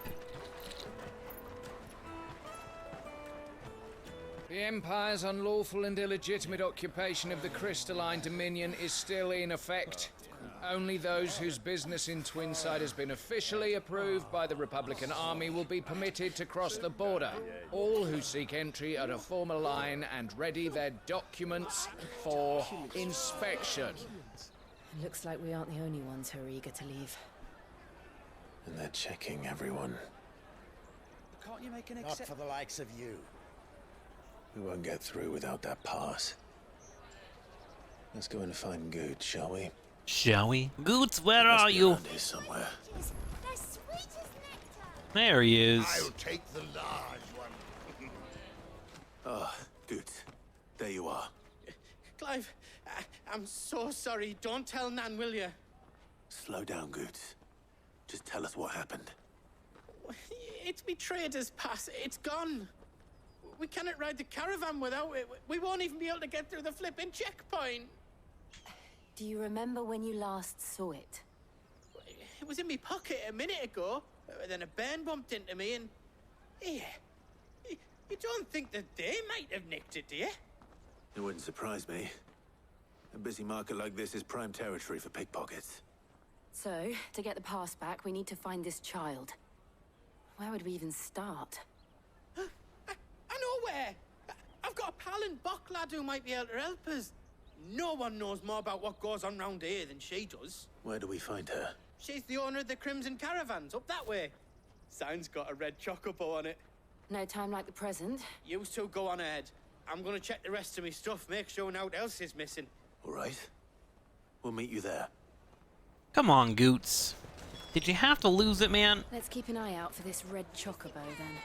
The Empire's unlawful and illegitimate occupation of the Crystalline Dominion is still in effect.
Only those whose business in Twinside has been officially approved by the Republican Army will be permitted to cross the border. All who seek entry are to form a line and ready their documents for inspection.
Looks like we aren't the only ones who are eager to leave.
And they're checking everyone.
Can't you make an
Not for the likes of you.
We won't get through without that pass. Let's go and find Good, shall we?
Shall we? Goots, where are you?
Around here somewhere.
There he is.
I'll take the large one.
Ah, Good. There you are.
Clive, I'm so sorry. Don't tell Nan, will you?
Slow down, Good. Just tell us what happened.
It's me trader's pass. It's gone. We cannot ride the caravan without it. We won't even be able to get through the flipping checkpoint.
Do you remember when you last saw it?
It was in my pocket a minute ago. Then a bairn bumped into me and... Yeah. You don't think that they might have nicked it, do you?
It wouldn't surprise me. A busy market like this is prime territory for pickpockets.
So, to get the pass back, we need to find this child. Where would we even start?
I know where! I've got a pal in Bock lad who might be able to help us. No one knows more about what goes on round here than she does.
Where do we find her?
She's the owner of the Crimson Caravans, up that way. Sign's got a red chocobo on it.
No time like the present.
You two go on ahead. I'm gonna check the rest of my stuff, make sure nothing else is missing.
All right. We'll meet you there.
Come on, Goots. Did you have to lose it, man?
Let's keep an eye out for this red chocobo, then.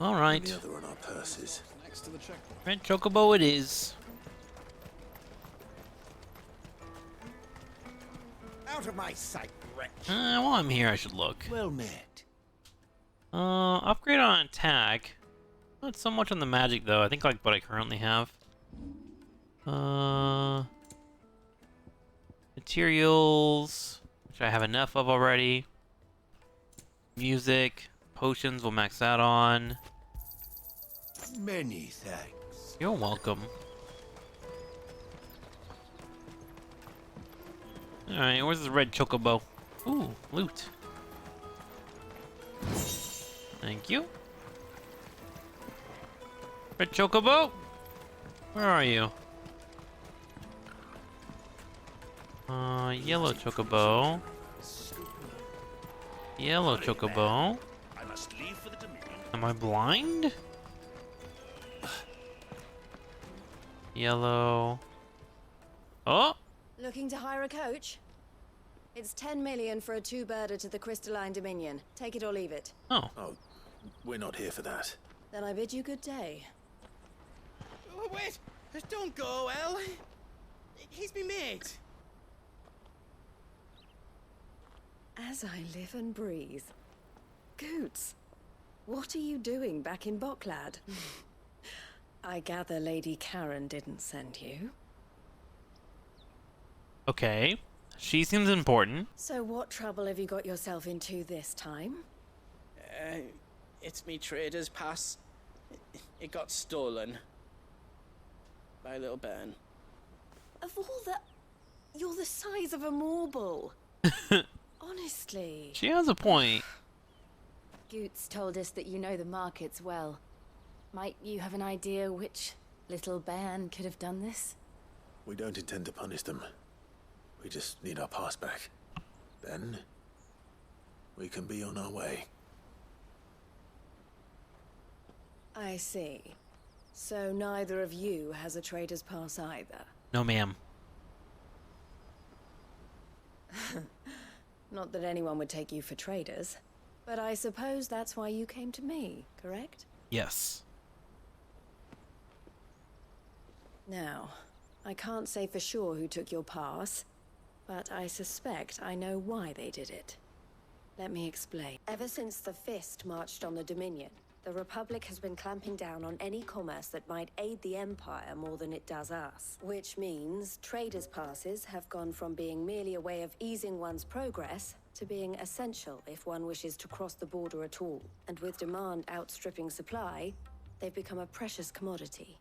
All right.
The other on our purses.
Next to the checkpoint.
Red chocobo it is.
Out of my sight, wretch.
While I'm here, I should look.
Well met.
Upgrade on attack. Not so much on the magic, though. I think like what I currently have. Materials, which I have enough of already. Music, potions, we'll max that on.
Many thanks.
You're welcome. Alright, where's this red chocobo? Ooh, loot. Thank you. Red chocobo? Where are you? Yellow chocobo. Yellow chocobo.
I must leave for the Dominion.
Am I blind? Yellow. Oh!
Looking to hire a coach? It's 10 million for a two-birder to the Crystalline Dominion. Take it or leave it.
Oh.
Oh, we're not here for that.
Then I bid you good day.
Oh, wait! Don't go, El. He's me mate.
As I live and breathe. Goots, what are you doing back in Bocklad? I gather Lady Karen didn't send you.
Okay. She seems important.
So what trouble have you got yourself into this time?
It's me trader's pass. It got stolen. By a little bairn.
Of all the... You're the size of a marble. Honestly.
She has a point.
Goots told us that you know the markets well. Might you have an idea which little bairn could have done this?
We don't intend to punish them. We just need our pass back. Then, we can be on our way.
I see. So neither of you has a trader's pass either.
No, ma'am.
Not that anyone would take you for traders, but I suppose that's why you came to me, correct?
Yes.
Now, I can't say for sure who took your pass, but I suspect I know why they did it. Let me explain. Ever since the Fist marched on the Dominion, the Republic has been clamping down on any commerce that might aid the Empire more than it does us. Which means traders' passes have gone from being merely a way of easing one's progress to being essential if one wishes to cross the border at all. And with demand outstripping supply, they've become a precious commodity.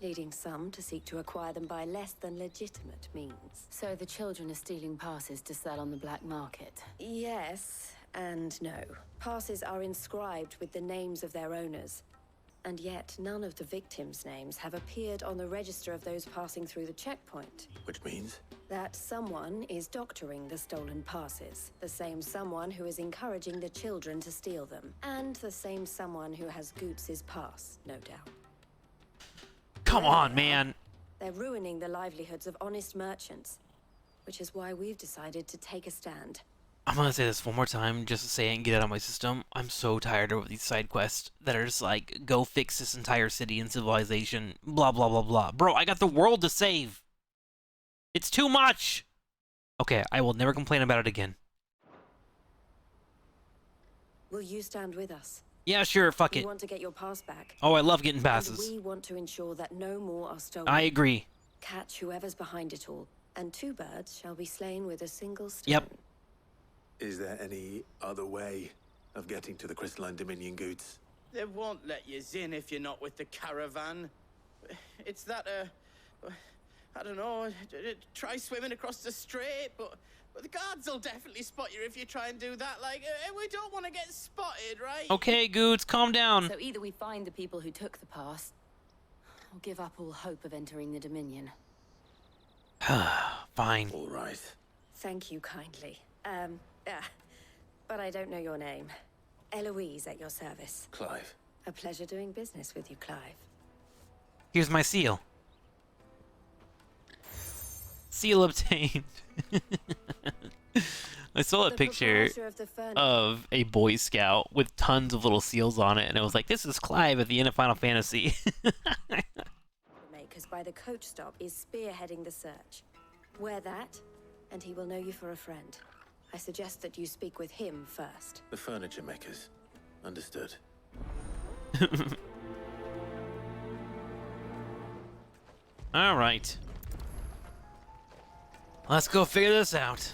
leading some to seek to acquire them by less than legitimate means.
So the children are stealing passes to sell on the black market?
Yes and no. Passes are inscribed with the names of their owners, and yet none of the victims' names have appeared on the register of those passing through the checkpoint.
Which means?
That someone is doctoring the stolen passes. The same someone who is encouraging the children to steal them. And the same someone who has Goots's pass, no doubt.
Come on, man.
They're ruining the livelihoods of honest merchants, which is why we've decided to take a stand.
I'm gonna say this one more time just to say it and get it out of my system. I'm so tired of these side quests that are just like, go fix this entire city and civilization, blah, blah, blah, blah. Bro, I got the world to save. It's too much. Okay, I will never complain about it again.
Will you stand with us?
Yeah, sure, fuck
We
it.
want to get your pass back.
Oh, I love getting
And
passes.
we want to ensure that no more are stolen.
I agree.
Catch whoever's behind it all, and 2 birds shall be slain with a single stone.
Yep.
Is there any other way of getting to the Crystalline Dominion Goods?
They won't let you in if you're not with the caravan. It's that, I don't know, try swimming across the strait, but the guards will definitely spot you if you try and do that. Like, we don't want to get spotted, right?
Okay, Goots, calm down.
So either we find the people who took the pass, or give up all hope of entering the Dominion.
Fine.
All right.
Thank you kindly. But I don't know your name. Eloise at your service.
Clive.
A pleasure doing business with you, Clive.
Here's my seal. Seal obtained. I saw a picture of a Boy Scout with tons of little seals on it, and it was like, this is Clive at the end of Final Fantasy.
Makers by the coach stop is spearheading the search. Wear that, and he will know you for a friend. I suggest that you speak with him first.
The furniture makers. Understood.
All right. Let's go figure this out.